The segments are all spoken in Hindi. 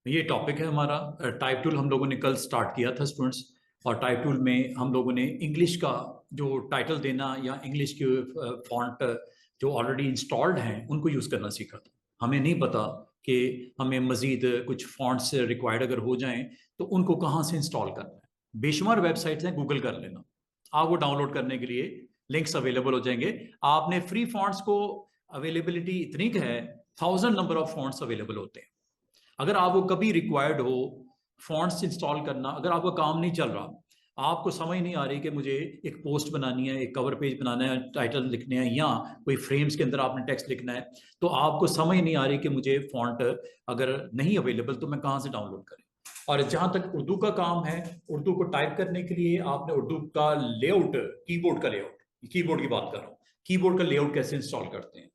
ये टॉपिक है हमारा। टाइप टूल हम लोगों ने कल स्टार्ट किया था स्टूडेंट्स। और टाइप टूल में हम लोगों ने इंग्लिश का जो टाइटल देना या इंग्लिश के फॉन्ट जो ऑलरेडी इंस्टॉल्ड हैं उनको यूज़ करना सीखा था। हमें नहीं पता कि हमें मज़ीद कुछ फॉन्ट्स रिक्वायर्ड अगर हो जाएं तो उनको कहाँ से इंस्टॉल करना है। बेशुमार वेबसाइट्स हैं, गूगल कर लेना। आपको डाउनलोड करने के लिए लिंक्स अवेलेबल हो जाएंगे। आपने फ्री फॉन्ट्स को अवेलेबिलिटी इतनी है, 1000 नंबर ऑफ फॉन्ट्स अवेलेबल होते हैं। अगर आपको कभी रिक्वायर्ड हो फॉन्ट्स इंस्टॉल करना, अगर आपका काम नहीं चल रहा, आपको समझ नहीं आ रही कि मुझे एक पोस्ट बनानी है, एक कवर पेज बनाना है, टाइटल लिखने हैं या कोई फ्रेम्स के अंदर आपने टेक्स्ट लिखना है, तो आपको समझ नहीं आ रही कि मुझे फॉन्ट अगर नहीं अवेलेबल तो मैं कहाँ से डाउनलोड करें। और जहाँ तक उर्दू का काम है, उर्दू को टाइप करने के लिए आपने उर्दू का लेआउट, कीबोर्ड का लेआउट, कीबोर्ड की बात कर रहा हूँ, कीबोर्ड का लेआउट कैसे इंस्टॉल करते हैं।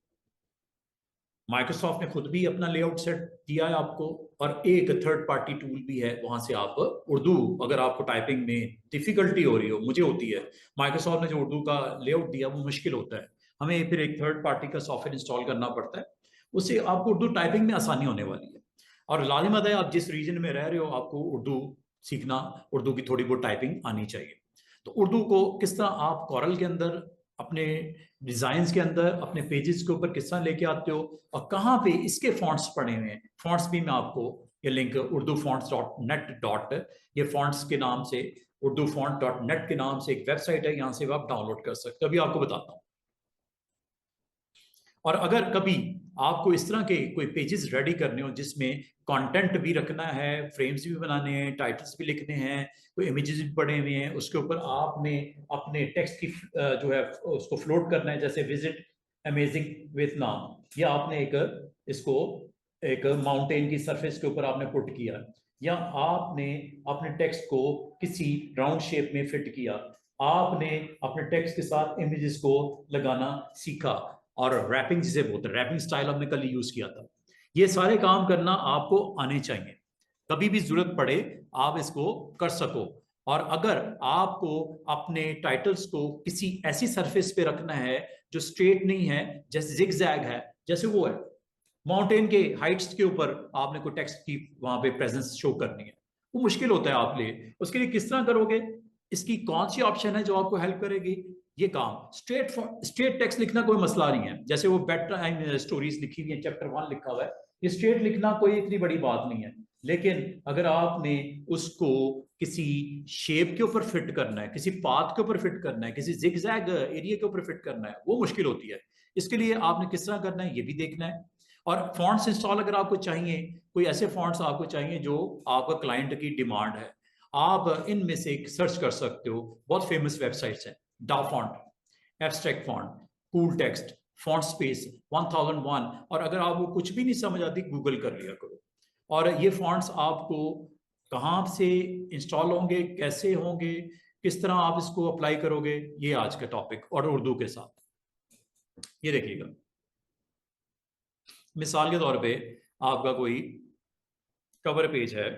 माइक्रोसॉफ्ट ने खुद भी अपना लेआउट सेट दिया है आपको, और एक थर्ड पार्टी टूल भी है, वहां से आप उर्दू, अगर आपको टाइपिंग में डिफिकल्टी हो रही हो, मुझे होती है, माइक्रोसॉफ्ट ने जो उर्दू का लेआउट दिया वो मुश्किल होता है, हमें फिर एक थर्ड पार्टी का सॉफ्टवेयर इंस्टॉल करना पड़ता है, उससे आपको उर्दू टाइपिंग में आसानी होने वाली है। और लाजिमत है आप जिस रीजन में रह रहे हो आपको उर्दू सीखना, उर्दू की थोड़ी बहुत टाइपिंग आनी चाहिए। तो उर्दू को किस तरह आप कॉरल के अंदर, अपने डिजाइन के अंदर, अपने पेजेस के ऊपर किस तरह लेके आते हो, और कहाँ पे इसके फॉन्ट्स पड़े हुए हैं। फॉन्ट्स भी मैं आपको ये link Urdu fonts dot net dot, ये फॉन्ट्स के नाम से उर्दू फॉन्ट डॉट नेट के नाम से एक वेबसाइट है, यहाँ से आप डाउनलोड कर सकते हो। अभी आपको बताता हूँ। और अगर कभी आपको इस तरह के कोई पेजेस रेडी करने हो जिसमें कंटेंट भी रखना है, फ्रेम्स भी बनाने हैं, टाइटल्स भी लिखने हैं, कोई इमेजेस भी पड़े हुए हैं, उसके ऊपर आपने अपने टेक्स्ट की जो है उसको फ्लोट करना है, जैसे विजिट अमेजिंग वियतनाम, या आपने एक इसको एक माउंटेन की सरफेस के ऊपर आपने पुट किया, या आपने अपने टेक्स्ट को किसी राउंड शेप में फिट किया, आपने अपने टेक्स्ट के साथ इमेजेस को लगाना सीखा, और रैपिंग जिसे बोलते हैं, रैपिंग स्टाइल हमने कल यूज किया था। ये सारे काम करना आपको आने चाहिए, कभी भी जरूरत पड़े आप इसको कर सको। और अगर आपको अपने टाइटल्स को किसी ऐसी सरफेस पे रखना है जो स्ट्रेट नहीं है, जैसे जिग जैग है, जैसे वो है माउंटेन के हाइट्स के ऊपर आपने कोई टेक्स्ट की वहां पे प्रेजेंस शो करनी है, वो मुश्किल होता है आप लिए, उसके लिए किस तरह करोगे, इसकी कौन सी ऑप्शन है जो आपको हेल्प करेगी। ये काम स्ट्रेट टेक्स्ट लिखना कोई मसला नहीं है, जैसे वो बेड टाइम स्टोरीज लिखी हुई है, चैप्टर 1 लिखा हुआ है, ये स्ट्रेट लिखना कोई इतनी बड़ी बात नहीं है। लेकिन अगर आपने उसको किसी शेप के ऊपर फिट करना है, किसी पाथ के ऊपर फिट करना है, किसी जिगजैग एरिया के ऊपर फिट करना है, वो मुश्किल होती है। इसके लिए आपने किस तरह करना है ये भी देखना है। और फॉन्ट्स इंस्टॉल अगर आपको चाहिए, कोई ऐसे फॉन्ट्स आपको चाहिए जो आपका क्लाइंट की डिमांड है, आप इनमें से एक सर्च कर सकते हो। बहुत फेमस वेबसाइट्स हैं, डा font, abstract font, cool text, font space, 1001। और अगर आपको कुछ भी नहीं समझ आती, गूगल कर लिया करो। और ये फॉन्ट्स आपको कहाँ से इंस्टॉल होंगे, कैसे होंगे, किस तरह आप इसको अप्लाई करोगे, ये आज का टॉपिक, और उर्दू के साथ। ये देखिएगा, मिसाल के तौर पे आपका कोई कवर पेज है,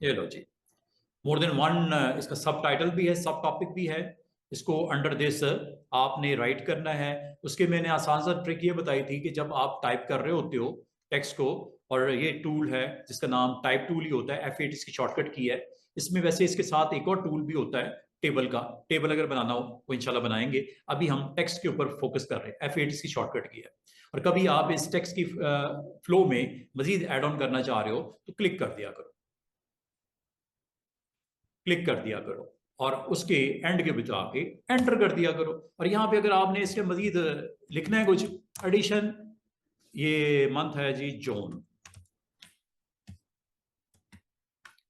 ये लो जी, मोर देन वन, इसका सब टाइटल भी है, सब टॉपिक भी है, इसको अंडर दिस आपने राइट करना है। उसके मैंने आसान सा ट्रिक ये बताई थी कि जब आप टाइप कर रहे होते हो टेक्स्ट को, और ये टूल है जिसका नाम टाइप टूल ही होता है, F8 इसकी शॉर्टकट की है। इसमें वैसे इसके साथ एक और टूल भी होता है, टेबल का, टेबल अगर बनाना हो वो इंशाल्लाह बनाएंगे। अभी हम टेक्स्ट के ऊपर फोकस कर रहे हैं, F8 इसकी शॉर्टकट की है। और कभी आप इस टेक्स्ट की फ्लो में मजीद एड ऑन करना चाह रहे हो तो क्लिक कर दिया करो, क्लिक कर दिया करो, और उसके एंड के बचा के एंटर कर दिया करो। और यहाँ पे अगर आपने इसके मजीद लिखना है कुछ एडिशन, ये मंथ है जी जून,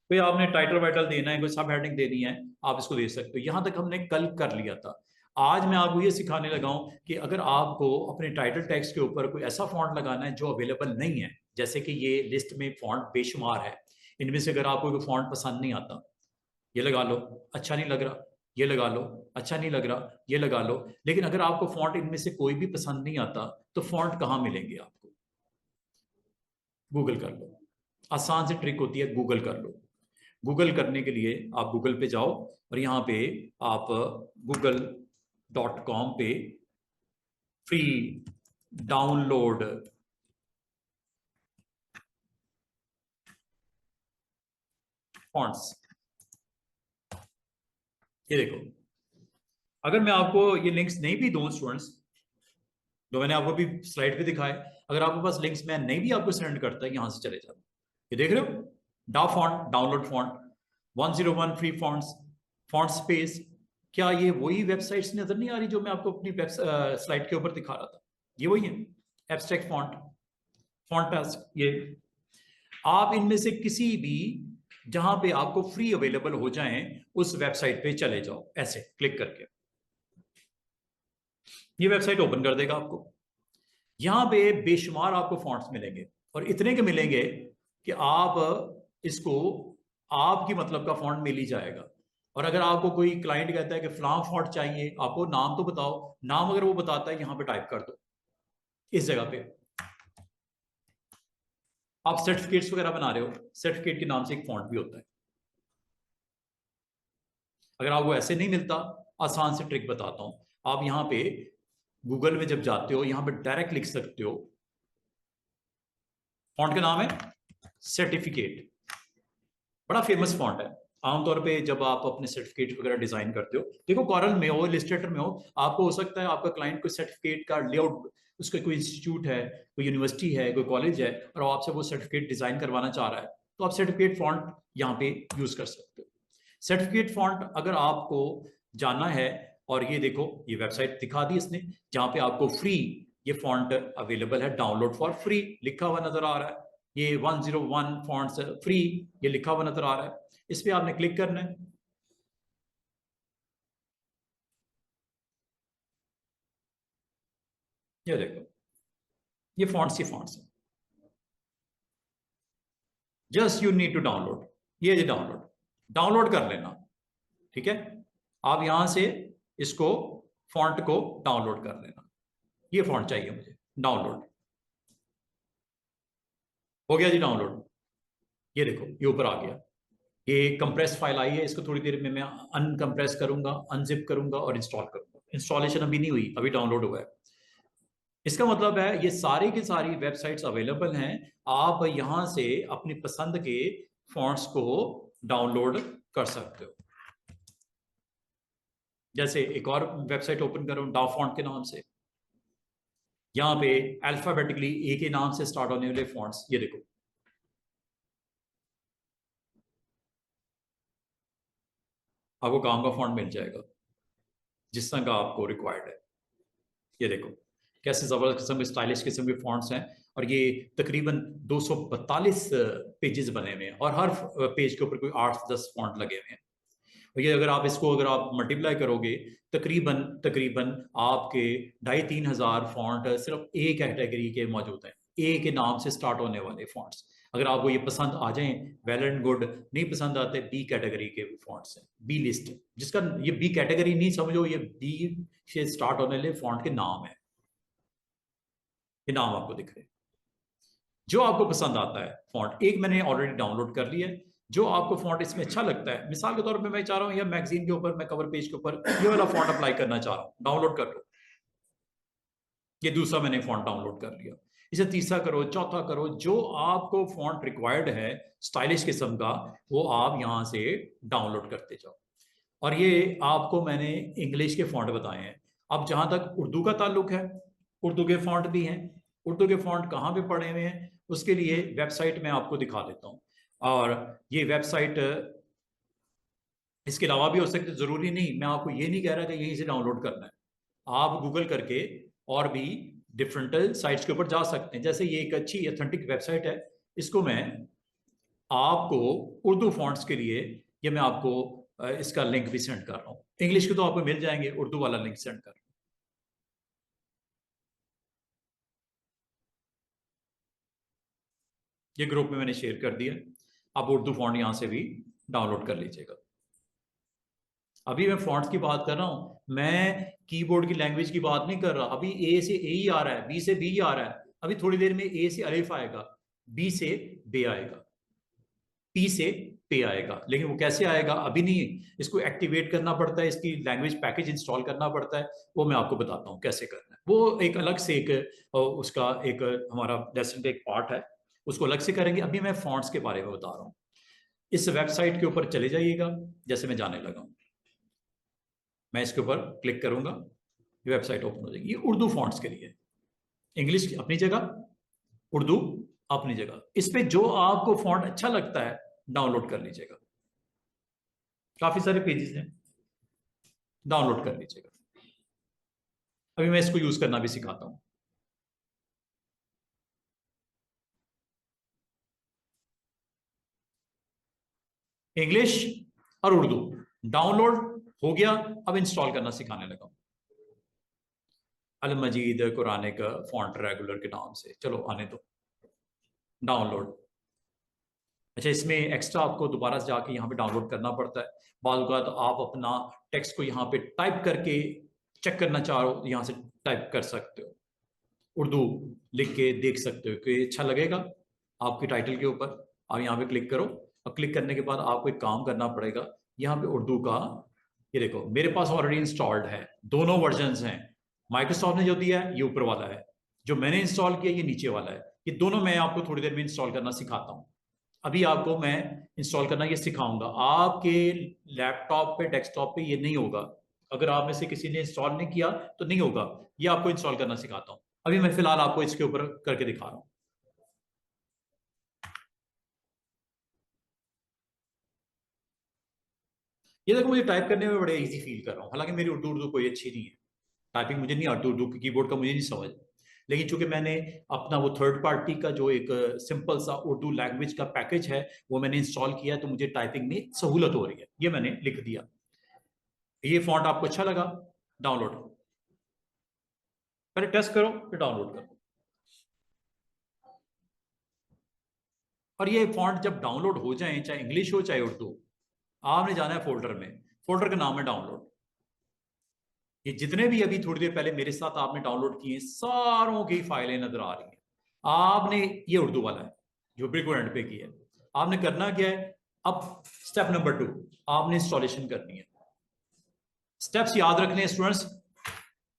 कोई आपने टाइटल वाइटल देना है, कोई सब हेडिंग देनी है, आप इसको दे सकते हो। यहां तक हमने कल कर लिया था। आज मैं आपको ये सिखाने लगा हूं कि अगर आपको अपने टाइटल टेक्स्ट के ऊपर कोई ऐसा फॉन्ट लगाना है जो अवेलेबल नहीं है, जैसे कि ये लिस्ट में फॉन्ट बेशुमार है, इनमें से अगर आपको कोई फॉन्ट पसंद नहीं आता, ये लगा लो, अच्छा नहीं लग रहा, ये लगा लो, अच्छा नहीं लग रहा, ये लगा लो। लेकिन अगर आपको फॉन्ट इनमें से कोई भी पसंद नहीं आता, तो फॉन्ट कहाँ मिलेंगे आपको, गूगल कर लो। आसान से ट्रिक होती है, गूगल कर लो। गूगल करने के लिए आप गूगल पे जाओ, और यहाँ पे आप google.com पे फ्री डाउनलोड फॉन्ट्स। ये देखो, अगर मैं आपको ये लिंक्स नहीं भी दूं स्टूडेंट्स, जो मैंने आपको भी स्लाइड पे दिखाए, अगर आपके पास लिंक्स मैं नहीं भी आपको सेंड करता है, यहां से चले जाओ, ये देख रहे हो, डा font, download font, 101 free fonts, font space. क्या ये वही वेबसाइट्स नजर नहीं आ रही जो मैं आपको अपनी स्लाइड के ऊपर दिखा रहा था? ये वही है, एब्स्ट्रैक्ट फॉन्ट, फॉन्ट टास्क। ये आप इनमें से किसी भी जहां पे आपको फ्री अवेलेबल हो जाएं उस वेबसाइट पे चले जाओ, ऐसे क्लिक करके ये वेबसाइट ओपन कर देगा आपको। यहां पे बेशुमार आपको फॉन्ट्स मिलेंगे, और इतने के मिलेंगे कि आप इसको, आपकी मतलब का फॉन्ट मिल ही जाएगा। और अगर आपको कोई क्लाइंट कहता है कि फलां फॉन्ट चाहिए, आपको नाम तो बताओ, नाम अगर वो बताता है यहां पे टाइप कर दो, इस जगह पे। आप सर्टिफिकेट्स वगैरह बना रहे हो, सर्टिफिकेट के नाम से एक फॉन्ट भी होता है। अगर आपको ऐसे नहीं मिलता, आसान से ट्रिक बताता हूं। आप यहां पे गूगल में जब जाते हो, यहां पे डायरेक्ट लिख सकते हो, फॉन्ट का नाम है सर्टिफिकेट, बड़ा फेमस फॉन्ट है। आमतौर पे जब आप अपने सर्टिफिकेट वगैरह डिजाइन करते हो, देखो कॉरल में हो, इलस्ट्रेटर में हो, आपको हो सकता है आपका क्लाइंट कोई सर्टिफिकेट का लेआउट, उसका कोई इंस्टीट्यूट है, कोई यूनिवर्सिटी है, कोई कॉलेज है, और आपसे वो सर्टिफिकेट डिजाइन करवाना चाह रहा है, तो आप सर्टिफिकेट फॉन्ट यहाँ पे यूज कर सकते हो। सर्टिफिकेट फॉन्ट अगर आपको जानना है, और ये देखो ये वेबसाइट दिखा दी इसने, जहां पे आपको फ्री ये फॉन्ट अवेलेबल है, डाउनलोड फॉर फ्री लिखा हुआ नजर आ रहा है। ये 101 फॉन्ट्स फ्री, ये लिखा हुआ नजर आ रहा है, इस पे आपने क्लिक करना है। ये देखो, ये फॉन्ट्स ही फॉन्ट्स है, just you need to download. ये डाउनलोड, डाउनलोड कर लेना, ठीक है। आप यहां से इसको, फॉन्ट को डाउनलोड कर लेना। ये फॉन्ट चाहिए मुझे, डाउनलोड हो गया जी, डाउनलोड। ये देखो ये ऊपर आ गया, ये कंप्रेस फाइल आई है, इसको थोड़ी देर में मैं अनकंप्रेस करूंगा, अनजिप करूंगा और इंस्टॉल करूंगा। इंस्टॉलेशन अभी नहीं हुई, अभी डाउनलोड हुआ है। इसका मतलब है ये सारी की सारी वेबसाइट्स अवेलेबल हैं, आप यहां से अपनी पसंद के फॉन्ट्स को डाउनलोड कर सकते हो। जैसे एक और वेबसाइट ओपन करो डा फॉन्ट के नाम से, यहां पे अल्फाबेटिकली ए के नाम से स्टार्ट होने वाले फॉन्ट्स, ये देखो, आपको काम का फॉन्ट मिल जाएगा जिस तरह का आपको रिक्वायर्ड है। ये देखो कैसे जबरदस्त किस्म के, स्टाइलिश किस्म के फॉन्ट्स हैं, और ये तकरीबन 242 पेजेस बने हुए हैं, और हर पेज के ऊपर कोई 8-10 फॉन्ट लगे हुए हैं। और ये अगर आप इसको, अगर आप मल्टीप्लाई करोगे, तकरीबन तकरीबन आपके 2,500-3,000 फॉन्ट सिर्फ ए कैटेगरी के मौजूद हैं, ए के नाम से स्टार्ट होने वाले फॉन्ट्स। अगर आपको ये पसंद आ जाएं, वेल एंड गुड, नहीं पसंद आते, बी कैटेगरी के फॉन्ट्स हैं, बी लिस्ट, जिसका ये बी कैटेगरी नहीं समझो, ये बी से स्टार्ट होने वाले फॉन्ट के नाम है, ये नाम आपको दिख रहे हैं। जो आपको पसंद आता है फॉन्ट, एक मैंने ऑलरेडी डाउनलोड कर लिया है, जो आपको फॉन्ट इसमें अच्छा लगता है, मिसाल के तौर पे मैं चाह रहा हूं या मैगजीन के ऊपर, मैं कवर पेज के ऊपर ये वाला फॉन्ट अप्लाई करना चाह रहा हूं, डाउनलोड कर लो। ये दूसरा मैंने फॉन्ट डाउनलोड कर लिया, इसे तीसरा करो, चौथा करो, जो आपको फॉन्ट रिक्वायर्ड है स्टाइलिश किस्म का, वो आप यहां से डाउनलोड करते जाओ। और ये आपको मैंने इंग्लिश के फॉन्ट बताए हैं। अब जहां तक उर्दू का ताल्लुक है, उर्दू के फॉन्ट भी हैं। उर्दू के फॉन्ट कहाँ पे पड़े हुए हैं, उसके लिए वेबसाइट मैं आपको दिखा देता हूँ। और ये वेबसाइट इसके अलावा भी हो सकती है, जरूरी नहीं, मैं आपको ये नहीं कह रहा कि यहीं से डाउनलोड करना है। आप गूगल करके और भी डिफरेंट साइट्स के ऊपर जा सकते हैं। जैसे ये एक अच्छी ऑथेंटिक वेबसाइट है, इसको मैं आपको उर्दू फॉन्ट्स के लिए, ये मैं आपको इसका लिंक भी सेंड कर रहा हूँ। इंग्लिश के तो आपको मिल जाएंगे, उर्दू वाला लिंक सेंड कर रहा हूँ। ये ग्रुप में मैंने शेयर कर दिया, आप उर्दू फॉन्ट यहां से भी डाउनलोड कर लीजिएगा। अभी मैं फॉन्ट्स की बात कर रहा हूं, मैं कीबोर्ड की लैंग्वेज की बात नहीं कर रहा। अभी ए से ए ही आ रहा है, बी से बी आ रहा है, अभी थोड़ी देर में ए से अलिफ आएगा, बी से बे आएगा, पी से पे आएगा, लेकिन वो कैसे आएगा अभी नहीं, इसको एक्टिवेट करना पड़ता है, इसकी लैंग्वेज पैकेज इंस्टॉल करना पड़ता है, वो मैं आपको बताता हूँ कैसे करना है। वो एक अलग से एक उसका एक हमारा लेसन का एक पार्ट है, उसको अलग से करेंगे। अभी मैं फॉन्ट्स के बारे में बता रहा हूँ। इस वेबसाइट के ऊपर चले जाइएगा, जैसे मैं जाने लगा हूँ, मैं इसके ऊपर क्लिक करूंगा, ये वेबसाइट ओपन हो जाएगी। ये उर्दू फॉन्ट्स के लिए, इंग्लिश अपनी जगह, उर्दू अपनी जगह। इस पे जो आपको फॉन्ट अच्छा लगता है डाउनलोड कर लीजिएगा, काफी सारे पेजेस हैं, डाउनलोड कर लीजिएगा। अभी मैं इसको यूज करना भी सिखाता हूं। इंग्लिश और उर्दू डाउनलोड हो गया, अब इंस्टॉल करना सिखाने लगा। अल मजीद कुरान का फॉन्ट रेगुलर के नाम से, चलो आने दो, डाउनलोड। अच्छा, इसमें एक्स्ट्रा आपको दोबारा से जाके यहाँ पे डाउनलोड करना पड़ता है। बाद तो आप अपना टेक्स्ट को यहाँ पे टाइप करके चेक करना चाहो, यहाँ से टाइप कर सकते हो, उर्दू लिख के देख सकते हो कि अच्छा लगेगा आपकी टाइटल के ऊपर। आप यहाँ पे क्लिक करो, और क्लिक करने के बाद आपको एक काम करना पड़ेगा, यहाँ पे उर्दू का, ये देखो मेरे पास ऑलरेडी इंस्टॉल्ड है, दोनों वर्जन हैं। माइक्रोसॉफ्ट ने जो दिया है ये ऊपर वाला है, जो मैंने इंस्टॉल किया ये नीचे वाला है। ये दोनों मैं आपको थोड़ी देर में इंस्टॉल करना सिखाता हूँ। अभी आपको मैं इंस्टॉल करना ये सिखाऊंगा। आपके लैपटॉप पे, डेस्कटॉप पे ये नहीं होगा, अगर आप में से किसी ने इंस्टॉल नहीं किया तो नहीं होगा। ये आपको इंस्टॉल करना सिखाता हूं। अभी मैं फिलहाल आपको इसके ऊपर करके दिखा रहा हूं। ये देखो, मुझे टाइप करने में बड़े इजी फील कर रहा हूँ, हालांकि मेरी उर्दू उर्दू कोई अच्छी नहीं है, टाइपिंग मुझे नहीं आती, उर्दू कीबोर्ड का मुझे नहीं समझ। लेकिन चूंकि मैंने अपना वो थर्ड पार्टी का जो एक सिंपल सा उर्दू लैंग्वेज का पैकेज है वो मैंने इंस्टॉल किया, तो मुझे टाइपिंग में सहूलत हो रही है। ये मैंने लिख दिया। ये फॉन्ट आपको अच्छा लगा, डाउनलोड, पहले टेस्ट करो फिर डाउनलोड करो। और ये फॉन्ट जब डाउनलोड हो जाए, चाहे इंग्लिश हो चाहे उर्दू, आपने जाना है फोल्डर में, फोल्डर का नाम है डाउनलोड। ये जितने भी अभी थोड़ी देर पहले मेरे साथ आपने डाउनलोड किए सारों की फाइलें नजर आ रही हैं। आपने, ये उर्दू वाला है जो बिल्कुल एंड पे की है, आपने करना क्या है, अब स्टेप नंबर 2, आपने इंस्टॉलेशन करनी है। स्टेप्स याद रखने स्टूडेंट्स,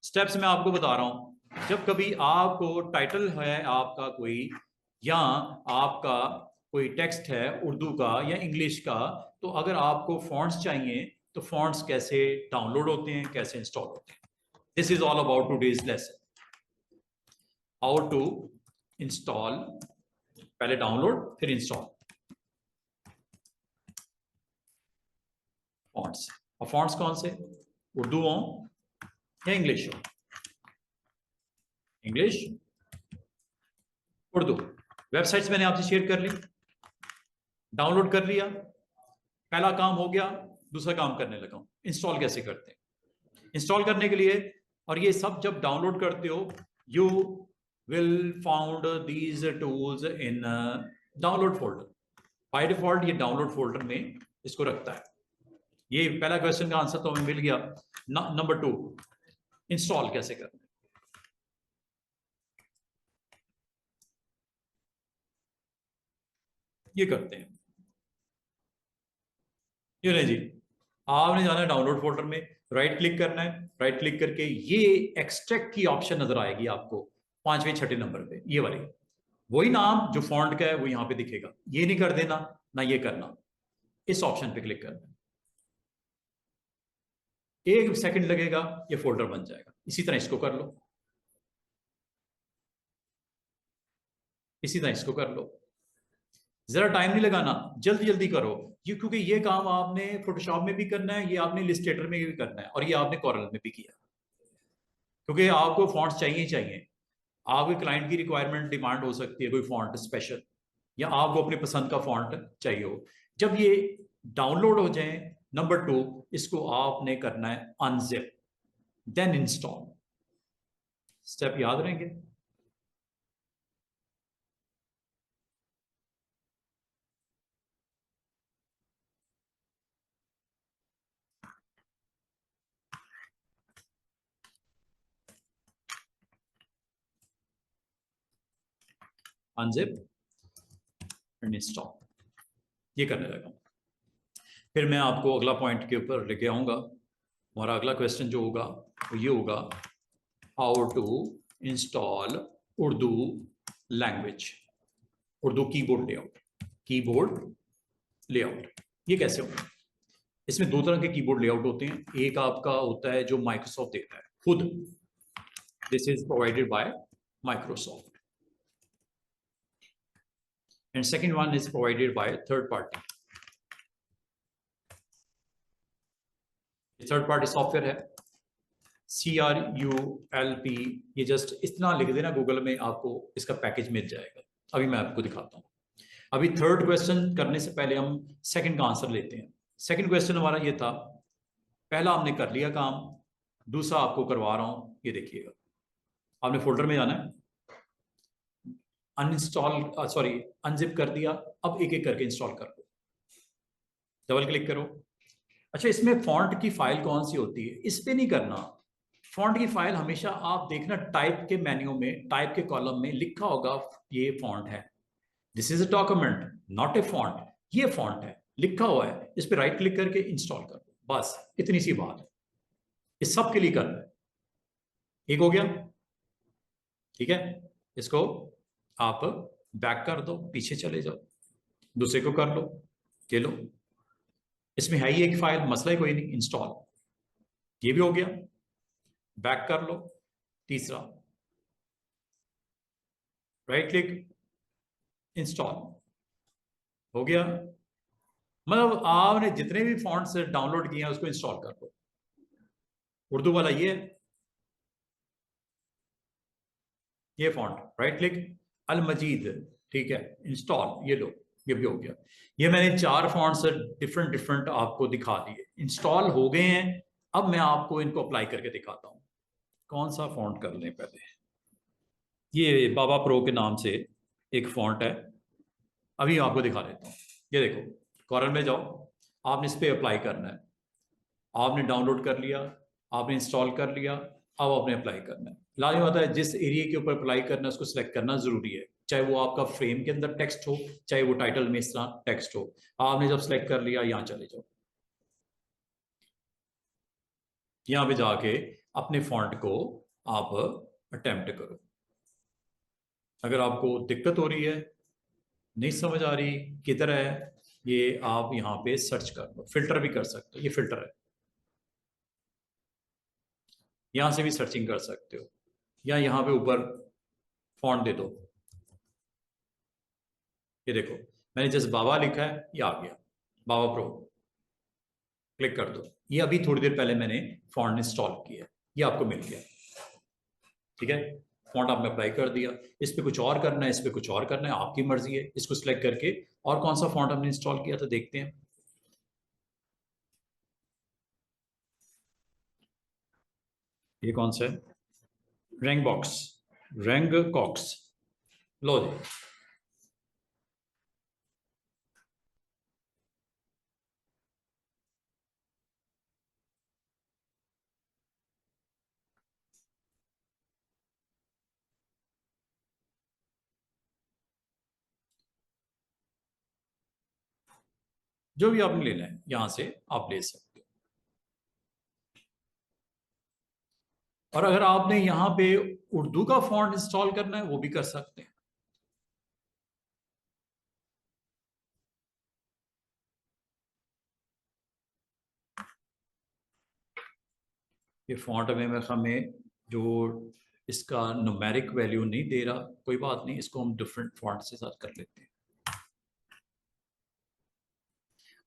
स्टेप्स मैं आपको बता रहा हूं। जब कभी आपको टाइटल है आपका कोई, या आपका कोई टेक्स्ट है उर्दू का या इंग्लिश का, तो अगर आपको फॉन्ट्स चाहिए तो फॉन्ट्स कैसे डाउनलोड होते हैं, कैसे इंस्टॉल होते हैं, this is all about today's lesson. How to install, पहले डाउनलोड फिर इंस्टॉल फॉन्ट्स। और फॉन्ट्स कौन से, उर्दू हो या इंग्लिश हो, इंग्लिश उर्दू। वेबसाइट्स मैंने आपसे शेयर कर ली, डाउनलोड कर लिया, पहला काम हो गया। दूसरा काम करने लगा हूं, इंस्टॉल कैसे करते हैं। इंस्टॉल करने के लिए, और ये सब जब डाउनलोड करते हो, you will found these tools in download folder. By default ये डाउनलोड फोल्डर में इसको रखता है। ये पहला क्वेश्चन का आंसर तो हमें मिल गया। नंबर 2, इंस्टॉल कैसे करते हैं, ये करते हैं। ये नहीं जी, आपने जाना है डाउनलोड फोल्डर में, राइट क्लिक करना है, राइट क्लिक करके ये एक्सट्रैक्ट की ऑप्शन नजर आएगी आपको 5वें 6ठे नंबर पे, ये वाली, वही नाम जो फॉन्ट का है वो यहां पे दिखेगा। ये नहीं कर देना, ना ये करना, इस ऑप्शन पे क्लिक करना है। 1 सेकंड लगेगा, ये फोल्डर बन जाएगा। इसी तरह इसको कर लो, इसी तरह इसको कर लो। जरा टाइम नहीं लगाना, जल्दी जल्दी करो। ये क्योंकि ये काम आपने फोटोशॉप में भी करना है, ये आपने इलस्ट्रेटर में भी करना है, और ये आपने कॉरल में भी किया, क्योंकि आपको फॉन्ट्स चाहिए ही चाहिए। आपके क्लाइंट की रिक्वायरमेंट डिमांड हो सकती है कोई फॉन्ट स्पेशल, या आपको अपने पसंद का फॉन्ट चाहिए हो। जब ये डाउनलोड हो जाए, नंबर 2, इसको आपने करना है अनजिप, देन इंस्टॉल। स्टेप याद रहेंगे। अनजिप एंड इंस्टॉल, ये करने लगा। फिर मैं आपको अगला पॉइंट के ऊपर लेके आऊंगा। हमारा अगला क्वेश्चन जो होगा वो ये होगा, how to install Urdu language, Urdu keyboard layout. Keyboard layout ये कैसे होगा? इसमें दो तरह के कीबोर्ड लेआउट होते हैं। एक आपका होता है जो माइक्रोसॉफ्ट देता है खुद, this is provided by Microsoft, and second one is provided by third party. Third party software है CRULP, ये जस्ट इतना लिख देना गूगल में, आपको इसका पैकेज मिल जाएगा। अभी मैं आपको दिखाता हूँ। अभी थर्ड क्वेश्चन करने से पहले हम सेकंड का आंसर लेते हैं। सेकंड क्वेश्चन हमारा ये था, पहला हमने कर लिया काम, दूसरा आपको करवा रहा हूं, ये देखिएगा। आपने फोल्डर में जाना है, अनइंस्टॉल सॉरी अनजिप कर दिया, अब एक एक करके इंस्टॉल कर लो, डबल क्लिक करो। अच्छा, इसमें फॉन्ट की फाइल कौन सी होती है, इस पे नहीं करना। फॉन्ट की फाइल हमेशा आप देखना टाइप के मेन्यू में, टाइप के कॉलम में लिखा होगा ये फॉन्ट है, this is a document not a font, ये फॉन्ट है लिखा हुआ है, इस पे राइट क्लिक करके इंस्टॉल कर दो, बस इतनी सी बात है। इस सब के लिए करना है। एक हो गया, ठीक है। इसको आप बैक कर दो, पीछे चले जाओ, दूसरे को कर लो, ये लो, इसमें है ही एक फाइल, मसला ही कोई नहीं, इंस्टॉल, ये भी हो गया। बैक कर लो, तीसरा राइट क्लिक, इंस्टॉल, हो गया। मतलब आपने जितने भी फॉन्ट्स डाउनलोड किए हैं उसको इंस्टॉल कर लो। उर्दू वाला ये फॉन्ट, राइट क्लिक, अल मजीद, ठीक है, इंस्टॉल, ये लो, ये भी हो गया। ये मैंने 4 फॉन्ट्स डिफरेंट डिफरेंट आपको दिखा दिए, इंस्टॉल हो गए हैं। अब मैं आपको इनको अप्लाई करके दिखाता हूं। कौन सा फॉन्ट कर लें पहले? ये बाबा प्रो के नाम से एक फॉन्ट है, अभी आपको दिखा देता हूँ। ये देखो, कॉर्नर में जाओ, आपने इस पर अप्लाई करना है। आपने डाउनलोड कर लिया, आपने इंस्टॉल कर लिया, अब आपने अप्लाई करना है। लाजमी होता है जिस एरिया के ऊपर अप्लाई करना है उसको सिलेक्ट करना जरूरी है, चाहे वो आपका फ्रेम के अंदर टेक्स्ट हो, चाहे वो टाइटल में इस तरह टेक्स्ट हो। आपने जब सिलेक्ट कर लिया, यहाँ चले जाओ, यहाँ पे जाके अपने फॉन्ट को आप अटेम्प्ट करो। अगर आपको दिक्कत हो रही है, नहीं समझ आ रही किधर है, ये आप यहाँ पे सर्च कर लो, फिल्टर भी कर सकते हो, ये फिल्टर है, यहां से भी सर्चिंग कर सकते हो, या यहाँ पे ऊपर फॉन्ट दे दो, ये देखो मैंने जस्ट बाबा लिखा है, ये आ गया, बाबा प्रो, क्लिक कर दो। ये अभी थोड़ी देर पहले मैंने फॉन्ट इंस्टॉल किया, ये आपको मिल गया, ठीक है। फॉन्ट आपने अप्लाई कर दिया, इस पे कुछ और करना है, इस पे कुछ और करना है, आपकी मर्जी है। इसको सिलेक्ट करके और कौन सा फॉन्ट हमने इंस्टॉल किया था देखते हैं। ये कौन सा है? रैंक बॉक्स, रैंक कॉक्स, लो जी। जो भी आपने लेना है यहां से आप ले सकते हो। और अगर आपने यहाँ पे उर्दू का फॉन्ट इंस्टॉल करना है वो भी कर सकते हैं। ये फॉन्ट में हमें जो इसका न्यूमेरिक वैल्यू नहीं दे रहा, कोई बात नहीं, इसको हम डिफरेंट फॉन्ट से साथ कर लेते हैं।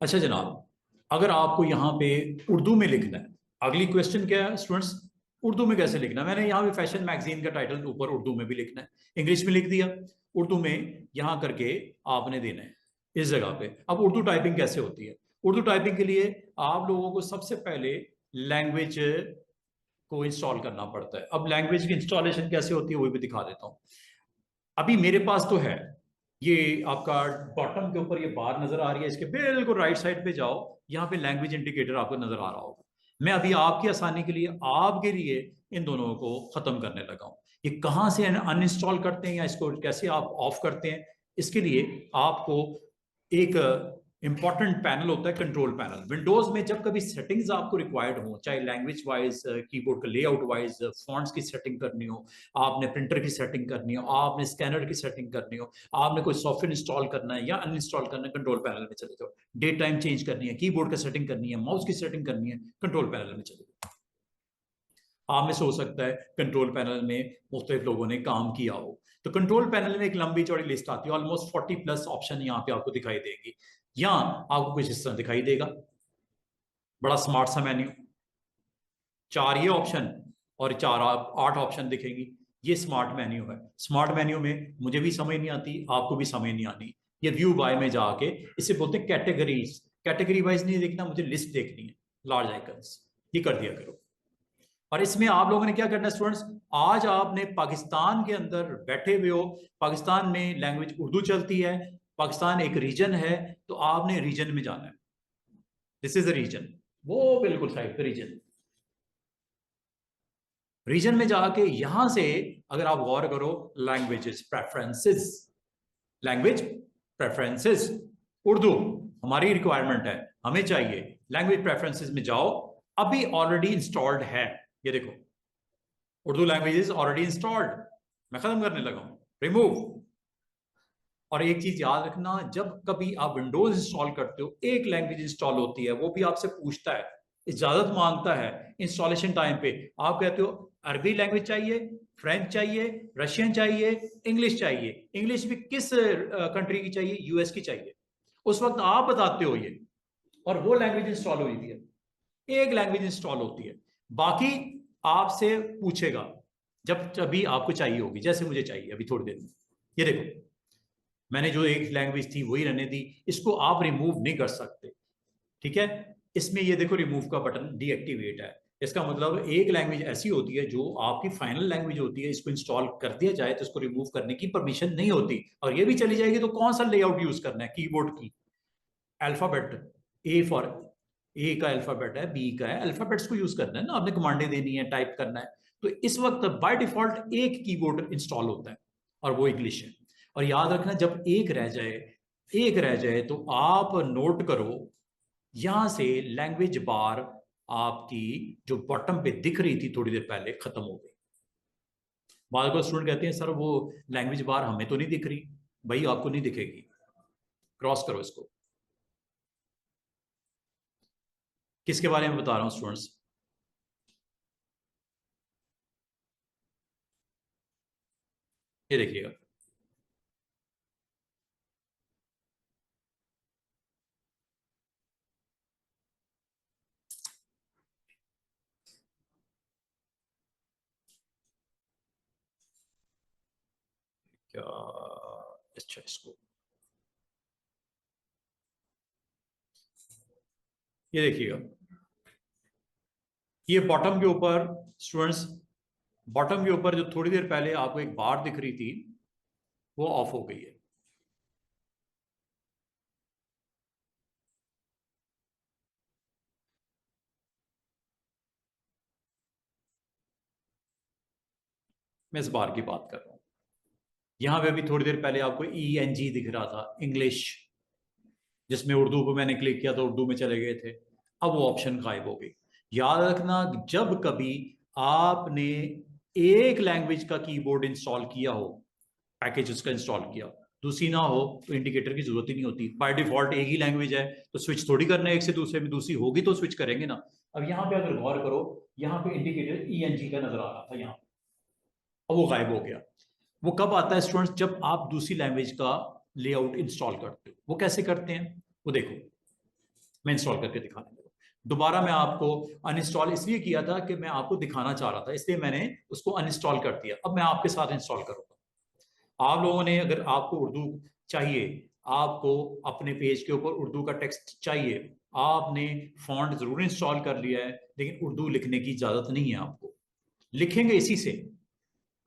अच्छा जनाब, अगर आपको यहाँ पे उर्दू में लिखना है, अगली क्वेश्चन क्या है स्टूडेंट्स, उर्दू में कैसे लिखना है? मैंने यहाँ पे फैशन मैगजीन का टाइटल ऊपर उर्दू में भी लिखना है, इंग्लिश में लिख दिया, उर्दू में यहाँ करके आपने देना है इस जगह पे। अब उर्दू टाइपिंग कैसे होती है? उर्दू टाइपिंग के लिए आप लोगों को सबसे पहले लैंग्वेज को इंस्टॉल करना पड़ता है। अब लैंग्वेज की इंस्टॉलेशन कैसे होती है वो भी दिखा देता हूँ। अभी मेरे पास तो है, ये आपका बॉटम के ऊपर ये बार नजर आ रही है, इसके बिल्कुल राइट साइड पे जाओ, यहाँ पे लैंग्वेज इंडिकेटर आपको नजर आ रहा होगा। मैं अभी आपकी आसानी के लिए आपके लिए इन दोनों को खत्म करने लगा हूं। ये कहाँ से अनइंस्टॉल करते हैं या इसको कैसे आप ऑफ करते हैं, इसके लिए आपको एक इंपॉर्टेंट पैनल होता है कंट्रोल पैनल। विंडोज में जब कभी सेटिंग्स आपको रिक्वायर्ड हो, चाहे लैंग्वेज वाइज, कीबोर्ड का लेआउट वाइज, फॉन्ट्स की सेटिंग करनी हो, आपने प्रिंटर की सेटिंग करनी हो, आपने स्कैनर की सेटिंग करनी हो, आपने कोई सॉफ्टवेयर इंस्टॉल करना है या अनइंस्टॉल करना है, कंट्रोल पैनल में चले जाओ। डेट टाइम चेंज करनी है, कीबोर्ड का सेटिंग करनी है, माउस की सेटिंग करनी है, कंट्रोल पैनल में चले जाओ। आप में से हो सकता है कंट्रोल पैनल में मुख्तलिफ लोगों ने काम किया हो, तो कंट्रोल पैनल में एक लंबी चौड़ी लिस्ट आती है, ऑलमोस्ट 40+ ऑप्शन यहाँ पे आपको दिखाई देंगी। यहाँ आपको कुछ इस तरह दिखाई देगा, बड़ा स्मार्ट सा मेन्यू, 4 ये ऑप्शन और 8 ऑप्शन दिखेंगी। ये स्मार्ट मेन्यू है। स्मार्ट मेन्यू में मुझे भी समझ नहीं आती, आपको भी समझ नहीं आनी। ये व्यू बाय में जाके इसे बोलते हैं कैटेगरीज। कैटेगरी वाइज नहीं देखना, मुझे लिस्ट देखनी है, लार्ज आइकन्स, ये कर दिया करो। और इसमें आप लोगों ने क्या करना है स्टूडेंट्स, आज आपने पाकिस्तान के अंदर बैठे हुए हो, पाकिस्तान में लैंग्वेज उर्दू चलती है, पाकिस्तान एक रीजन है, तो आपने रीजन में जाना है। दिस इज द रीजन, वो बिल्कुल साइड पे रीजन। रीजन में जाके यहां से अगर आप गौर करो, languages preferences, language preferences, Urdu हमारी रिक्वायरमेंट है, हमें चाहिए। लैंग्वेज प्रेफरेंसेस में जाओ, अभी ऑलरेडी इंस्टॉल्ड है, ये देखो Urdu language is already installed, मैं खत्म करने लगा हूं, रिमूव। और एक चीज याद रखना, जब कभी आप विंडोज इंस्टॉल करते हो, एक लैंग्वेज इंस्टॉल होती है, वो भी आपसे पूछता है, इजाजत मांगता है इंस्टॉलेशन टाइम पे। आप कहते हो अरबी लैंग्वेज चाहिए, फ्रेंच चाहिए, रशियन चाहिए, इंग्लिश चाहिए। इंग्लिश भी किस कंट्री की चाहिए? यूएस की चाहिए। उस वक्त आप बताते हो ये, और वो लैंग्वेज इंस्टॉल हुई थी। एक लैंग्वेज इंस्टॉल होती है, बाकी आपसे पूछेगा जब कभी आपको चाहिए होगी, जैसे मुझे चाहिए अभी थोड़ी देर में। ये देखो, मैंने जो एक लैंग्वेज थी वही रहने दी, इसको आप रिमूव नहीं कर सकते, ठीक है। इसमें ये देखो रिमूव का बटन डीएक्टिवेट है। इसका मतलब एक लैंग्वेज ऐसी होती है जो आपकी फाइनल लैंग्वेज होती है, इसको इंस्टॉल कर दिया जाए तो इसको रिमूव करने की परमिशन नहीं होती। और ये भी चली जाएगी तो कौन सा लेआउट यूज करना है कीबोर्ड की? अल्फाबेट, ए फॉर ए का अल्फाबेट है, बी का है, अल्फाबेट्स को यूज करना है ना, आपने कमांडें देनी है, टाइप करना है। तो इस वक्त बाय डिफॉल्ट एक कीबोर्ड इंस्टॉल होता है और वो इंग्लिश है। और याद रखना, जब एक रह जाए तो आप नोट करो, यहां से लैंग्वेज बार आपकी जो बॉटम पे दिख रही थी थोड़ी देर पहले, खत्म हो गई। बाद को स्टूडेंट कहते हैं सर वो लैंग्वेज बार हमें तो नहीं दिख रही। भाई आपको नहीं दिखेगी, क्रॉस करो इसको। किसके बारे में बता रहा हूं स्टूडेंट्स? ये देखिएगा, क्या, अच्छा इसको, ये देखिएगा, ये बॉटम के ऊपर स्टूडेंट्स, बॉटम के ऊपर जो थोड़ी देर पहले आपको एक बार दिख रही थी वो ऑफ हो गई है। मैं इस बार की बात कर रहा हूं। यहां पे अभी थोड़ी देर पहले आपको ENG दिख रहा था, इंग्लिश, जिसमें उर्दू को मैंने क्लिक किया तो उर्दू में चले गए थे। अब वो ऑप्शन गायब हो गई। याद रखना, जब कभी आपने एक लैंग्वेज का कीबोर्ड इंस्टॉल किया हो, पैकेज उसका इंस्टॉल किया, दूसरी ना हो, तो इंडिकेटर की जरूरत ही नहीं होती। बाय डिफॉल्ट एक ही लैंग्वेज है तो स्विच थोड़ी करना है एक से दूसरे में, दूसरी होगी तो स्विच करेंगे ना। अब यहाँ पे अगर गौर करो, यहाँ पे इंडिकेटर ENG का नजर आ रहा था यहाँ, अब वो गायब हो गया। वो कब आता है स्टूडेंट्स? जब आप दूसरी लैंग्वेज का लेआउट इंस्टॉल करते हो। वो कैसे करते हैं वो देखो, मैं इंस्टॉल करके दिखाने लगा। दोबारा मैं आपको अनइंस्टॉल इसलिए किया था कि मैं आपको दिखाना चाह रहा था, इसलिए मैंने उसको अनइंस्टॉल कर दिया। अब मैं आपके साथ इंस्टॉल करूंगा। आप लोगों ने, अगर आपको उर्दू चाहिए, आपको अपने पेज के ऊपर उर्दू का टेक्स्ट चाहिए, आपने फॉन्ट जरूर इंस्टॉल कर लिया है, लेकिन उर्दू लिखने की इजाजत नहीं है आपको। लिखेंगे इसी से,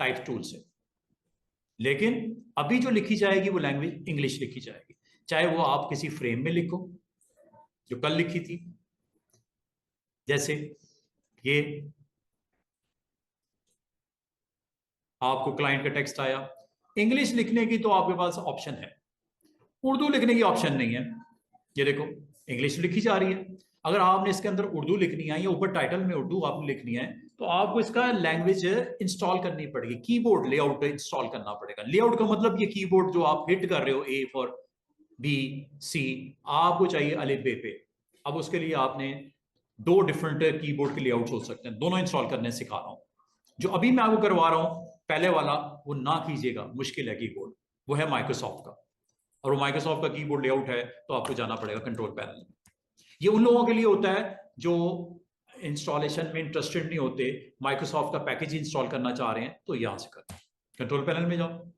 टाइप टूल से, लेकिन अभी जो लिखी जाएगी वो लैंग्वेज इंग्लिश लिखी जाएगी। चाहे वो आप किसी फ्रेम में लिखो जो कल लिखी थी, जैसे ये आपको क्लाइंट का टेक्स्ट आया, इंग्लिश लिखने की तो आपके पास ऑप्शन है, उर्दू लिखने की ऑप्शन नहीं है। ये देखो इंग्लिश लिखी जा रही है। अगर आपने इसके अंदर उर्दू लिखनी है या ऊपर टाइटल में उर्दू आपने लिखनी है तो आपको इसका लैंग्वेज इंस्टॉल करनी पड़ेगी, कीबोर्ड लेआउट इंस्टॉल करना पड़ेगा। लेआउट का मतलब ये कीबोर्ड जो आप हिट कर रहे हो, ए फॉर बी सी, आपको चाहिए अलिफ बे पे। अब उसके लिए आपने दो डिफरेंट कीबोर्ड के लेआउट हो सकते हैं, दोनों इंस्टॉल करने सिखा रहा हूं। जो अभी मैं आपको करवा रहा हूं पहले वाला वो ना कीजिएगा, मुश्किल है कीबोर्ड, वो है माइक्रोसॉफ्ट का। और वो माइक्रोसॉफ्ट का कीबोर्ड लेआउट है तो आपको जाना पड़ेगा कंट्रोल पैनल में। ये उन लोगों के लिए होता है जो इंस्टॉलेशन में इंटरेस्टेड नहीं होते, माइक्रोसॉफ्ट का पैकेज इंस्टॉल करना चाह रहे हैं, तो यहां से करें, कंट्रोल पैनल में जाओ,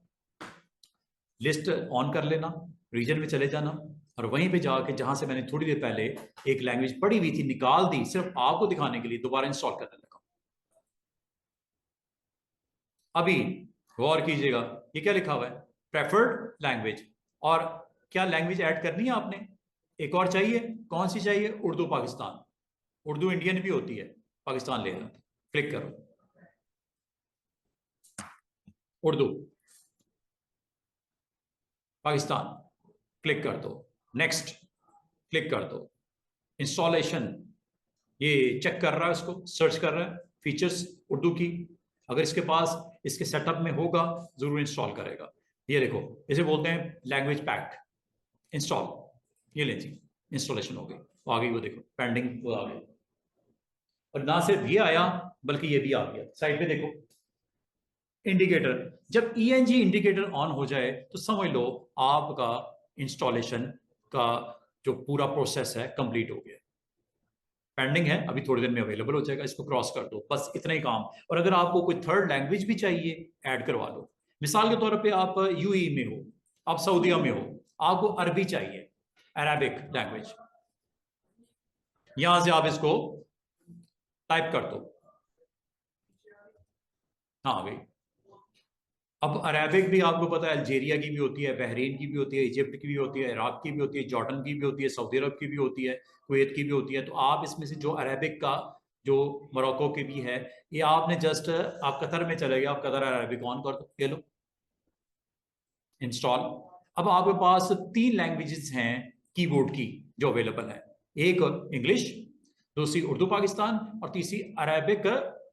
लिस्ट ऑन कर लेना, रीजन में चले जाना, और वहीं पे जाके जहां से मैंने थोड़ी देर पहले एक लैंग्वेज पढ़ी हुई थी निकाल दी, सिर्फ आपको दिखाने के लिए दोबारा इंस्टॉल करने लगा। अभी गौर कीजिएगा ये क्या लिखा हुआ है, प्रेफर्ड लैंग्वेज। और क्या लैंग्वेज ऐड करनी है आपने, एक और चाहिए, कौन सी चाहिए, उर्दू पाकिस्तान। उर्दू इंडियन भी होती है, पाकिस्तान ले लेना, क्लिक करो, उर्दू पाकिस्तान, क्लिक कर दो, नेक्स्ट क्लिक कर दो। इंस्टॉलेशन ये चेक कर रहा है, उसको सर्च कर रहा है फीचर्स उर्दू की, अगर इसके पास इसके सेटअप में होगा जरूर इंस्टॉल करेगा। ये देखो इसे बोलते हैं लैंग्वेज पैक, इंस्टॉल, ये ले जी इंस्टॉलेशन हो गई, वो आ गई, वो देखो पेंडिंग वो आ गई। और ना सिर्फ ये आया बल्कि ये भी आ गया, साइड पे देखो इंडिकेटर। जब ENG इंडिकेटर ऑन हो जाए तो समझ लो आपका इंस्टॉलेशन का जो पूरा प्रोसेस है कंप्लीट हो गया। पेंडिंग है, अभी थोड़ी देर में अवेलेबल हो जाएगा, इसको क्रॉस कर दो, बस इतना ही काम। और अगर आपको कोई थर्ड लैंग्वेज भी चाहिए ऐड करवा लो। मिसाल के तौर पे आप UAE में हो, आप सऊदीया में हो, आपको अरबी चाहिए, अरेबिक लैंग्वेज, यहां से आप इसको टाइप कर दो, हाँ भाई। अब अरेबिक भी आपको पता है अल्जीरिया की भी होती है, बहरीन की भी होती है, इजिप्ट की भी होती है, इराक की भी होती है, जॉर्डन की भी होती है, सऊदी अरब की भी होती है, कुवैत की भी होती है। तो आप इसमें से जो अरेबिक का जो मोरक्को की भी है, ये आपने जस्ट आप कतर में चले गए, आप कतर अरेबिक ऑन कर दो, ये लो इंस्टॉल। अब आपके पास तीन लैंग्वेजेस हैं कीबोर्ड की जो अवेलेबल है, एक इंग्लिश, दूसरी उर्दू पाकिस्तान, और तीसरी अरेबिक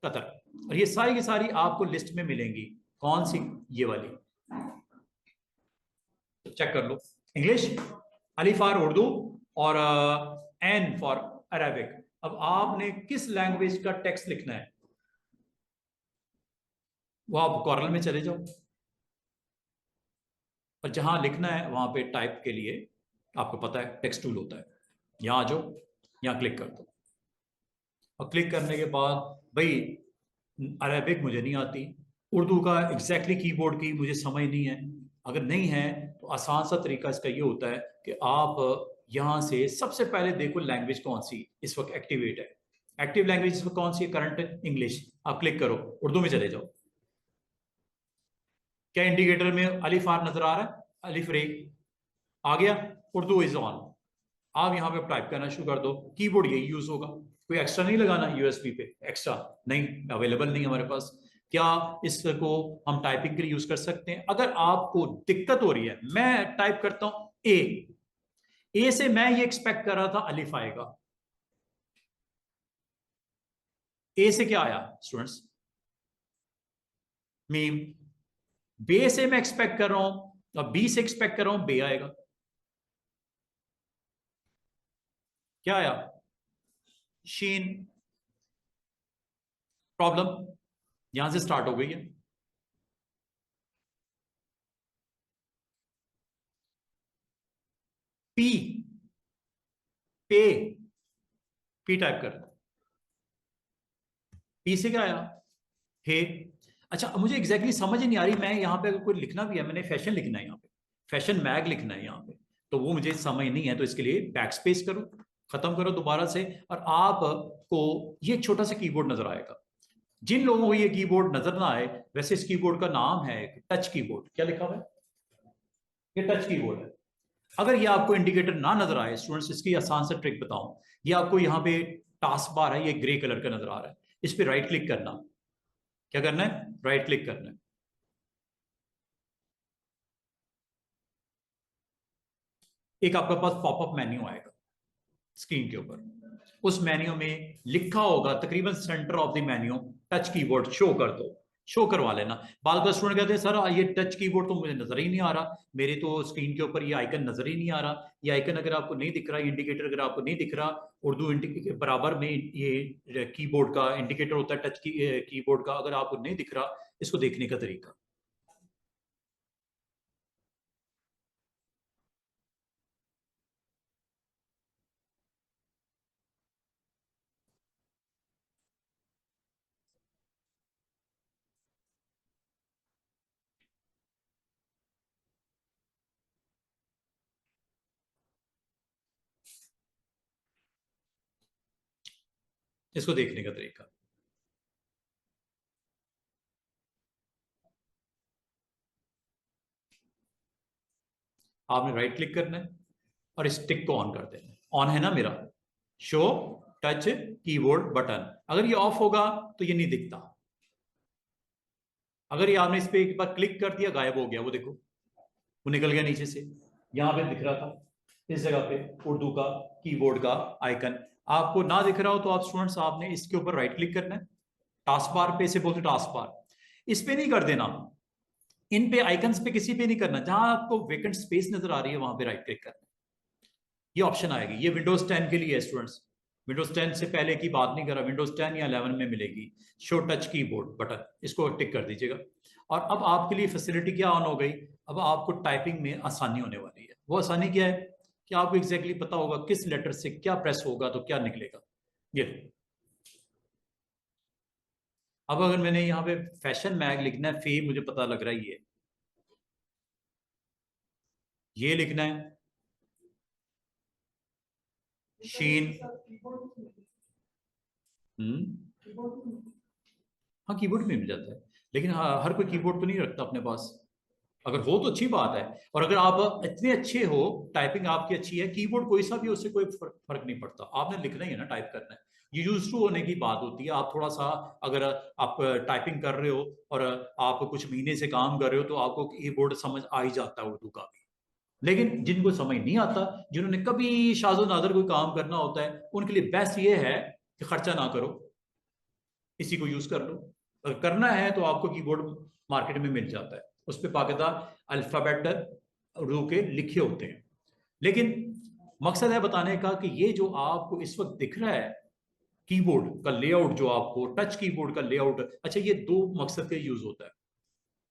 कतर। और ये सारी की सारी आपको लिस्ट में मिलेंगी, कौन सी, ये वाली, चेक कर लो। इंग्लिश, अली फॉर उर्दू, और एन फॉर अरेबिक। अब आपने किस लैंग्वेज का टेक्स्ट लिखना है वो आप कॉर्नर में चले जाओ, और जहां लिखना है वहां पे टाइप के लिए आपको पता है टेक्स्ट टूल होता है, यहां आ जाओ, यहां क्लिक कर दो। और क्लिक करने के बाद भाई अरेबिक मुझे नहीं आती, उर्दू का एग्जैक्टली कीबोर्ड की मुझे समझ नहीं है, अगर नहीं है तो आसान सा तरीका इसका ये होता है कि आप यहां से सबसे पहले देखो लैंग्वेज कौन सी इस वक्त एक्टिवेट है, एक्टिव लैंग्वेज इस वक्त कौन सी है, करंट इंग्लिश, आप क्लिक करो, उर्दू में चले जाओ। क्या इंडिकेटर में अलिफ आर नजर आ रहा है, अलिफ रे आ गया, उर्दू इज ऑन। आप यहाँ पे टाइप करना शुरू कर दो, कीबोर्ड यही यूज होगा, कोई एक्स्ट्रा नहीं लगाना USB पे, एक्स्ट्रा नहीं अवेलेबल नहीं हमारे पास। क्या इसको हम टाइपिंग के लिए यूज कर सकते हैं, अगर आपको दिक्कत हो रही है, मैं टाइप करता हूं ए से मैं ये एक्सपेक्ट कर रहा था अलिफ आएगा, ए से क्या आया स्टूडेंट्स, मीम। बे से मैं एक्सपेक्ट कर रहा हूं, और बी से एक्सपेक्ट कर रहा हूं बे आएगा, क्या आया, शीन। प्रॉब्लम यहां से स्टार्ट हो गई है। पी, पे, पी टाइप कर, पी से क्या आया, हे। अच्छा मुझे एग्जैक्टली समझ ही नहीं आ रही, मैं यहाँ पे अगर कोई लिखना भी है, मैंने फैशन लिखना है यहाँ पे, फैशन मैग लिखना है यहाँ पे, तो वो मुझे समझ नहीं है, तो इसके लिए बैक स्पेस करो, खत्म करो दोबारा से, और आपको ये छोटा सा कीबोर्ड नजर आएगा। जिन लोगों को ये कीबोर्ड नजर ना आए, वैसे इस कीबोर्ड का नाम है टच कीबोर्ड, क्या लिखा हुआ है, ये टच कीबोर्ड है। अगर ये आपको इंडिकेटर ना नजर आए स्टूडेंट्स, इसकी आसान सा ट्रिक बताऊं, ये आपको यहाँ पे टास्क बार है, ये ग्रे कलर का नजर आ रहा है, इस पे राइट क्लिक करना, क्या करना है, राइट क्लिक करना है, एक आपके पास पॉपअप मेन्यू आएगा स्क्रीन के ऊपर, उस मेन्यू में लिखा होगा तकरीबन centre of the menu touch keyboard show कर दो, शो करवा लेना। बाल का स्टूडेंट कहते हैं सर ये टच कीबोर्ड तो मुझे नजर ही नहीं आ रहा, मेरे तो स्क्रीन के ऊपर ये आइकन नजर ही नहीं आ रहा। ये आइकन अगर आपको नहीं दिख रहा, इंडिकेटर अगर आपको नहीं दिख रहा, उर्दू बराबर में ये कीबोर्ड का इंडिकेटर होता है टच कीबोर्ड का, अगर आपको नहीं दिख रहा, इसको देखने का तरीका। इसको देखने का तरीका, आपने राइट क्लिक करना है और इस टिक को ऑन कर देना है। ऑन है ना मेरा, शो टच कीबोर्ड बटन। अगर ये ऑफ होगा तो ये नहीं दिखता। अगर ये आपने इस पे एक बार क्लिक कर दिया, गायब हो गया, वो देखो वो निकल गया नीचे से। यहां पे दिख रहा था इस जगह पे उर्दू का कीबोर्ड का आइकन। आपको ना दिख रहा हो तो आप स्टूडेंट्स आपने इसके ऊपर राइट क्लिक करना है, टास्क बार पे, इसे बोलते टास्क बार, इस पे नहीं कर देना, इन पे आइकन्स पे किसी पे नहीं करना, जहां आपको वेकेंट स्पेस नजर आ रही है वहां पे राइट क्लिक करना। ये ऑप्शन आएगी, ये विंडोज 10 के लिए है स्टूडेंट्स, विंडोज 10 से पहले की बात नहीं कर रहा, विंडोज 10 या 11 में मिलेगी शो टच कीबोर्ड बटन, इसको टिक कर दीजिएगा। और अब आपके लिए फैसिलिटी क्या ऑन हो गई, अब आपको टाइपिंग में आसानी होने वाली है। वो आसानी क्या है कि आपको एग्जैक्टली पता होगा किस लेटर से क्या प्रेस होगा तो क्या निकलेगा। ये अब अगर मैंने यहाँ पे फैशन मैग लिखना है, फे मुझे पता लग रहा है ये लिखना है, शीन। हम्म, हाँ कीबोर्ड में मिल जाता है, लेकिन हाँ, हर कोई कीबोर्ड तो नहीं रखता अपने पास। अगर हो तो अच्छी बात है, और अगर आप इतने अच्छे हो, टाइपिंग आपकी अच्छी है, कीबोर्ड कोई सा भी, उससे कोई फर्क नहीं पड़ता, आपने लिखना ही है ना, टाइप करना है। ये यूज टू होने की बात होती है। आप थोड़ा सा अगर आप टाइपिंग कर रहे हो और आप कुछ महीने से काम कर रहे हो तो आपको कीबोर्ड समझ आ ही जाता है उर्दू का भी। लेकिन जिनको समझ नहीं आता, जिन्होंने कभी शाजो नादर कोई काम करना होता है, उनके लिए बेस्ट ये है कि खर्चा ना करो, इसी को यूज कर लो। अगर करना है तो आपको कीबोर्ड मार्केट में मिल जाता है, उस पर बाकायदा अल्फाबेट उर्दू के लिखे होते हैं। लेकिन मकसद है बताने का कि ये जो आपको इस वक्त दिख रहा है कीबोर्ड का लेआउट, जो आपको टच कीबोर्ड का लेआउट, अच्छा ये दो मकसद के यूज होता है।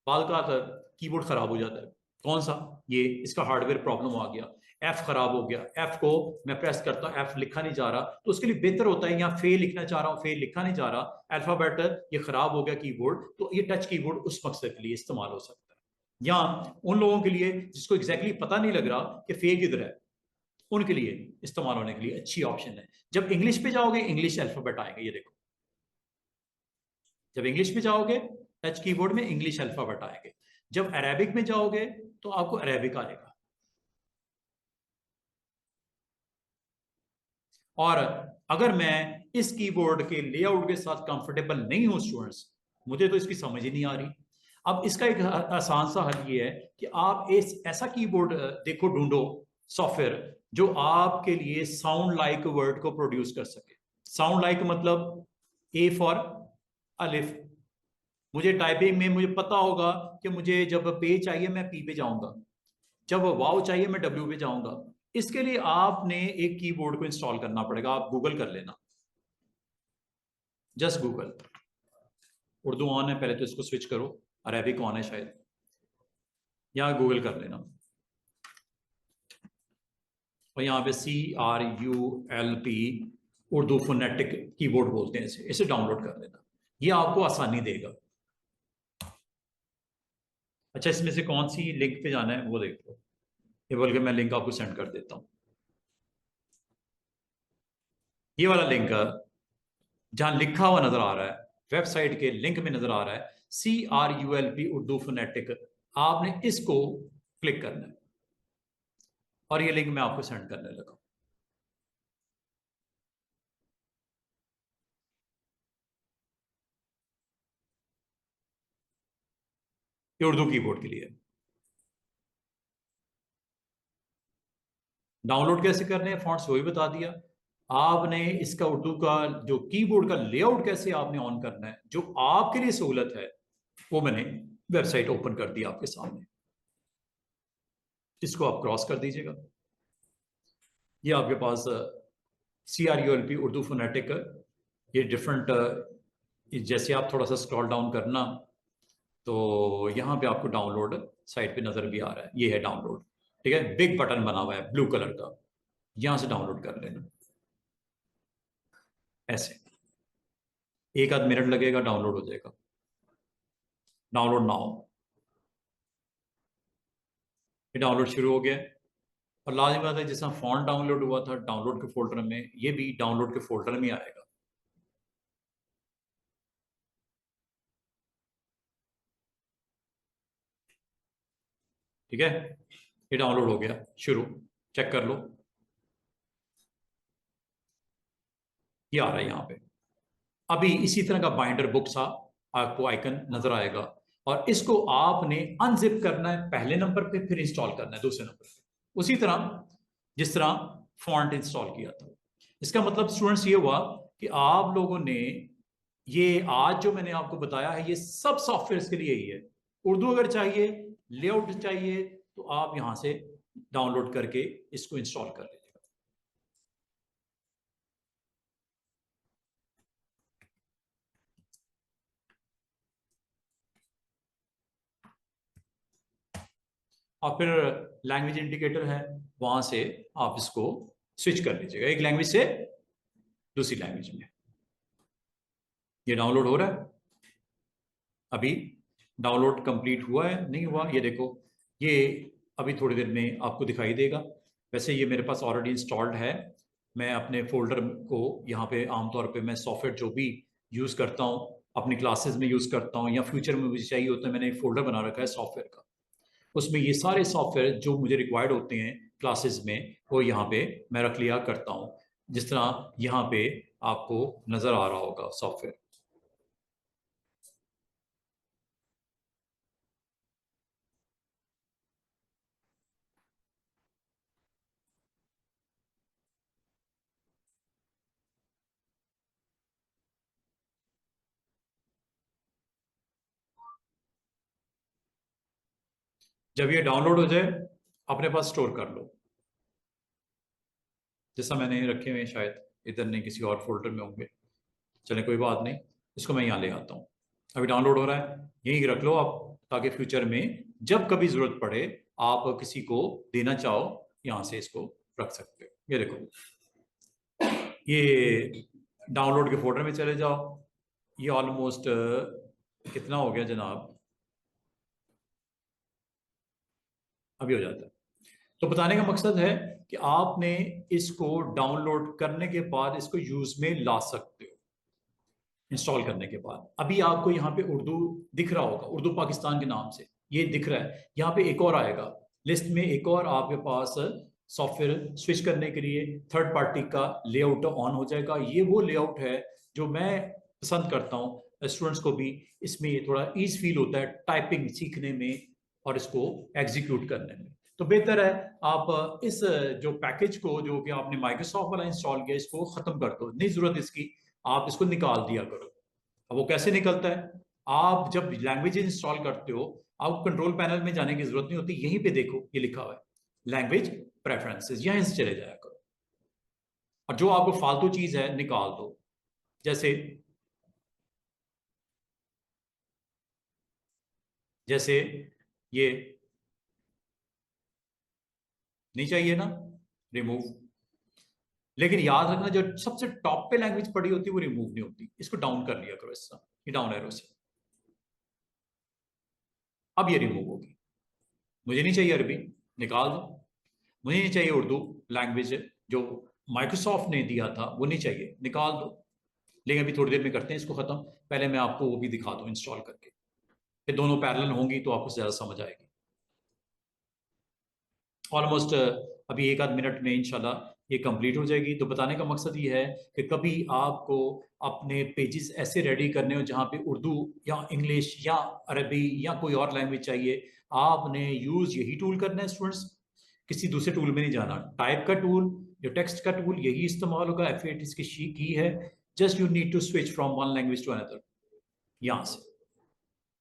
बाल का कीबोर्ड खराब हो जाता है, कौन सा, ये इसका हार्डवेयर प्रॉब्लम आ गया, एफ खराब हो गया, एफ को मैं प्रेस करता हूं, एफ लिखा नहीं जा रहा, तो उसके लिए बेहतर होता है, यहाँ फे लिखना चाह रहा हूँ, फे लिखा नहीं जा रहा, अल्फाबेट ये खराब हो गया कीबोर्ड, तो ये टच कीबोर्ड उस मकसद के लिए इस्तेमाल हो सकता है। या उन लोगों के लिए जिसको एग्जैक्टली पता नहीं लग रहा कि फे किधर है, उनके लिए इस्तेमाल होने के लिए अच्छी ऑप्शन है। जब इंग्लिश पे जाओगे इंग्लिश अल्फाबेट आएंगे, ये देखो, जब इंग्लिश में जाओगे टच कीबोर्ड में इंग्लिश अल्फाबेट आएंगे, जब अरेबिक में जाओगे तो आपको अरेबिक आएगा। और अगर मैं इस कीबोर्ड के लेआउट के साथ कंफर्टेबल नहीं हूं स्टूडेंट्स, मुझे तो इसकी समझ ही नहीं आ रही, अब इसका एक आसान सा हल ये है कि आप इस ऐसा कीबोर्ड देखो, ढूंढो सॉफ्टवेयर जो आपके लिए साउंड लाइक वर्ड को प्रोड्यूस कर सके। साउंड लाइक मतलब ए फॉर अलिफ, मुझे टाइपिंग में मुझे पता होगा कि मुझे जब पे चाहिए मैं पी पे जाऊंगा, जब वाव चाहिए मैं डब्ल्यू पे जाऊंगा। इसके लिए आपने एक कीबोर्ड को इंस्टॉल करना पड़ेगा, आप गूगल कर लेना, जस्ट गूगल। उर्दू ऑन है, पहले तो इसको स्विच करो, अरेबिक ऑन है शायद, या गूगल कर लेना, और यहाँ पे CRULP उर्दू फोनेटिक कीबोर्ड बोलते हैं इसे, इसे डाउनलोड कर लेना, ये आपको आसानी देगा। अच्छा इसमें से कौन सी लिंक पे जाना है वो देख लो, ये बोल के मैं लिंक आपको सेंड कर देता हूँ। ये वाला लिंक जहां लिखा हुआ नजर आ रहा है, वेबसाइट के लिंक में नजर आ रहा है CRULP उर्दू फोनेटिक, आपने इसको क्लिक करना है, और ये लिंक मैं आपको सेंड करने लगा। ये उर्दू कीबोर्ड के लिए है। डाउनलोड कैसे करने हैं फॉन्ट्स वही बता दिया। आपने इसका उर्दू का जो कीबोर्ड का लेआउट कैसे आपने ऑन करना है, जो आपके लिए सहूलत है, वो मैंने वेबसाइट ओपन कर दी आपके सामने। इसको आप क्रॉस कर दीजिएगा। ये आपके पास CRULP उर्दू फोनेटिक, ये डिफरेंट, जैसे आप थोड़ा सा स्क्रॉल डाउन करना तो यहाँ पे आपको डाउनलोड साइट पे नजर भी आ रहा है, ये है डाउनलोड। ठीक है, बिग बटन बना हुआ है ब्लू कलर का, यहां से डाउनलोड कर लेना। ऐसे 1 आध मिनट लगेगा, डाउनलोड हो जाएगा। Download now. ये डाउनलोड शुरू हो गया है। और लाजमी बात है, जैसा फॉन्ट डाउनलोड हुआ था डाउनलोड के फोल्डर में, ये भी डाउनलोड के फोल्डर में आएगा। ठीक है, ये डाउनलोड हो गया शुरू, चेक कर लो। ये आ रहा है यहाँ पे। अभी इसी तरह का बाइंडर बुक सा आपको आइकन नजर आएगा, और इसको आपने अनजिप करना है पहले नंबर पे, फिर इंस्टॉल करना है दूसरे नंबर पे, उसी तरह जिस तरह फॉन्ट इंस्टॉल किया था। इसका मतलब स्टूडेंट्स ये हुआ कि आप लोगों ने ये आज जो मैंने आपको बताया है, ये सब सॉफ्टवेयर के लिए ही है। उर्दू अगर चाहिए, लेआउट चाहिए, तो आप यहां से डाउनलोड करके इसको इंस्टॉल कर लीजिए। और फिर लैंग्वेज इंडिकेटर है, वहां से आप इसको स्विच कर लीजिएगा एक लैंग्वेज से दूसरी लैंग्वेज में। ये डाउनलोड हो रहा है। अभी डाउनलोड कंप्लीट हुआ है नहीं हुआ, ये देखो, ये अभी थोड़ी देर में आपको दिखाई देगा। वैसे ये मेरे पास ऑलरेडी इंस्टॉल्ड है। मैं अपने फोल्डर को यहाँ पे आमतौर पे मैं सॉफ्टवेयर जो भी यूज़ करता हूँ अपनी क्लासेस में यूज़ करता हूँ, या फ्यूचर में मुझे चाहिए होता है, मैंने एक फोल्डर बना रखा है सॉफ्टवेयर का। उसमें ये सारे सॉफ्टवेयर जो मुझे रिक्वायर्ड होते हैं क्लासेस में, वो यहाँ पे मैं रख लिया करता हूँ। जिस तरह यहाँ पे आपको नजर आ रहा होगा सॉफ्टवेयर। जब ये डाउनलोड हो जाए अपने पास स्टोर कर लो, जैसा मैंने रखे हुए हैं, शायद इधर नहीं किसी और फोल्डर में होंगे। चले कोई बात नहीं, इसको मैं यहाँ ले आता हूँ। अभी डाउनलोड हो रहा है, यहीं रख लो आप, ताकि फ्यूचर में जब कभी जरूरत पड़े, आप किसी को देना चाहो, यहाँ से इसको रख सकते हो। ये देखो, ये डाउनलोड के फोल्डर में चले जाओ। ये ऑलमोस्ट कितना हो गया जनाब, अभी हो जाता है। तो बताने का मकसद है कि आपने इसको डाउनलोड करने के बाद इसको यूज में ला सकते हो। इंस्टॉल करने के बाद अभी आपको यहाँ पे उर्दू दिख रहा होगा, उर्दू पाकिस्तान के नाम से ये दिख रहा है। यहाँ पे एक और आएगा लिस्ट में, एक और आपके पास सॉफ्टवेयर स्विच करने के लिए थर्ड पार्टी का लेआउट ऑन हो जाएगा। ये वो लेआउट है जो मैं पसंद करता हूँ स्टूडेंट्स को भी। इसमें ये थोड़ा ईज फील होता है टाइपिंग सीखने में और इसको एग्जीक्यूट करने में। तो बेहतर है आप इस जो पैकेज को जो कि आपने माइक्रोसॉफ्ट वाला इंस्टॉल किया, इसको खत्म कर दो, नहीं जरूरत इसकी, आप इसको निकाल दिया करो। अब वो कैसे निकलता है, आप जब लैंग्वेज इंस्टॉल करते हो, आपको कंट्रोल पैनल में जाने की जरूरत नहीं होती, यहीं पे देखो ये लिखा हुआ है लैंग्वेज प्रेफरेंसेस, यहीं से चले जाया करो और जो आपको फालतू चीज है निकाल दो। जैसे जैसे ये नहीं चाहिए ना, रिमूव। लेकिन याद रखना, जो सबसे टॉप पे लैंग्वेज पड़ी होती है वो रिमूव नहीं होती, इसको डाउन कर लिया करो, ऐसा ये डाउन एरो से। अब ये रिमूव होगी। मुझे नहीं चाहिए अरबी, निकाल दो। मुझे नहीं चाहिए उर्दू लैंग्वेज जो माइक्रोसॉफ्ट ने दिया था, वो नहीं चाहिए, निकाल दो। लेकिन अभी थोड़ी देर में करते हैं इसको खत्म। पहले मैं आपको वो भी दिखा दूं इंस्टॉल करके, फिर दोनों पैरेलल होंगी तो आपको ज्यादा समझ आएगी। ऑलमोस्ट अभी 1 आध मिनट में इंशाल्लाह ये कंप्लीट हो जाएगी। तो बताने का मकसद ये है कि कभी आपको अपने पेजेस ऐसे रेडी करने हो जहाँ पे उर्दू या इंग्लिश या अरबी या कोई और लैंग्वेज चाहिए, आपने यूज यही टूल करना है स्टूडेंट्स। किसी दूसरे टूल में नहीं जाना। टाइप का टूल, जो टेक्स्ट का टूल, यही इस्तेमाल होगा। F8 इसकी की है। Just you need to switch from one language to another. यहां से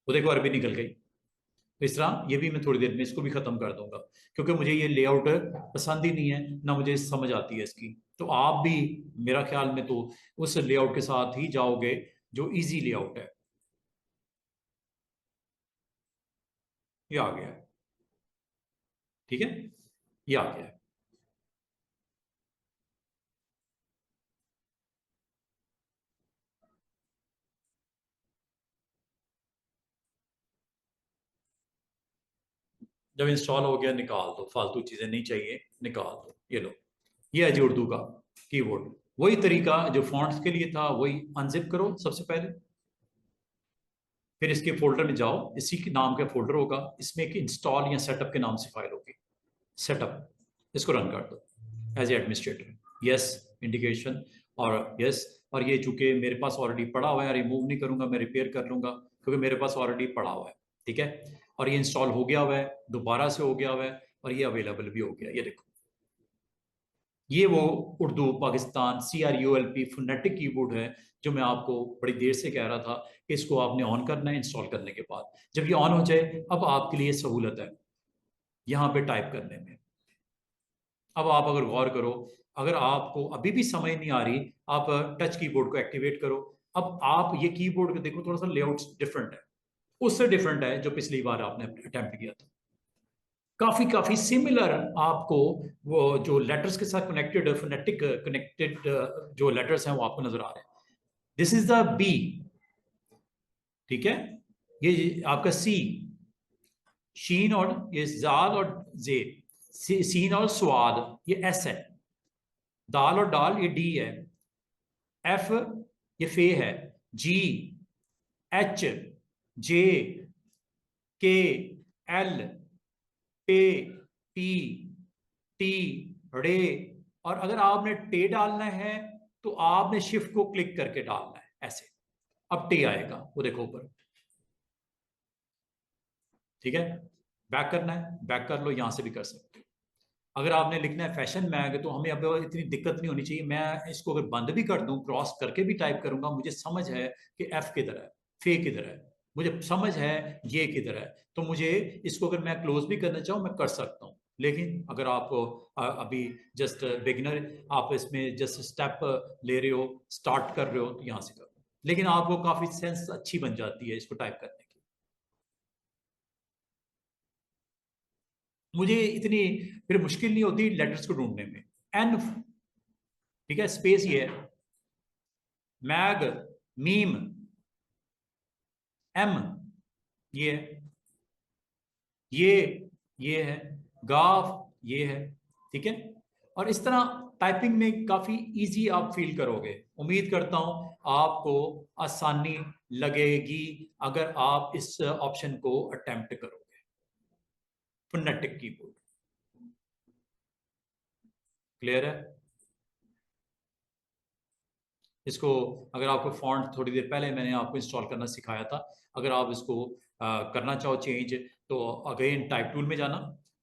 वो देखो अरबी निकल गई। तो इस तरह ये भी मैं थोड़ी देर में इसको भी खत्म कर दूंगा, क्योंकि मुझे ये लेआउट पसंद ही नहीं है, ना मुझे समझ आती है इसकी। तो आप भी मेरा ख्याल में तो उस लेआउट के साथ ही जाओगे जो इजी लेआउट है। ये आ गया है, ठीक है, ये आ गया है। जब इंस्टॉल हो गया निकाल दो, फालतू चीजें नहीं चाहिए, निकाल दो। ये लो, ये है जी उर्दू का कीबोर्ड। वही तरीका जो फॉन्ट्स के लिए था, वही अनजिप करो सबसे पहले, फिर इसके फोल्डर में जाओ, इसी के नाम का फोल्डर होगा, इसमें एक इंस्टॉल या सेटअप के नाम से फाइल होगी, सेटअप। इसको रन कर दो एज एडमिनिस्ट्रेटर, यस इंडिकेशन, और यस। और ये चूंकि मेरे पास ऑलरेडी पड़ा हुआ है, रिमूव नहीं करूंगा, मैं रिपेयर कर लूंगा, क्योंकि मेरे पास ऑलरेडी पड़ा हुआ है, ठीक है। और ये इंस्टॉल हो गया हुआ है, दोबारा से हो गया हुआ है, और ये अवेलेबल भी हो गया, ये देखो। ये वो Urdu Pakistan CRULP phonetic keyboard है, जो मैं आपको बड़ी देर से कह रहा था कि इसको आपने ऑन करना है इंस्टॉल करने के बाद। जब ये ऑन हो जाए, अब आपके लिए सहूलत है यहाँ पे टाइप करने में। अब आप अगर गौर करो, अगर आपको अभी भी समझ नहीं आ रही, आप टच कीबोर्ड को एक्टिवेट करो। अब आप ये कीबोर्ड को देखो, थोड़ा सा लेआउट डिफरेंट है, उससे डिफरेंट है जो पिछली बार आपने अटेम्प्ट किया था। काफी काफी सिमिलर आपको, वो जो लेटर्स के साथ कनेक्टेड फोनेटिक कनेक्टेड जो लेटर्स हैं वो आपको नजर आ रहे हैं। दिस इज द बी, ठीक है। ये आपका सी, शीन और ये जाल और जे, सीन और स्वाद ये एस है, दाल और डाल ये डी है, एफ ये फे है, जी, एच, जे, के, एल, पे, पी, टी, रे। और अगर आपने टे डालना है तो आपने शिफ्ट को क्लिक करके डालना है ऐसे। अब टे आएगा, वो देखो ऊपर, ठीक है। बैक करना है, बैक कर लो, यहां से भी कर सकते हो। अगर आपने लिखना है फैशन मैग, तो हमें अब इतनी दिक्कत नहीं होनी चाहिए। मैं इसको अगर बंद भी कर दूं, क्रॉस करके भी टाइप करूंगा, मुझे समझ है कि एफ किधर है, फे किधर है, मुझे समझ है ये किधर है। तो मुझे इसको अगर मैं क्लोज भी करना चाहूँ, मैं कर सकता हूँ। लेकिन अगर आप अभी जस्ट बिगिनर, आप इसमें जस्ट स्टेप ले रहे हो, स्टार्ट कर रहे हो, तो यहाँ से करो। लेकिन आपको काफी सेंस अच्छी बन जाती है इसको टाइप करने की। मुझे इतनी फिर मुश्किल नहीं होती लेटर्स को ढूंढने में। एन, ठीक है, स्पेस ये है, मैग, मीम, एम ये है, ये है, गाफ ये है, ठीक है। और इस तरह टाइपिंग में काफी इजी आप फील करोगे। उम्मीद करता हूं आपको आसानी लगेगी अगर आप इस ऑप्शन को अटेम्प्ट करोगे, फोनेटिक कीबोर्ड। क्लियर है? इसको अगर आपको फॉन्ट, थोड़ी देर पहले मैंने आपको इंस्टॉल करना सिखाया था, अगर आप इसको करना चाहो चेंज, तो अगेन टाइप टूल में जाना,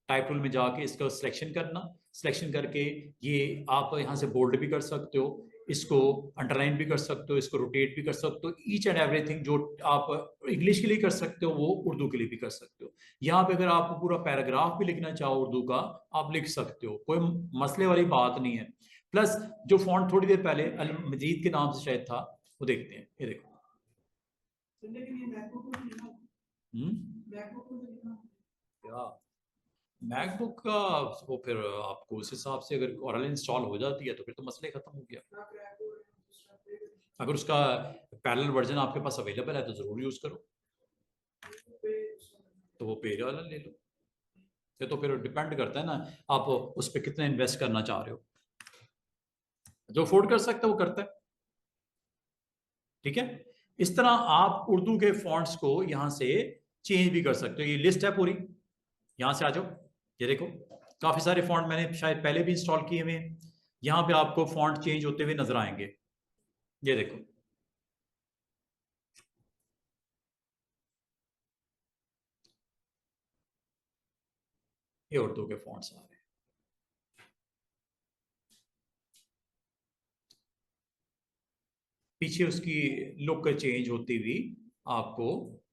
टाइप टूल में जाके इसका सिलेक्शन करना, सिलेक्शन करके ये आप यहाँ से बोल्ड भी कर सकते हो, इसको अंडरलाइन भी कर सकते हो, इसको रोटेट भी कर सकते हो। ईच एंड एवरीथिंग जो आप इंग्लिश के लिए कर सकते हो, वो उर्दू के लिए भी कर सकते हो। यहाँ पे अगर आप पूरा पैराग्राफ भी लिखना चाहो उर्दू का, आप लिख सकते हो, कोई मसले वाली बात नहीं है। प्लस जो फॉन्ट थोड़ी देर पहले अल मजीद के नाम से शायद था, वो देखते हैं, ये देखो। क्या मैकबुक का, वो फिर आपको उस हिसाब से अगर ऑरल इंस्टॉल हो जाती है तो फिर तो मसले खत्म हो गया। अगर उसका पैरेलल वर्जन आपके पास अवेलेबल है तो जरूर यूज करो, तो वो पेज वाला ले लो। ये तो फिर डिपेंड करता है ना, आप उस पर कितना इन्वेस्ट करना चाह रहे हो। जो अफोर्ड कर सकता है वो करता है, ठीक है। इस तरह आप उर्दू के फॉन्ट्स को यहां से चेंज भी कर सकते हो। ये लिस्ट है पूरी, यहां से आ जाओ, ये देखो। काफी सारे फॉन्ट मैंने शायद पहले भी इंस्टॉल किए हुए हैं, यहां पे आपको फॉन्ट चेंज होते हुए नजर आएंगे, ये देखो। ये उर्दू के फॉन्ट्स आ रहे हैं, पीछे उसकी लुक चेंज होती हुई आपको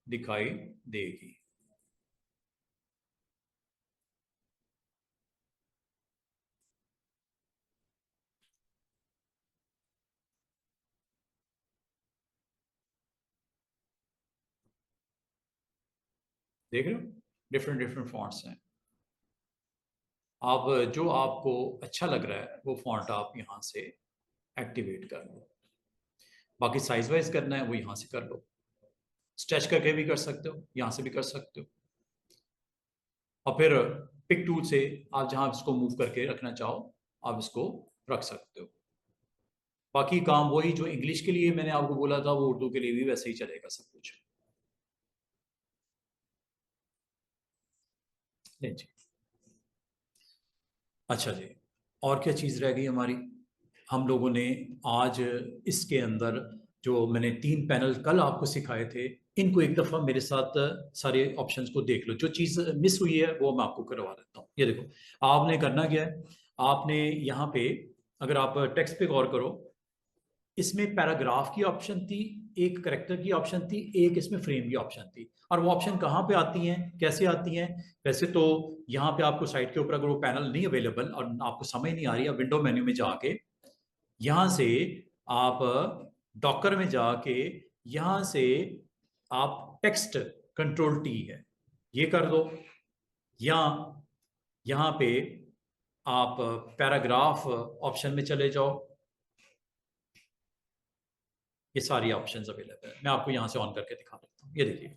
दिखाई देगी। देख रहे हो, डिफरेंट डिफरेंट फॉन्ट्स हैं। अब जो आपको अच्छा लग रहा है वो फॉन्ट आप यहाँ से एक्टिवेट कर लो। बाकी साइज वाइज करना है वो यहाँ से कर लो, स्ट्रेच करके भी कर सकते हो, यहाँ से भी कर सकते हो, और फिर पिक टूल से आप जहाँ इसको मूव करके रखना चाहो आप इसको रख सकते हो। बाकी काम वही जो इंग्लिश के लिए मैंने आपको बोला था वो उर्दू के लिए भी वैसे ही चलेगा सब कुछ। नहीं जी। अच्छा जी, और क्या चीज़ रह गई हमारी? हम लोगों ने आज इसके अंदर जो मैंने 3 पैनल कल आपको सिखाए थे, इनको एक दफ़ा मेरे साथ सारे ऑप्शंस को देख लो। जो चीज़ मिस हुई है वो मैं आपको करवा देता हूँ। ये देखो, आपने करना क्या है, आपने यहाँ पे अगर आप टेक्स्ट पे गौर करो, इसमें पैराग्राफ की ऑप्शन थी, एक करेक्टर की ऑप्शन थी, एक इसमें फ्रेम की ऑप्शन थी। और वो ऑप्शन कहाँ पे आती हैं, कैसे आती हैं? वैसे तो यहाँ पे आपको साइट के ऊपर अगर वो पैनल नहीं अवेलेबल और आपको समझ नहीं आ रही है, विंडो मेन्यू में जाके यहाँ से आप डॉकर में जाके यहाँ से आप टेक्स्ट कंट्रोल टी है ये कर दो, या यहाँ पे आप पैराग्राफ ऑप्शन में चले जाओ। ये सारी ऑप्शंस अवेलेबल है, मैं आपको यहाँ से ऑन करके दिखा देता हूँ। ये देखिए,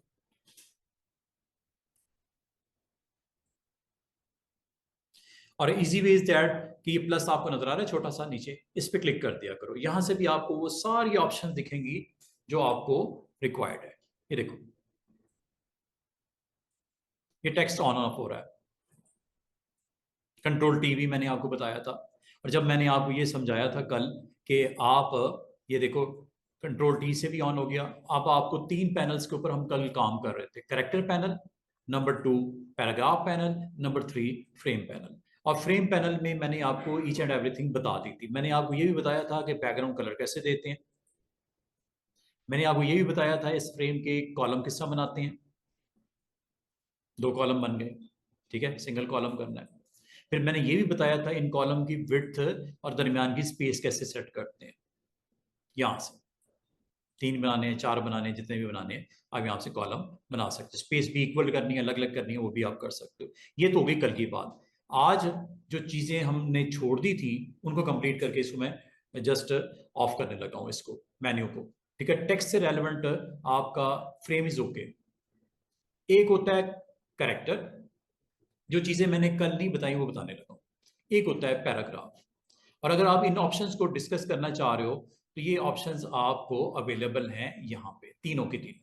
और इजी वे इज दैट कि ये प्लस आपको नजर आ रहा है छोटा सा नीचे, इस पे क्लिक कर दिया करो। यहां से भी आपको वो सारी ऑप्शन दिखेंगी जो आपको रिक्वायर्ड है। ये देखो, ये टेक्स्ट ऑन ऑफ हो रहा है, कंट्रोल टीवी मैंने आपको बताया था। और जब मैंने आपको ये समझाया था कल कि आप ये देखो, कंट्रोल टी से भी ऑन हो गया। अब आपको 3 पैनल्स के ऊपर हम कल काम कर रहे थे, character panel, number 2 paragraph panel, number 3 frame panel. और फ्रेम पैनल में मैंने आपको ईच एंड एवरीथिंग बता दी थी। मैंने आपको ये भी बताया था कि बैकग्राउंड कलर कैसे देते हैं। मैंने आपको ये भी बताया था इस फ्रेम के कॉलम किस तरह बनाते हैं। 2 कॉलम बन गए, ठीक है, सिंगल कॉलम करना है। फिर मैंने ये भी बताया था इन कॉलम की विड्थ और दरमियान की स्पेस कैसे सेट करते हैं। यहाँ से 3 बनाने हैं, 4 बनाने हैं, जितने भी बनाने हैं आप यहाँ से कॉलम बना सकते हैं। स्पेस भी इक्वल करनी है, अलग अलग करनी है, वो भी आप कर सकते हो। ये तो हो गई कल की बात। आज जो चीजें हमने छोड़ दी थी उनको कंप्लीट करके इसको मैं जस्ट ऑफ करने लगा हूँ, इसको मेन्यू को। ठीक है, टेक्स्ट से रेलेवेंट आपका फ्रेम इज ओके। एक होता है करेक्टर, जो चीजें मैंने कल नहीं बताई वो बताने लगा हूँ। एक होता है पैराग्राफ। और अगर आप इन ऑप्शंस को डिस्कस करना चाह रहे हो तो ये ऑप्शंस आपको अवेलेबल हैं यहाँ पे, तीनों के तीनों।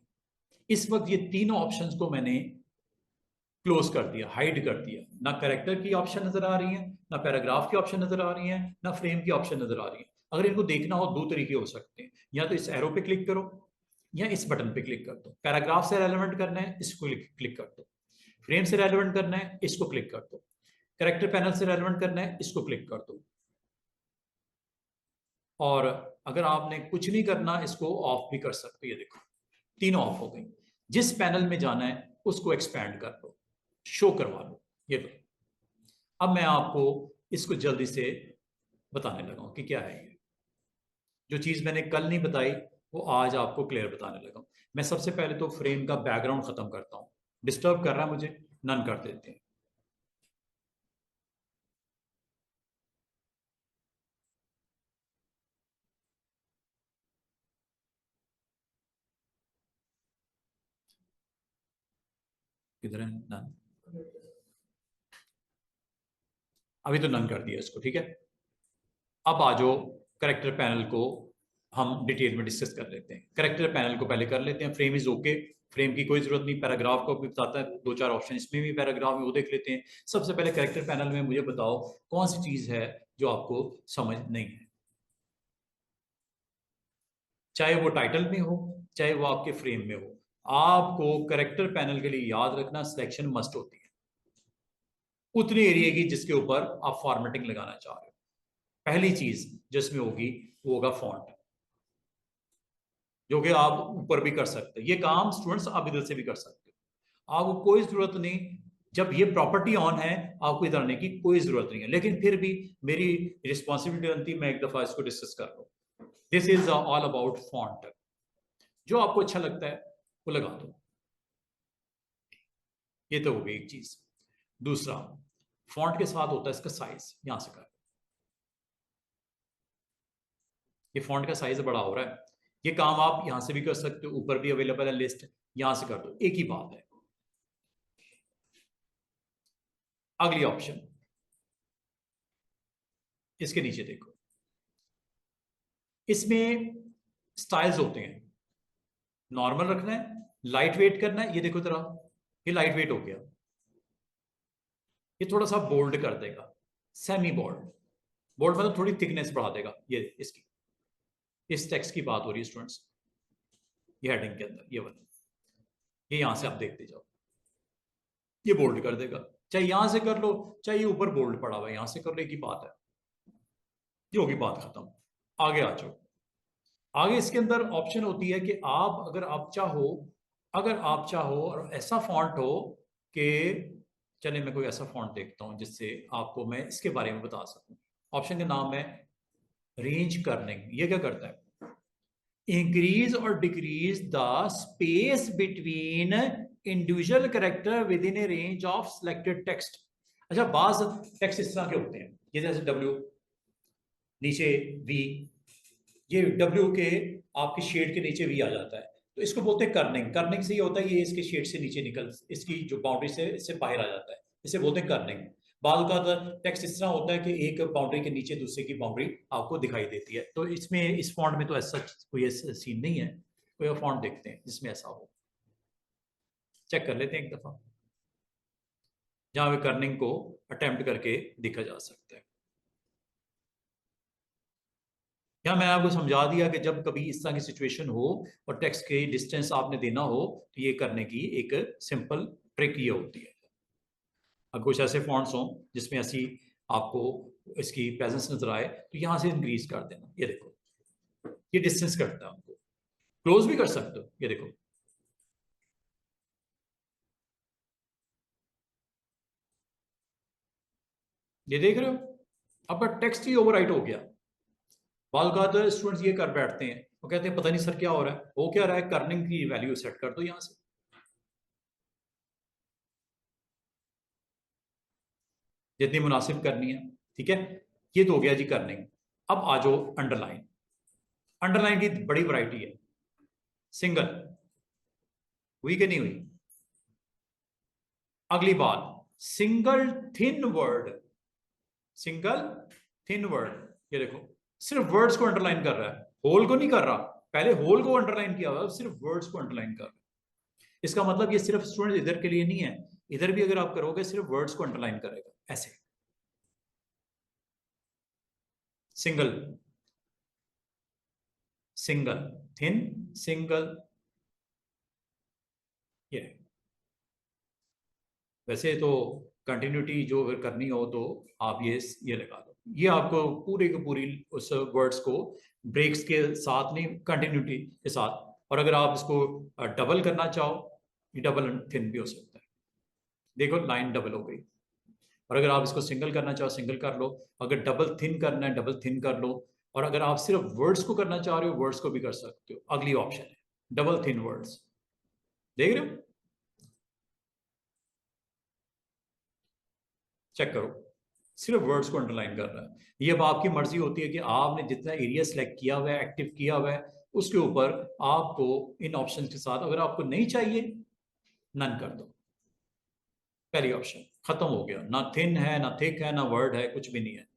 इस वक्त ये तीनों ऑप्शंस को मैंने क्लोज कर दिया, हाइड कर दिया। ना करेक्टर की ऑप्शन नजर आ रही है, ना पैराग्राफ की ऑप्शन नजर आ रही है, ना फ्रेम की ऑप्शन नजर आ रही है। अगर इनको देखना हो 2 तरीके हो सकते हैं, या तो इस एरो पे क्लिक करो या इस बटन पे क्लिक कर दो। पैराग्राफ से रेलेवेंट करना है इसको क्लिक कर दो, फ्रेम से रेलेवेंट करना है इसको क्लिक कर दो, करेक्टर पैनल से रेलेवेंट करना है इसको क्लिक कर दो। और अगर आपने कुछ नहीं करना इसको ऑफ भी कर सकते हो। ये देखो, तीनों ऑफ हो गई। जिस पैनल में जाना है उसको एक्सपैंड कर लो, शो करवा लो। ये लो, अब मैं आपको इसको जल्दी से बताने लगा हूं कि क्या है ये। जो चीज मैंने कल नहीं बताई वो आज आपको क्लियर बताने लगा हूं। मैं सबसे पहले तो फ्रेम का बैकग्राउंड खत्म करता हूं, डिस्टर्ब कर रहा है मुझे, नन कर देते हैं। किधर है नन? अभी तो नन कर दिया इसको, ठीक है। अब आ जाओ, करेक्टर पैनल को हम डिटेल में डिस्कस कर लेते हैं। करेक्टर पैनल को पहले कर लेते हैं। फ्रेम इज ओके, फ्रेम की कोई जरूरत नहीं। पैराग्राफ को भी बताता है, 2-4 ऑप्शन इसमें भी पैराग्राफ में, वो देख लेते हैं। सबसे पहले करेक्टर पैनल में मुझे बताओ कौन सी चीज है जो आपको समझ नहीं है, चाहे वो टाइटल में हो चाहे वो आपके फ्रेम में हो। आपको करेक्टर पैनल के लिए याद रखना सिलेक्शन मस्ट होती है उतनी एरिया की जिसके ऊपर आप फॉर्मेटिंग लगाना चाह रहे हो। पहली चीज जिसमें होगी वो होगा फॉन्ट। जो कि आप ऊपर भी कर सकते हैं। ये काम स्टूडेंट्स आप इधर से भी कर सकते हो, आपको कोई जरूरत नहीं। जब ये प्रॉपर्टी ऑन है आपको इधर आने की कोई जरूरत नहीं है, लेकिन फिर भी मेरी रिस्पॉन्सिबिलिटी बनती है मैं एक दफा इसको डिस्कस कर लूं। This is all about font. जो आपको अच्छा लगता है वो लगा दो। ये तो हो गई एक चीज। दूसरा, फॉन्ट के साथ होता है इसका साइज। यहां से कर, ये फॉन्ट का साइज बड़ा हो रहा है, ये काम आप यहां से भी कर सकते हो, ऊपर भी अवेलेबल है लिस्ट, यहां से कर दो, एक ही बात है। अगली ऑप्शन, इसके नीचे देखो, इसमें स्टाइल्स होते हैं। नॉर्मल रखना है, लाइट वेट करना है, ये देखो जरा, ये लाइट वेट हो गया, ये थोड़ा सा बोल्ड कर देगा, सेमी बोल्ड। बोल्ड मतलब थोड़ी थिकनेस बढ़ा देगा। ये इसकी, इस टेक्स्ट की बात हो रही है स्टूडेंट्स, ये हेडिंग के अंदर ये वाला, ये यहां से आप देखते जाओ, ये बोल्ड कर देगा। चाहे यहां से कर लो, चाहे ये ऊपर बोल्ड पड़ा हुआ है, यहां से कर लो, एक ही बात है। ये होगी बात खत्म। आगे आ जाओ। आगे इसके अंदर ऑप्शन होती है कि आप अगर आप चाहो, अगर आप चाहो और ऐसा फॉन्ट हो कि, चलिए मैं कोई ऐसा फॉन्ट देखता हूं जिससे आपको मैं इसके बारे में बता सकूं। ऑप्शन का नाम है रेंज कर्निंग। ये क्या करता है? इंक्रीज और decrease the space between individual character with in A range of selected text. अच्छा, बाज टेक्स्ट इस तरह के होते हैं, ये जैसे डब्ल्यू, नीचे वी, ये डब्ल्यू के आपके शेड के नीचे वी आ जाता है, तो इसको बोलते हैं कर्निंग। कर्निंग से ये होता है ये इसके शेड से नीचे निकल, इसकी जो बाउंड्री से इससे बाहर आ जाता है, इसे बोलते हैं कर्निंग। बाद का टेक्स्ट इस तरह होता है कि एक बाउंड्री के नीचे दूसरे की बाउंड्री आपको दिखाई देती है। तो इसमें इस फॉन्ट में तो ऐसा कोई सीन नहीं है। कोई और फॉन्ट देखते हैं जिसमें ऐसा हो, चेक कर लेते हैं एक दफा, जहां पे कर्निंग को अटेम्प्ट करके देखा जा सकता है। या मैं आपको समझा दिया कि जब कभी इस तरह की सिचुएशन हो और टेक्स्ट के डिस्टेंस आपने देना हो तो ये करने की एक सिंपल ट्रिक ये होती है। अगर कुछ ऐसे फॉन्ट्स हों जिसमें ऐसी आपको इसकी प्रेजेंस नजर आए तो यहां से इंक्रीज कर देना। ये देखो, ये डिस्टेंस करता है आपको, क्लोज भी कर सकते हो, ये देखो। ये देख रहे हो, आपका टेक्स्ट ही ओवरराइट हो गया। बालकात स्टूडेंट्स ये कर बैठते हैं, वो कहते हैं पता नहीं सर क्या हो रहा है, वो क्या रहा है, कर्निंग की वैल्यू सेट कर दो यहां से, जितनी मुनासिब करनी है। ठीक है, ये तो हो गया जी कर्निंग। अब आ जाओ अंडरलाइन। अंडरलाइन की बड़ी वैरायटी है। सिंगल हुई कि नहीं हुई? अगली बात, single thin word. Single thin word, ये देखो, सिर्फ वर्ड्स को अंडरलाइन कर रहा है, होल को नहीं कर रहा। पहले होल को अंडरलाइन किया हुआ है, सिर्फ वर्ड्स को अंडरलाइन कर रहा है। इसका मतलब ये सिर्फ स्टूडेंट इधर के लिए नहीं है, इधर भी अगर आप करोगे सिर्फ वर्ड्स को अंडरलाइन करेगा ऐसे। सिंगल, सिंगल थिन, सिंगल, ये। वैसे तो कंटिन्यूटी जो अगर करनी हो तो आप ये लगा दो, ये आपको पूरे के पूरी उस वर्ड्स को ब्रेक्स के साथ नहीं, कंटिन्यूटी के साथ। और अगर आप इसको डबल करना चाहो, ये डबल थिन भी हो सकता है। देखो लाइन डबल हो गई। और अगर आप इसको सिंगल करना चाहो सिंगल कर लो, अगर डबल थिन करना है डबल थिन कर लो, और अगर आप सिर्फ वर्ड्स को करना चाह रहे हो वर्ड्स को भी कर सकते हो। अगली ऑप्शन है डबल थिन वर्ड्स, देख रहे हो, चेक करो, सिर्फ वर्ड्स को अंडरलाइन कर रहा है। ये अब आपकी मर्जी होती है कि आपने जितना एरिया सेलेक्ट किया हुआ है, एक्टिव किया हुआ है, उसके ऊपर आपको इन ऑप्शंस के साथ, अगर आपको नहीं चाहिए नन कर दो। पहली ऑप्शन खत्म हो गया, ना थिन है ना थिक है ना वर्ड है, कुछ भी नहीं है।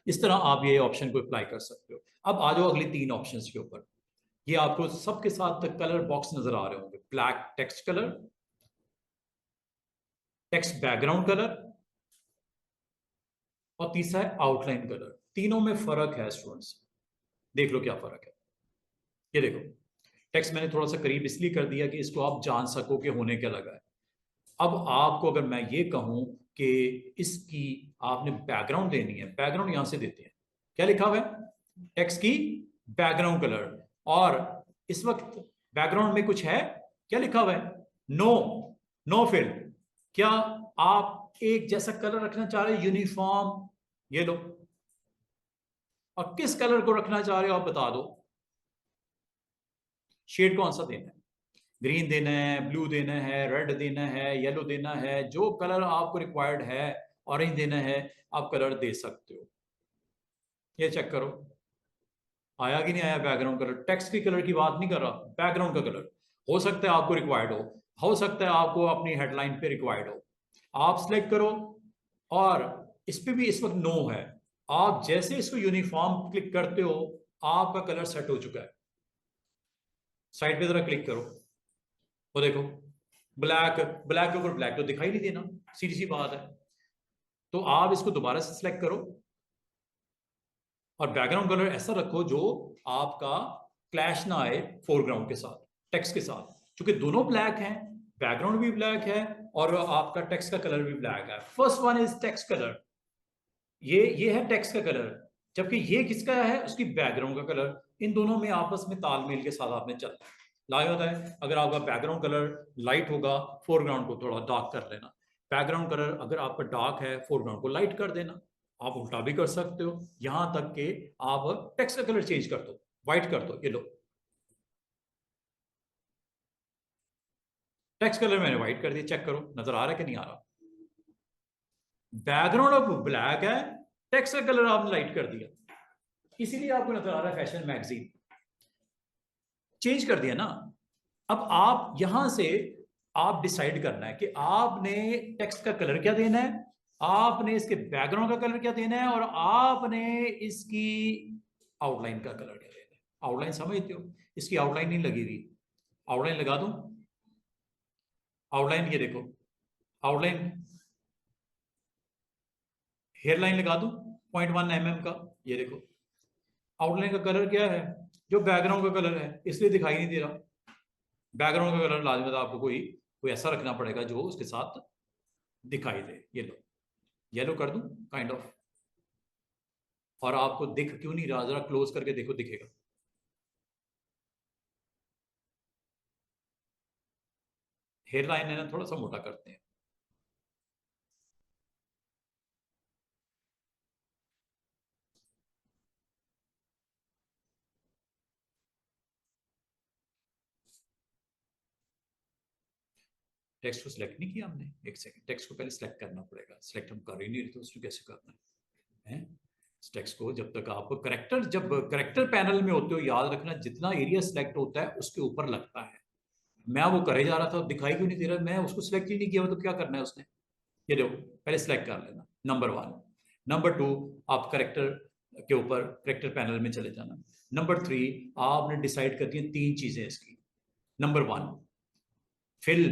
इस तरह आप ये ऑप्शन को अप्लाई कर सकते हो। अब आ जाओ अगली तीन ऑप्शंस के ऊपर। ये आपको सबके साथ कलर बॉक्स नजर आ रहे होंगे, black text colour, text background colour, और तीसरा है आउटलाइन कलर। तीनों में फर्क है स्टूडेंट्स, देख लो क्या फर्क है। ये देखो, टेक्स्ट मैंने थोड़ा सा करीब इसलिए कर दिया कि इसको आप जान सको कि होने क्या लगा है। अब आपको अगर मैं ये कहूं कि इसकी आपने बैकग्राउंड देनी है, बैकग्राउंड यहां से देते हैं, क्या लिखा हुआ है, टेक्स्ट की बैकग्राउंड कलर। और इस वक्त बैकग्राउंड में कुछ है? क्या लिखा हुआ है? No, no fill. क्या आप एक जैसा कलर रखना चाह रहे हो, यूनिफॉर्म? ये लो। और किस कलर को रखना चाह रहे हो आप बता दो। शेड कौन सा देना है? ग्रीन देना है, ब्लू देना है, रेड देना है, येलो देना है, जो कलर आपको रिक्वायर्ड है, ऑरेंज देना है, आप कलर दे सकते हो। ये चेक करो आया कि नहीं आया बैकग्राउंड कलर। टेक्स्ट की कलर की बात नहीं कर रहा, बैकग्राउंड का कलर। हो सकता है आपको रिक्वायर्ड हो सकता है आपको अपनी हेडलाइन पे रिक्वायर्ड हो। आप सिलेक्ट करो और इस पे भी इस वक्त नो है। आप जैसे इसको यूनिफॉर्म क्लिक करते हो, आपका कलर सेट हो चुका है। साइड पे जरा क्लिक करो, वो देखो ब्लैक, ब्लैक के ऊपर ब्लैक तो दिखाई नहीं देना, सीधी सी बात है। तो आप इसको दोबारा से सिलेक्ट करो और बैकग्राउंड कलर ऐसा रखो जो आपका क्लैश ना आए फोरग्राउंड के साथ, टेक्स्ट के साथ। क्योंकि दोनों ब्लैक हैं, बैकग्राउंड भी ब्लैक है और आपका टेक्स्ट का कलर भी ब्लैक है। First one is text colour, ये है टेक्स्ट का कलर, जबकि ये किसका है? उसकी बैकग्राउंड का कलर। इन दोनों में आपस में तालमेल के साथ आपने चलना है। लाइव होता है, अगर आपका बैकग्राउंड कलर लाइट होगा, फोरग्राउंड को थोड़ा डार्क कर लेना। बैकग्राउंड कलर अगर आपका डार्क है, फोरग्राउंड को लाइट कर देना। आप उल्टा भी कर सकते हो, यहां तक कि आप टेक्स्ट का कलर चेंज कर दो, व्हाइट कर दो। ये लो, टेक्स्ट कलर मैंने व्हाइट कर दिया, चेक करो नजर आ रहा है कि नहीं आ रहा। बैकग्राउंड अब ब्लैक है, टेक्स्ट का कलर आपने लाइट कर दिया, इसीलिए आपको नजर आ रहा है फैशन मैगजीन। चेंज कर दिया ना। अब आप यहां से आप डिसाइड करना है कि आपने टेक्स्ट का कलर क्या देना है, आपने इसके बैकग्राउंड का कलर क्या देना है, और आपने इसकी आउटलाइन का कलर क्या देना है। आउटलाइन समझते हो? इसकी आउटलाइन नहीं लगी हुई, आउटलाइन लगा दूं? आउटलाइन ये देखो, आउटलाइन हेयर लाइन लगा दूं 0.1 mm का। ये देखो आउटलाइन का कलर क्या है? जो बैकग्राउंड का कलर है, इसलिए दिखाई नहीं दे रहा। बैकग्राउंड का कलर लाजमी आपको कोई कोई ऐसा रखना पड़ेगा जो उसके साथ दिखाई दे। ये लो, येलो कर दूं काइंड ऑफ। और आपको दिख क्यों नहीं रहा? जरा क्लोज करके देखो, दिखेगा। हेयर लाइन है ना, थोड़ा सा मोटा करते हैं। टेक्स्ट को सिलेक्ट नहीं किया हमने, एक सेकंड, टेक्स्ट को पहले सिलेक्ट करना पड़ेगा। सिलेक्ट हम कर ही नहीं रहे तो उसको कैसे करना है? इस टेक्स्ट को जब तक आप करेक्टर, जब करेक्टर पैनल में होते हो, याद रखना जितना एरिया सिलेक्ट होता है उसके ऊपर लगता है। मैं वो करे जा रहा था, दिखाई क्यों नहीं दे रहा? मैं उसको सिलेक्ट ही नहीं किया, तो क्या करना है उसने? ये देखो, पहले सिलेक्ट कर लेना, नंबर वन। नंबर टू, आप करेक्टर के ऊपर करेक्टर पैनल में चले जाना। नंबर थ्री, आपने डिसाइड कर दी तीन चीजें इसकी। Number one, fill.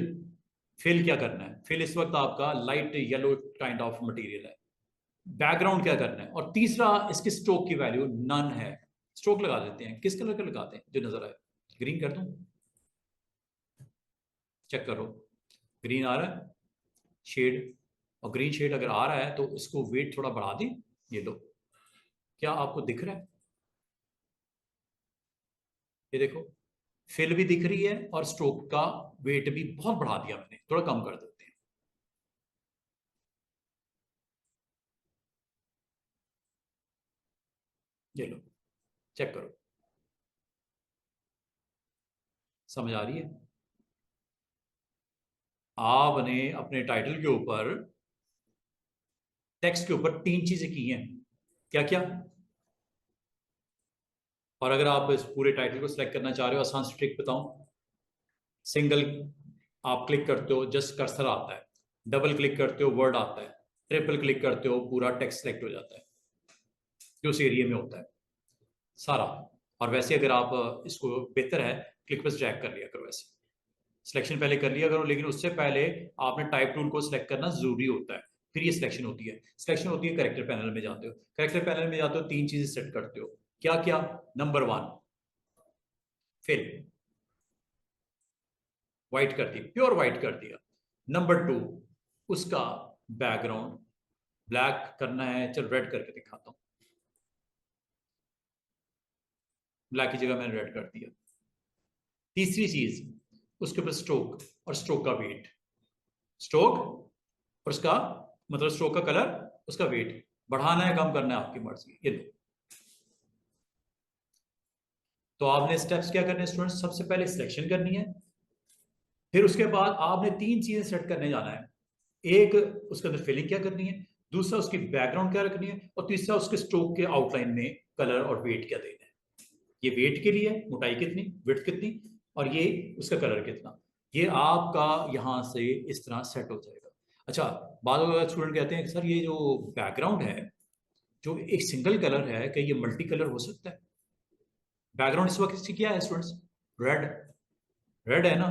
फिल क्या करना है? फिल इस वक्त आपका light yellow kind of material है। बैकग्राउंड क्या करना है? और तीसरा, इसके स्ट्रोक की वैल्यू नन है। स्ट्रोक लगा देते हैं, किस कलर का लगाते हैं जो नजर आए? ग्रीन कर दूं? चेक करो, ग्रीन आ रहा है शेड। और ग्रीन शेड अगर आ रहा है तो इसको वेट थोड़ा बढ़ा दें। ये लो, क्या आपको दिख रहा है? ये देखो, फिल भी दिख रही है और स्ट्रोक का वेट भी बहुत बढ़ा दिया मैंने, थोड़ा कम कर देते हैं। ये लो, चेक करो, समझ आ रही है? आपने अपने टाइटल के ऊपर, टेक्स्ट के ऊपर तीन चीजें की हैं। क्या क्या? और अगर आप इस पूरे टाइटल को सिलेक्ट करना चाह रहे हो, आसान सी ट्रिक बताऊं। सिंगल आप क्लिक करते हो, जस्ट कर्सर आता है। डबल क्लिक करते हो, वर्ड आता है। ट्रिपल क्लिक करते हो, पूरा टेक्स्ट सिलेक्ट हो जाता है जो उस एरिया में होता है सारा। और वैसे अगर आप इसको, बेहतर है क्लिक बस ड्रैग कर लिया करो वैसे। सिलेक्शन पहले कर लिया करो, लेकिन उससे पहले आपने टाइप टूल को सिलेक्ट करना जरूरी होता है, फिर ये सिलेक्शन होती है। सिलेक्शन होती है, करेक्टर पैनल में जाते हो, करेक्टर पैनल में जाते हो, तीन चीजें सेट करते हो। क्या क्या? नंबर वन, फिल, व्हाइट कर दी, प्योर व्हाइट कर दिया। नंबर टू, उसका बैकग्राउंड ब्लैक करना है, चल रेड करके दिखाता हूं। ब्लैक की जगह मैंने रेड कर दिया। तीसरी चीज, उसके ऊपर स्ट्रोक और स्ट्रोक का वेट, स्ट्रोक और उसका मतलब स्ट्रोक का कलर, उसका वेट बढ़ाना है कम करना है आपकी मर्जी। ये लो। तो आपने स्टेप्स क्या करने हैं स्टूडेंट्स, सबसे पहले सिलेक्शन करनी है, फिर उसके बाद आपने तीन चीजें सेट करने जाना है। एक, उसके अंदर फिलिंग क्या करनी है, दूसरा उसकी बैकग्राउंड क्या रखनी है, और तीसरा उसके स्ट्रोक के आउटलाइन में कलर और वेट क्या देना है। ये वेट के लिए मोटाई कितनी, विड्थ कितनी, और ये उसका कलर कितना, ये आपका यहां से इस तरह सेट हो जाएगा। अच्छा, बाद में स्टूडेंट कहते हैं कि सर ये जो बैकग्राउंड है, जो एक सिंगल कलर है, क्या ये मल्टी कलर हो सकता है? बैकग्राउंड इस वक्त इसकी क्या है स्टूडेंट्स, रेड, रेड है ना,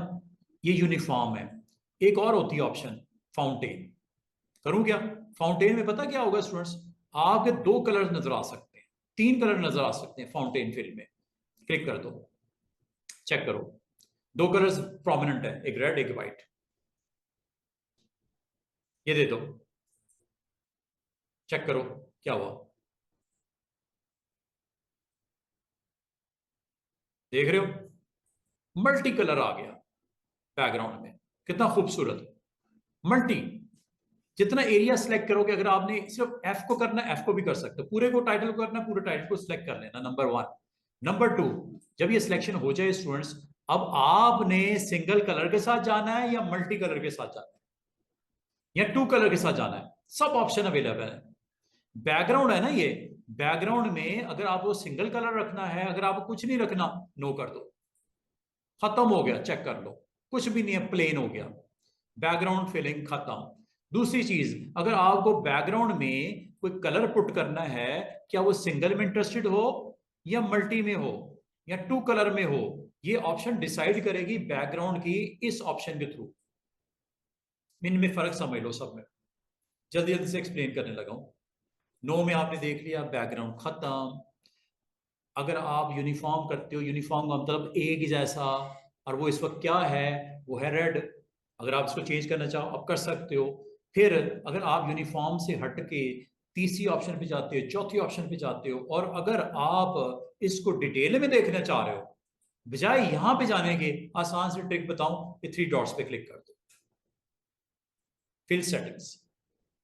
ये यूनिफॉर्म है। एक और होती है ऑप्शन, फाउंटेन। करूं क्या, फाउंटेन में पता क्या होगा स्टूडेंट्स, आपके दो कलर नजर आ सकते हैं, तीन कलर नजर आ सकते हैं फाउंटेन फिल में। क्लिक कर दो, चेक करो, दो कलर्स प्रोमिनेंट है, एक रेड एक व्हाइट। ये दे दो, चेक करो क्या हुआ, देख रहे हो, मल्टी कलर आ गया बैकग्राउंड में, कितना खूबसूरत, मल्टी। जितना एरिया सिलेक्ट करोगे, अगर आपने सिर्फ एफ को करना है, एफ को भी कर सकते हो, पूरे को टाइटल को करना है, पूरे टाइटल को सिलेक्ट कर लेना, नंबर वन। नंबर टू, जब ये सिलेक्शन हो जाए स्टूडेंट्स, अब आपने सिंगल कलर के साथ जाना है या मल्टी कलर के साथ जाना है या टू कलर के साथ जाना है, सब ऑप्शन अवेलेबल है। बैकग्राउंड है ना ये, बैकग्राउंड में अगर आपको सिंगल कलर रखना है, अगर आपको कुछ नहीं रखना, नो कर दो, खत्म हो गया, चेक कर लो, कुछ भी नहीं है, प्लेन हो गया, बैकग्राउंड फिलिंग खत्म। दूसरी चीज, अगर आपको बैकग्राउंड में कोई कलर पुट करना है, क्या वो सिंगल में इंटरेस्टेड हो या मल्टी में हो या टू कलर में हो, ये ऑप्शन डिसाइड करेगी बैकग्राउंड की इस ऑप्शन के थ्रू। इनमें फर्क समझ लो सब में, जल्दी जल्दी से एक्सप्लेन करने लगा हूं। नो में आपने देख लिया, बैकग्राउंड खत्म। अगर आप यूनिफॉर्म करते हो, यूनिफॉर्म का मतलब एक ही जैसा, और वो इस वक्त क्या है, वो है रेड। अगर आप इसको चेंज करना चाहो आप कर सकते हो। फिर अगर आप यूनिफॉर्म से हट के तीसरी ऑप्शन पे जाते हो, चौथी ऑप्शन पे जाते हो, और अगर आप इसको डिटेल में देखना चाह रहे हो, बजाय यहां पे जाने के, आसान से ट्रिक बताऊं, ये थ्री डॉट्स पे क्लिक कर दो, फिल सेटिंग्स,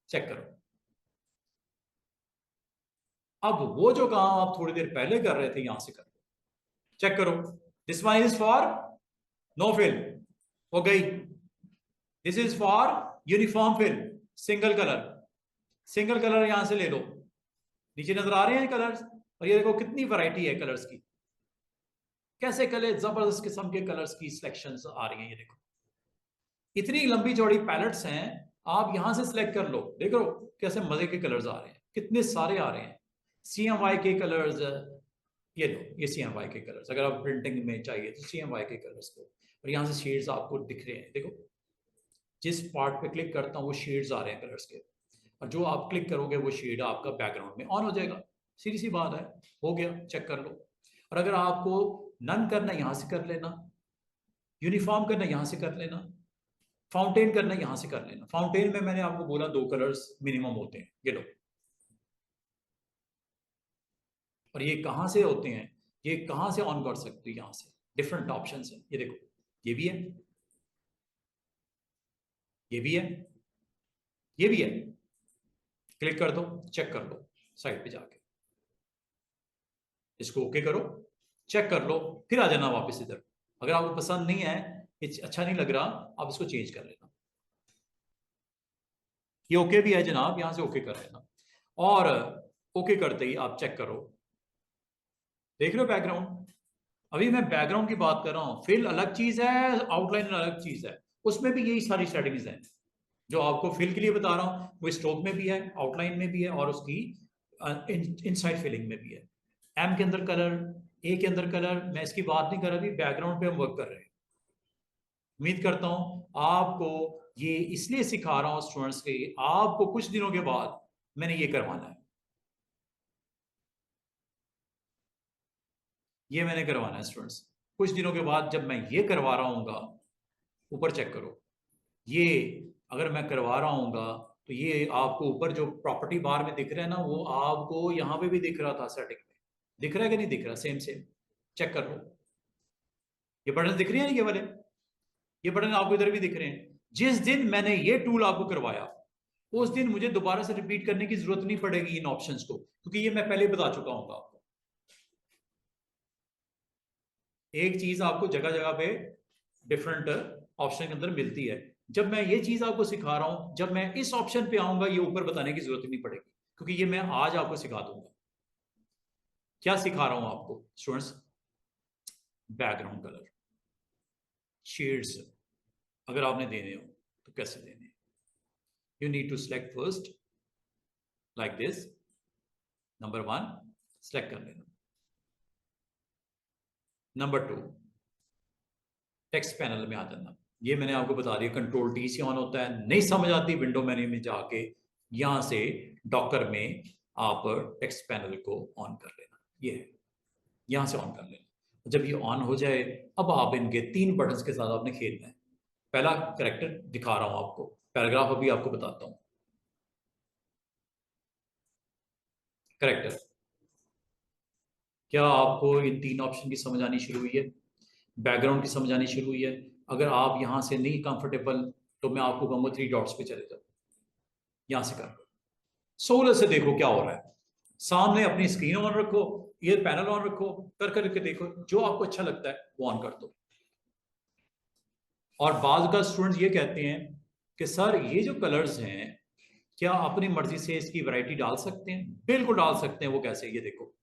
चेक करो। अब वो जो काम आप थोड़ी देर पहले कर रहे थे, यहां से कर लो, चेक करो, this one is for no fill, हो गई। This is for uniform fill, single colour, single colour यहां से ले लो, नीचे नजर आ रहे हैं कलर्स, और ये देखो कितनी वैरायटी है कलर्स की, कैसे कलर, जबरदस्त किस्म के कलर्स की सिलेक्शंस आ रही हैं, ये देखो इतनी लंबी चौड़ी पैलेट्स हैं, आप यहां से सिलेक्ट कर लो, देखो कैसे मजे के कलर्स आ रहे हैं, कितने सारे आ रहे हैं, CMY के कलर्स, ये लो, ये CMY के कलर्स, अगर आप प्रिंटिंग में चाहिए तो CMY के कलर्स को, और यहां से शेड्स आपको दिख रहे हैं, देखो जिस पार्ट पे क्लिक करता हूँ वो शेड्स आ रहे हैं कलर्स के, और जो आप क्लिक करोगे वो शेड आपका बैकग्राउंड में ऑन हो जाएगा, सीधी सी बात है, हो गया, चेक कर लो। और अगर आपको नन करना यहां से कर लेना, यूनिफॉर्म करना यहां से कर लेना, फाउंटेन करना यहां से कर लेना। फाउंटेन में मैंने आपको बोला दो कलर्स मिनिमम होते हैं, ये लो, और ये कहां से होते हैं, ये कहां से ऑन कर सकते हो, यहां से डिफरेंट ऑप्शन है, ये देखो, ये भी है, ये भी है, ये भी है, क्लिक कर दो, चेक कर लो साइड पे जाके, इसको ओके करो, चेक कर लो, फिर आ जाना वापस इधर। अगर आपको पसंद नहीं है, अच्छा नहीं लग रहा, आप इसको चेंज कर लेना। ये ओके भी है जनाब, यहां से ओके कर लेना, और ओके करते ही आप चेक करो, देख रहे हो बैकग्राउंड। अभी मैं बैकग्राउंड की बात कर रहा हूं, फिल अलग चीज है, आउटलाइन अलग चीज है, उसमें भी यही सारी सेटिंग्स हैं जो आपको फिल के लिए बता रहा हूं, वो स्ट्रोक में भी है, आउटलाइन में भी है, और उसकी इनसाइड फिलिंग में भी है। एम के अंदर कलर, ए के अंदर कलर, मैं इसकी बात नहीं कर रहा, अभी बैकग्राउंड पे हम वर्क कर रहे हैं। उम्मीद करता हूं आपको ये इसलिए सिखा रहा हूं स्टूडेंट्स के, आपको कुछ दिनों के बाद मैंने ये करवाना है, ये मैंने करवाना है स्टूडेंट्स, कुछ दिनों के बाद जब मैं ये करवा रहा हूँ, ऊपर चेक करो, ये अगर मैं करवा रहा हूँ तो ये आपको ऊपर जो प्रॉपर्टी बार में दिख रहा है ना, वो आपको यहाँ पे भी दिख रहा था सेटिंग में, दिख रहा है कि नहीं दिख रहा, सेम सेम, चेक कर लो, ये बटन दिख रहे हैं, ये वाले, ये बटन आपको इधर भी दिख रहे हैं। जिस दिन मैंने ये टूल आपको करवाया उस दिन मुझे दोबारा से रिपीट करने की जरूरत नहीं पड़ेगी इन ऑप्शंस को, क्योंकि ये मैं पहले बता चुका हूं आपको। एक चीज आपको जगह जगह पे डिफरेंट ऑप्शन के अंदर मिलती है। जब मैं ये चीज आपको सिखा रहा हूं, जब मैं इस ऑप्शन पे आऊंगा ये ऊपर बताने की जरूरत नहीं पड़ेगी, क्योंकि ये मैं आज आपको सिखा दूंगा। क्या सिखा रहा हूं आपको स्टूडेंट्स? बैकग्राउंड कलर शेड्स अगर आपने देने हो तो कैसे देने? You need to select first like this, number 1 select कर लेना। नंबर 2 टेक्स्ट पैनल में आ जाना। ये मैंने आपको बता दिया, कंट्रोल टी से ऑन होता है। नहीं समझ आती विंडो मेन्यू में जाके यहां से डॉकर में आप टेक्स्ट पैनल को ऑन कर लेना, ये है, यहां से ऑन कर लेना। जब ये ऑन हो जाए अब आप इनके 3 बटन्स के साथ आपने खेलना है। पहला करेक्टर दिखा रहा हूं आपको, पैराग्राफ अभी आपको बताता हूं। करेक्टर, क्या आपको इन 3 ऑप्शन की समझ आनी शुरू हुई है? बैकग्राउंड की समझ आनी शुरू हुई है? अगर आप यहां से नहीं कंफर्टेबल तो मैं आपको कहूंगा 3 डॉट्स पे चले जाओ, यहां से कर लो। सहूलत से देखो क्या हो रहा है। सामने अपनी स्क्रीन ऑन रखो, ये पैनल ऑन रखो, कर करके देखो, जो आपको अच्छा लगता है वो ऑन कर दो। और बाद का स्टूडेंट्स ये कहते हैं कि सर ये जो कलर्स हैं क्या अपनी मर्जी से इसकी वैरायटी डाल सकते हैं? बिल्कुल डाल सकते हैं। वो कैसे? ये देखो,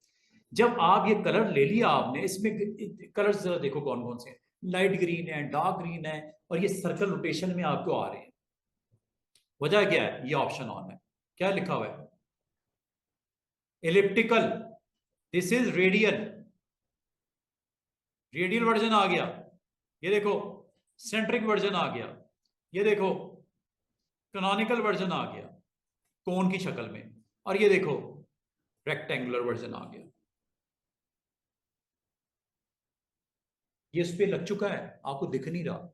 जब आप ये कलर ले लिया आपने, इसमें कलर्स जरा देखो कौन कौन से हैं। लाइट ग्रीन है, डार्क ग्रीन है, और ये सर्कल रोटेशन में आपको आ रहे हैं। वजह क्या है? ये ऑप्शन ऑन है। क्या लिखा हुआ है? Elliptical, this is radial. Radial version आ गया, ये देखो। सेंट्रिक वर्जन आ गया, ये देखो। कैनोनिकल वर्जन आ गया कोन की शक्ल में, और ये देखो रेक्टेंगुलर वर्जन आ गया। ये इस पे लग चुका है, आपको दिख नहीं रहा।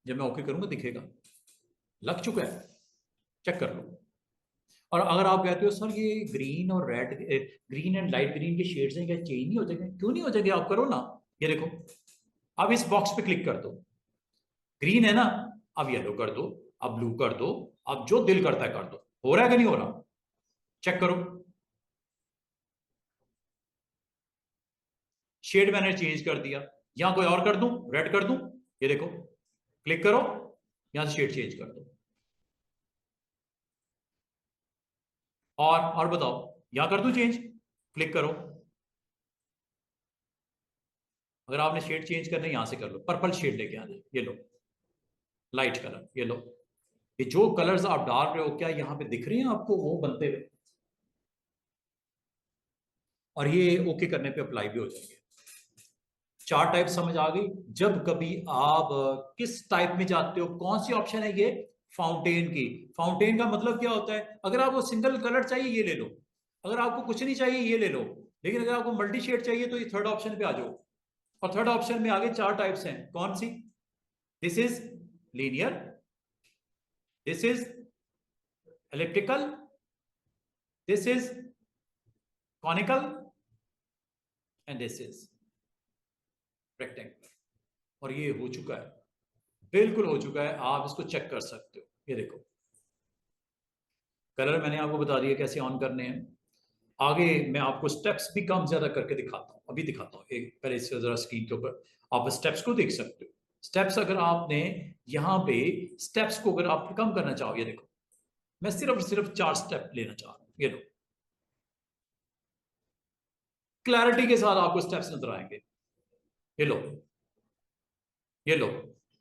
जब मैं ओके करूंगा दिखेगा, लग चुका है, चेक कर लो। और अगर आप कहते हो सर ये ग्रीन और red, green and light green के शेड्स हैं, क्या चेंज नहीं हो जाएंगे? क्यों नहीं हो जाएंगे? आप करो ना, ये देखो। अब इस बॉक्स पे क्लिक कर दो, ग्रीन है ना, अब येलो कर दो, अब ब्लू कर दो, अब जो दिल करता है कर दो। हो रहा है कि नहीं हो रहा? चेक करो। शेड मैंने चेंज कर दिया, यहां कोई और कर दूं, रेड कर दूं, ये देखो। क्लिक करो, यहां से शेड चेंज कर दो। और बताओ, यहां कर दूं चेंज, क्लिक करो। अगर आपने शेड चेंज करना है यहां से कर लो, पर्पल शेड लेके आ जाए, ये लो, लाइट कलर, ये लो। ये जो कलर्स आप डाल रहे हो क्या यहां पे दिख रहे हैं आपको वो बनते हुए? और ये ओके करने पे अप्लाई भी हो जाएंगे। 4 टाइप समझ आ गई? जब कभी आप किस टाइप में जाते हो, कौन सी ऑप्शन है ये? फाउंटेन की। फाउंटेन का मतलब क्या होता है? अगर आपको सिंगल कलर चाहिए ये ले लो, अगर आपको कुछ नहीं चाहिए ये ले लो, लेकिन अगर आपको मल्टी शेड चाहिए तो ये थर्ड ऑप्शन पे आ जाओ। और थर्ड ऑप्शन में आगे 4 टाइप्स हैं, कौन सी? This is linear, this is elliptical, this is conical, and this is rectangular. और ये हो चुका है, बिल्कुल हो चुका है। आप इसको चेक कर सकते हो, ये देखो। कलर मैंने आपको बता दिया कैसे ऑन करने हैं। आगे मैं आपको स्टेप्स भी कम ज्यादा करके दिखाता हूँ, अभी दिखाता हूँ। एक पहले इससे जरा स्क्रीन के ऊपर आप स्टेप्स को देख सकते हो। स्टेप्स अगर आपने यहाँ पे स्टेप्स को अगर आप कम करना चाहो, ये देखो, मैं सिर्फ 4 स्टेप लेना चाह रहा हूँ, ये लो। क्लैरिटी के साथ आपको स्टेप्स नजर आएंगे, ये लो, ये लो।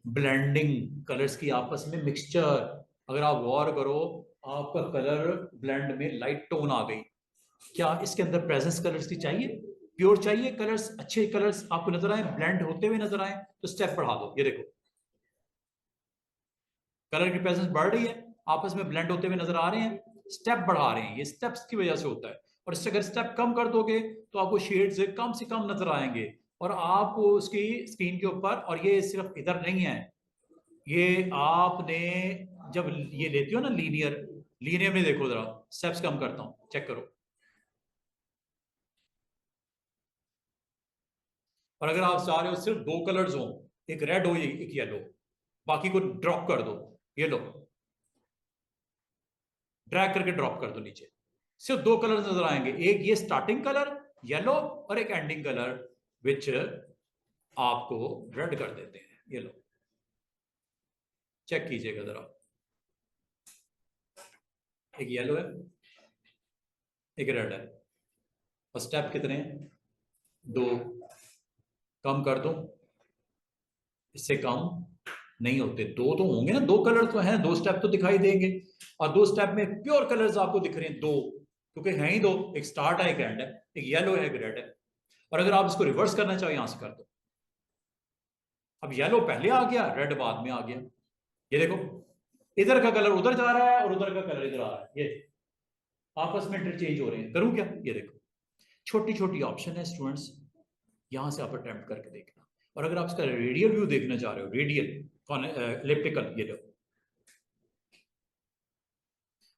ब्लेंडिंग कलर्स की आपस में मिक्सचर, अगर आप गौर करो, आपका कलर ब्लेंड में लाइट टोन आ गई। क्या इसके अंदर प्रेजेंस कलर्स की चाहिए? प्योर चाहिए कलर्स, अच्छे कलर्स आपको नजर आए, ब्लेंड होते हुए नजर आए, तो स्टेप बढ़ा दो, ये देखो। कलर की प्रेजेंस बढ़ रही है, आपस में ब्लेंड होते हुए नजर आ रहे हैं, स्टेप बढ़ा रहे हैं। ये स्टेप्स की वजह से होता है। और इससे अगर स्टेप कम कर दोगे तो आपको शेड्स कम से कम नजर आएंगे। और आप उसकी स्क्रीन के ऊपर, और ये सिर्फ इधर नहीं है, ये आपने जब ये लेते हो ना लीनियर, लीनियर में देखो जरा, स्टेप्स कम करता हूं, चेक करो। और अगर आप चाह रहे हो सिर्फ 2 कलर्स हो एक रेड हो एक येलो, बाकी को ड्रॉप कर दो, ये लो ड्रैग करके ड्रॉप कर दो नीचे, सिर्फ दो कलर नजर आएंगे, एक ये स्टार्टिंग कलर येलो और एक एंडिंग कलर विच आपको रेड कर देते हैं। ये लो चेक कीजिएगा जरा, एक येलो है एक रेड है, और स्टेप कितने हैं? दो। कम कर दो, इससे कम नहीं होते, दो तो होंगे ना, दो कलर तो हैं, दो स्टेप तो दिखाई देंगे, और दो स्टेप में प्योर कलर्स आपको दिख रहे हैं दो, क्योंकि हैं ही दो, एक स्टार्ट है एक एंड है, एक येलो है एक रेड है। और अगर आप इसको रिवर्स करना चाहो यहां से कर दो, अब येलो पहले आ गया रेड बाद में आ गया, ये देखो इधर का कलर उधर जा रहा है और उधर का कलर इधर आ रहा है, ये आपस में इंटरचेंज हो रहे हैं। करूं क्या? ये देखो छोटी छोटी ऑप्शन है स्टूडेंट्स, यहां से आप अटेम्प्ट करके देखना। और अगर आप इसका रेडियल व्यू देखना चाह रहे हो, रेडियल इलिप्टिकल, ये देखो,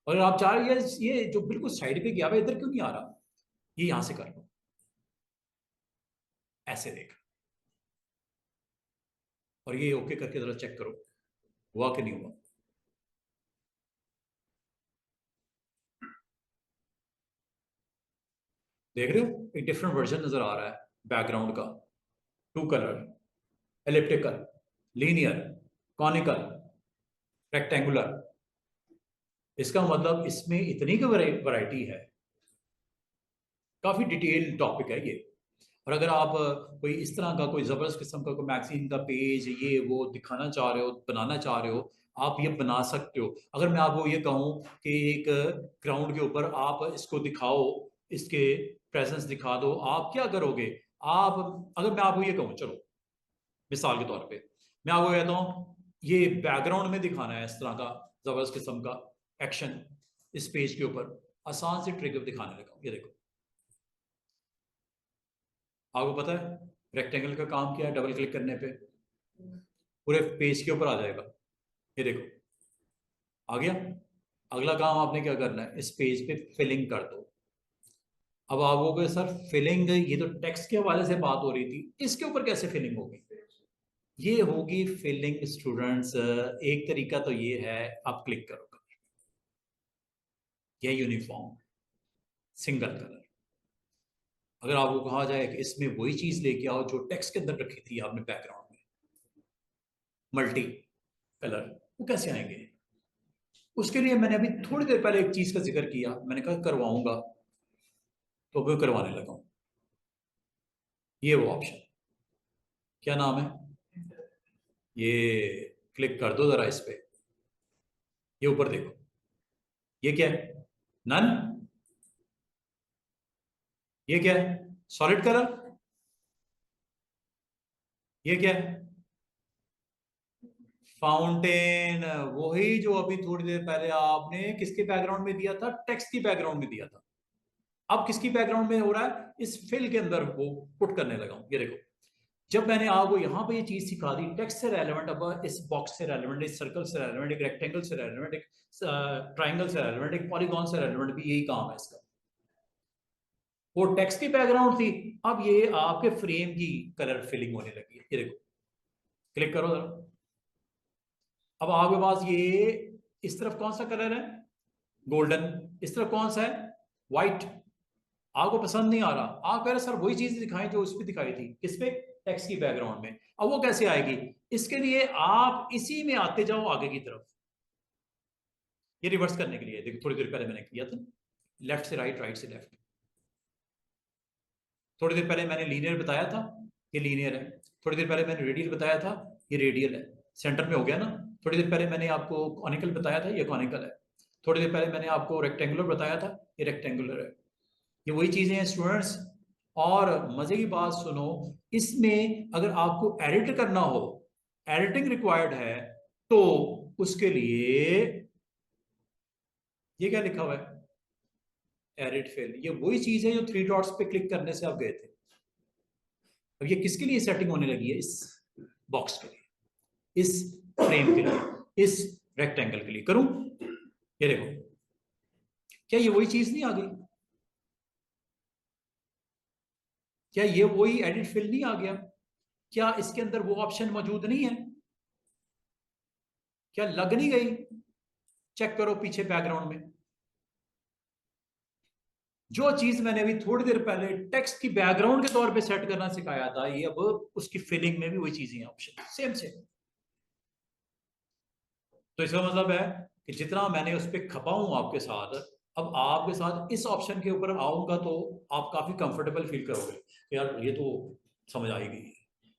और आप चाह रहे हो ये जो बिल्कुल साइड पे गया हुआ इधर क्यों नहीं आ रहा, ये यहां से कर लो, ऐसे देख, और ये ओके करके जरा चेक करो हुआ कि नहीं हुआ। देख रहे हो एक डिफरेंट वर्जन नजर आ रहा है बैकग्राउंड का, two colour, elliptical, linear, conical, rectangular. इसका मतलब इसमें इतनी की वैरायटी है, काफी डिटेल टॉपिक है ये। और अगर आप कोई इस तरह का कोई जबरदस्त किस्म का कोई मैगजीन का पेज ये वो दिखाना चाह रहे हो, बनाना चाह रहे हो, आप ये बना सकते हो। अगर मैं आपको ये कहूँ कि एक ग्राउंड के ऊपर आप इसको दिखाओ, इसके प्रेजेंस दिखा दो, आप क्या करोगे? आप, अगर मैं आपको ये कहूँ, चलो मिसाल के तौर पे मैं आपको कहता हूँ ये बैकग्राउंड में दिखाना है इस तरह का जबरदस्त किस्म का एक्शन इस पेज के ऊपर, आसान से ट्रिक दिखाने लगा, ये देखो आपको पता है रेक्टेंगल का काम क्या है, डबल क्लिक करने पे पूरे पेज के ऊपर आ जाएगा, ये देखो आ गया। अगला काम आपने क्या करना है, इस पेज पे फिलिंग कर दो। अब आप कहोगे सर फिलिंग, ये तो टेक्स्ट के हवाले से बात हो रही थी, इसके ऊपर कैसे फिलिंग होगी? ये होगी फिलिंग स्टूडेंट्स, एक तरीका तो ये है, आप क्लिक करो, यह यूनिफॉर्म सिंगल कलर। अगर आपको कहा जाए कि इसमें वही चीज लेके आओ जो टेक्स्ट के अंदर रखी थी आपने बैकग्राउंड में, मल्टी कलर, वो कैसे आएंगे? उसके लिए मैंने अभी थोड़ी देर पहले एक चीज का जिक्र किया, मैंने कहा करवाऊंगा, तो वो करवाने लगा हूं। ये वो ऑप्शन, क्या नाम है, ये क्लिक कर दो जरा इस पे, ये ऊपर देखो, ये क्या है? नन, ये क्या है? सॉलिड कलर, ये क्या है? फाउंटेन, वही जो अभी थोड़ी देर पहले आपने किसके बैकग्राउंड में दिया था, टेक्स्ट की बैकग्राउंड में दिया था। अब किसकी बैकग्राउंड में हो रहा है, इस फिल के अंदर वो पुट करने लगा हूं, ये देखो। जब मैंने आपको यहां पे ये चीज सिखा दी टेक्स्ट से रेलेवेंट, अब इस बॉक्स से रेलेवेंट, इस सर्कल से रेलेवेंट, एक रेक्टेंगल से रेलेवेंट, एक ट्राइंगल से रेलेवेंट, एक पॉलीगॉन से रेलेवेंट, भी यही काम है इसका। वो टेक्स्ट की बैकग्राउंड थी, अब ये आपके फ्रेम की कलर फिलिंग होने लगी है, ये देखो क्लिक करो जरा। अब आपके पास ये इस तरफ कौन सा कलर है, गोल्डन, इस तरफ कौन सा है, व्हाइट। आपको पसंद नहीं आ रहा, आप कह रहे सर वही चीज दिखाएं जो उस पर दिखाई थी, किस पे, टेक्स्ट की बैकग्राउंड में। अब वो कैसे आएगी? इसके लिए आप इसी में आते जाओ आगे की तरफ, ये रिवर्स करने के लिए देखो, थोड़ी देर पहले मैंने किया था, लेफ्ट से राइट, राइट से लेफ्ट। थोड़ी देर पहले मैंने लीनियर बताया था, ये लीनियर है। थोड़ी देर पहले मैंने रेडियल बताया था, ये रेडियल है, सेंटर में हो गया ना। थोड़ी देर पहले मैंने आपको कॉनिकल बताया था, ये कॉनिकल है। थोड़ी देर पहले मैंने आपको रेक्टेंगुलर बताया था, ये रेक्टेंगुलर है। ये वही चीजें हैं स्टूडेंट्स। और मजे की बात सुनो, इसमें अगर आपको एडिट करना हो, एडिटिंग रिक्वायर्ड है, तो उसके लिए ये क्या लिखा हुआ है, एडिट फिल, ये वही चीज है जो थ्री डॉट्स पे क्लिक करने से आप गए थे। अब ये किसके लिए सेटिंग होने लगी है, इस बॉक्स के लिए, इस फ्रेम के लिए, इस रेक्टेंगल के लिए। करूं, ये देखो, क्या ये वही चीज नहीं आ गई? क्या ये वही एडिट फिल नहीं आ गया? क्या इसके अंदर वो ऑप्शन मौजूद नहीं है? क्या लग नहीं गई? चेक करो पीछे बैकग्राउंड में। जो चीज मैंने अभी थोड़ी देर पहले टेक्स्ट की बैकग्राउंड के तौर पे सेट करना सिखाया था, ये अब उसकी फिलिंग में भी वही चीजें हैं, ऑप्शन सेम सेम। तो इसका मतलब है कि जितना मैंने उस पर खपा हूं आपके साथ, अब आपके साथ इस ऑप्शन के ऊपर आऊंगा तो आप काफी कंफर्टेबल फील करोगे कि यार ये तो समझ आएगी।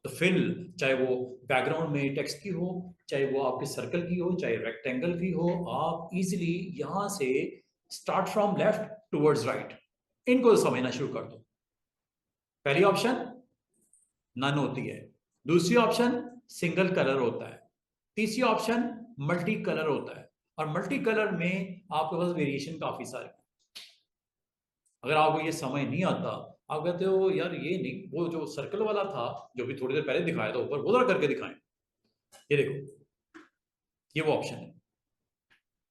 तो फिल, चाहे वो बैकग्राउंड में टेक्स्ट की हो, चाहे वो आपके सर्कल की हो, चाहे रेक्टेंगल की हो, आप इजीली यहां से start from left towards right इनको समझना शुरू कर दो। पहली ऑप्शन नन होती है, दूसरी ऑप्शन सिंगल कलर होता है, तीसरी ऑप्शन मल्टी कलर होता है, और मल्टी कलर में आपके पास वेरिएशन काफी सारे। अगर आपको ये समझ नहीं आता, आप कहते हो यार ये नहीं, वो जो सर्कल वाला था जो भी थोड़ी देर पहले दिखाया था ऊपर, वो जरा करके दिखाएं। ये देखो, ये वो ऑप्शन है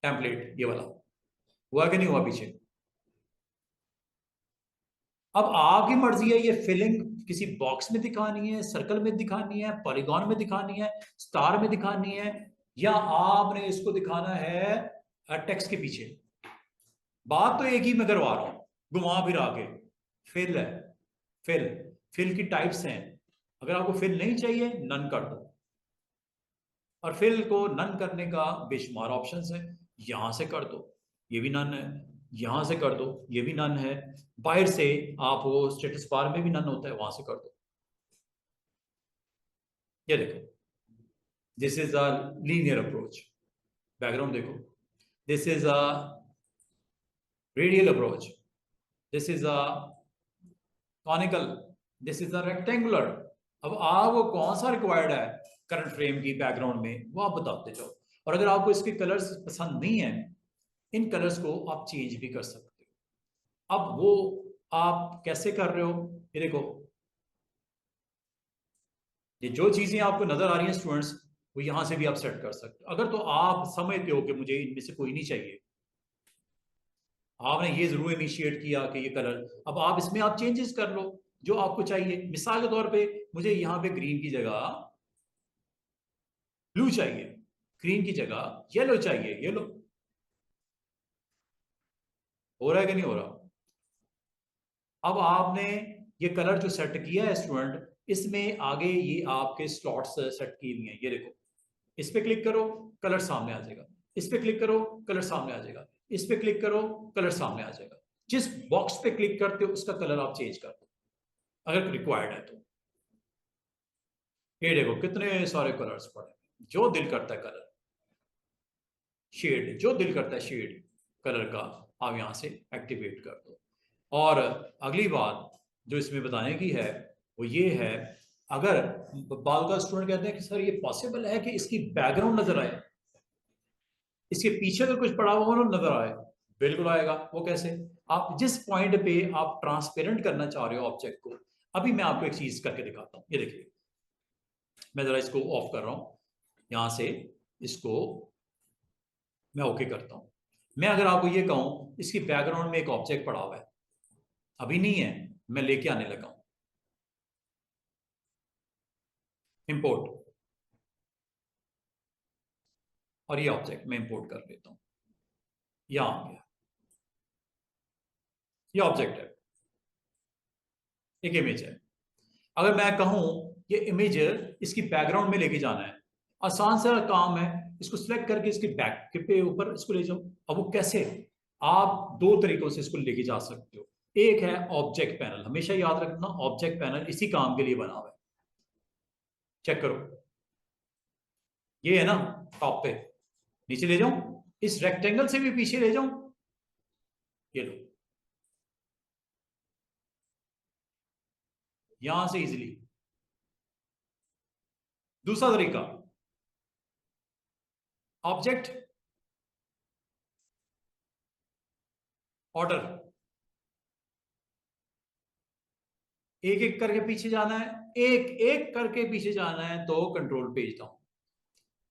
टेम्पलेट, ये वाला हुआ कि नहीं हुआ पीछे? अब आपकी मर्जी है ये फिलिंग किसी बॉक्स में दिखानी है, सर्कल में दिखानी है, पॉलीगॉन में दिखानी है, स्टार में दिखानी है, या आपने इसको दिखाना है टेक्स्ट के पीछे। बात तो एक ही मैं करवा रहा हूं घुमा फिरा के। फिल है, फिल, फिल की टाइप्स हैं। अगर आपको फिल नहीं चाहिए, नन कर दो। और फिल को नन करने का बेशुमार ऑप्शंस है। यहां से कर दो, ये भी नन है। यहां से कर दो, ये भी नन है। बाहर से आप वो स्टेटस बार में भी नन होता है, वहां से कर दो। ये देखो, this is a linear approach. Background देखो, this is a radial approach, this is a conical, this is a rectangular. अब आपको कौन सा रिक्वायर्ड है करंट फ्रेम की बैकग्राउंड में, वो आप बताते जाओ। और अगर आपको इसके कलर्स पसंद नहीं है, इन कलर्स को आप चेंज भी कर सकते हो। अब वो आप कैसे कर रहे हो, ये देखो, ये जो चीजें आपको नजर आ रही हैं स्टूडेंट्स, वो यहां से भी आप सेट कर सकते हो। अगर तो आप समझते हो कि मुझे इनमें से कोई नहीं चाहिए, आपने ये जरूर इनिशिएट किया कि ये कलर, अब आप इसमें आप चेंजेस कर लो जो आपको चाहिए। मिसाल के तौर पे मुझे यहाँ पे ग्रीन की जगह ब्लू चाहिए, ग्रीन की जगह येलो चाहिए, येलो। हो रहा है कि नहीं हो रहा? अब आपने ये कलर जो सेट किया है स्टूडेंट, इसमें आगे ये आपके स्लॉट्स सेट किए हुए हैं, ये देखो। इस पे क्लिक करो, कलर सामने आ जाएगा। इस पे क्लिक करो, कलर सामने आ जाएगा। इस पे क्लिक करो, कलर सामने आ जाएगा। जिस बॉक्स पे क्लिक करते हो उसका कलर आप चेंज कर दो अगर रिक्वायर्ड है तो। ये देखो कितने सारे कलर्स पड़े, जो दिल करता है कलर, शेड, जो दिल करता है शेड कलर का, आप यहां से एक्टिवेट कर दो। और अगली बात जो इसमें बताने की है वो ये है, अगर बाल का स्टूडेंट कहते हैं कि सर ये पॉसिबल है कि इसकी बैकग्राउंड नजर आए, इसके पीछे अगर कुछ पड़ा हुआ ना नजर आए, बिल्कुल आएगा। वो कैसे? आप जिस पॉइंट पे आप ट्रांसपेरेंट करना चाह रहे हो ऑब्जेक्ट को, अभी मैं आपको एक चीज करके दिखाता हूं, ये देखिए। मैं जरा इसको ऑफ कर रहा हूं यहां से, इसको मैं ओके करता हूं। मैं अगर आपको ये कहूं इसकी बैकग्राउंड में एक ऑब्जेक्ट पड़ा हुआ है, अभी नहीं है, मैं लेके आने लगा हूं, इंपोर्ट, और ये ऑब्जेक्ट मैं इंपोर्ट कर लेता हूं, यहां आ गया। ये ऑब्जेक्ट है, एक इमेज है। अगर मैं कहूं ये इमेज इसकी बैकग्राउंड में लेके जाना है, आसान सा काम है, इसको सिलेक्ट करके इसके बैक पे ऊपर इसको ले जाओ। अब वो कैसे? आप दो तरीकों से इसको लेके जा सकते हो। एक है ऑब्जेक्ट पैनल, हमेशा याद रखना ऑब्जेक्ट पैनल इसी काम के लिए बना हुआ है। चेक करो, ये है ना टॉप पे, नीचे ले जाऊं, इस रेक्टेंगल से भी पीछे ले जाऊं, ये लो, यहां से इजीली। दूसरा तरीका, ऑब्जेक्ट ऑर्डर, एक एक करके पीछे जाना है, एक एक करके पीछे जाना है तो कंट्रोल पेज डाउन,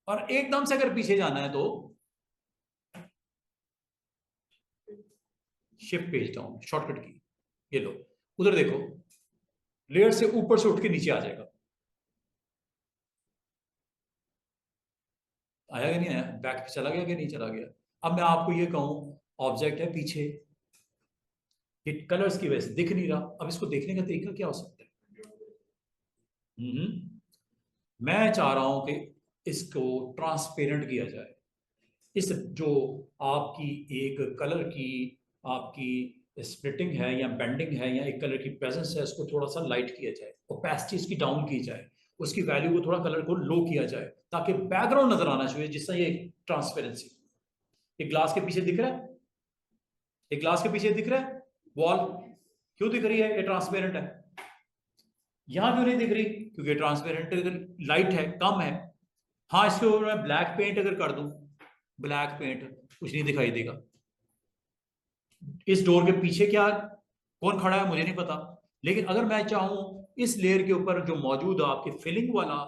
और एकदम से अगर पीछे जाना है तो शिफ्ट पेज डाउन, शॉर्टकट की। ये लो, उधर देखो, लेयर से ऊपर से उठ के नीचे आ जाएगा। बैक पे चला गया कि नहीं चला गया? अब मैं आपको ये कहूं ऑब्जेक्ट है पीछे, ये कलर्स की वजह से दिख नहीं रहा। अब इसको देखने का तरीका क्या हो सकता है? मैं चाह रहा हूं कि इसको ट्रांसपेरेंट किया जाए। इस जो आपकी एक कलर की आपकी स्प्लिटिंग है या बेंडिंग है या एक कलर की प्रेजेंस है, उसको थोड़ा सा लाइट किया जाए, ओपेसिटी इसकी डाउन की जाए, उसकी वैल्यू को थोड़ा कलर को लो किया जाए ताकि बैकग्राउंड नजर आना चाहिए, जिससे ये ट्रांसपेरेंसी। ये ग्लास के पीछे दिख रहा है, ये ग्लास के पीछे दिख रहा है वॉल, क्यों दिख रही है? ये ट्रांसपेरेंट है। यहां क्यों नहीं दिख रही? क्योंकि ट्रांसपेरेंट लाइट है, कम है। हाँ, इसके ऊपर मैं ब्लैक पेंट अगर कर दूं, ब्लैक पेंट, कुछ नहीं दिखाई देगा। इस डोर के पीछे क्या, कौन खड़ा है मुझे नहीं पता, लेकिन अगर मैं चाहूं इस लेयर के ऊपर जो मौजूद आपके फिलिंग वाला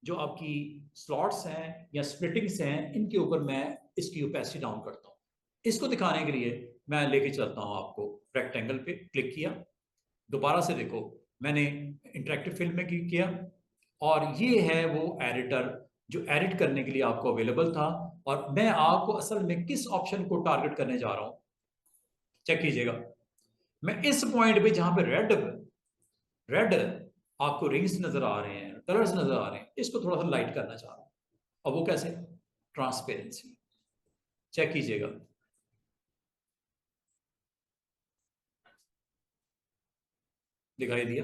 जो आपकी स्लॉट्स हैं या स्प्लिटिंग्स हैं, इनके ऊपर मैं इसकी ओपेसिटी डाउन करता हूं। इसको दिखाने के लिए मैं लेके चलता हूं आपको, रेक्टेंगल पे क्लिक किया, दोबारा से देखो मैंने इंटरेक्टिव फिल्म में क्लिक किया, और ये है वो एडिटर जो एडिट करने के लिए आपको अवेलेबल था। और मैं आपको असल में किस ऑप्शन को टारगेट करने जा रहा हूं, चेक कीजिएगा। मैं इस पॉइंट पे जहां पे रेड रेड आपको रिंग्स नजर आ रहे हैं, कलर्स नजर आ रहे हैं, इसको थोड़ा सा लाइट करना चाह रहा हूं। अब वो कैसे? ट्रांसपेरेंसी, चेक कीजिएगा। दिखाई दिया?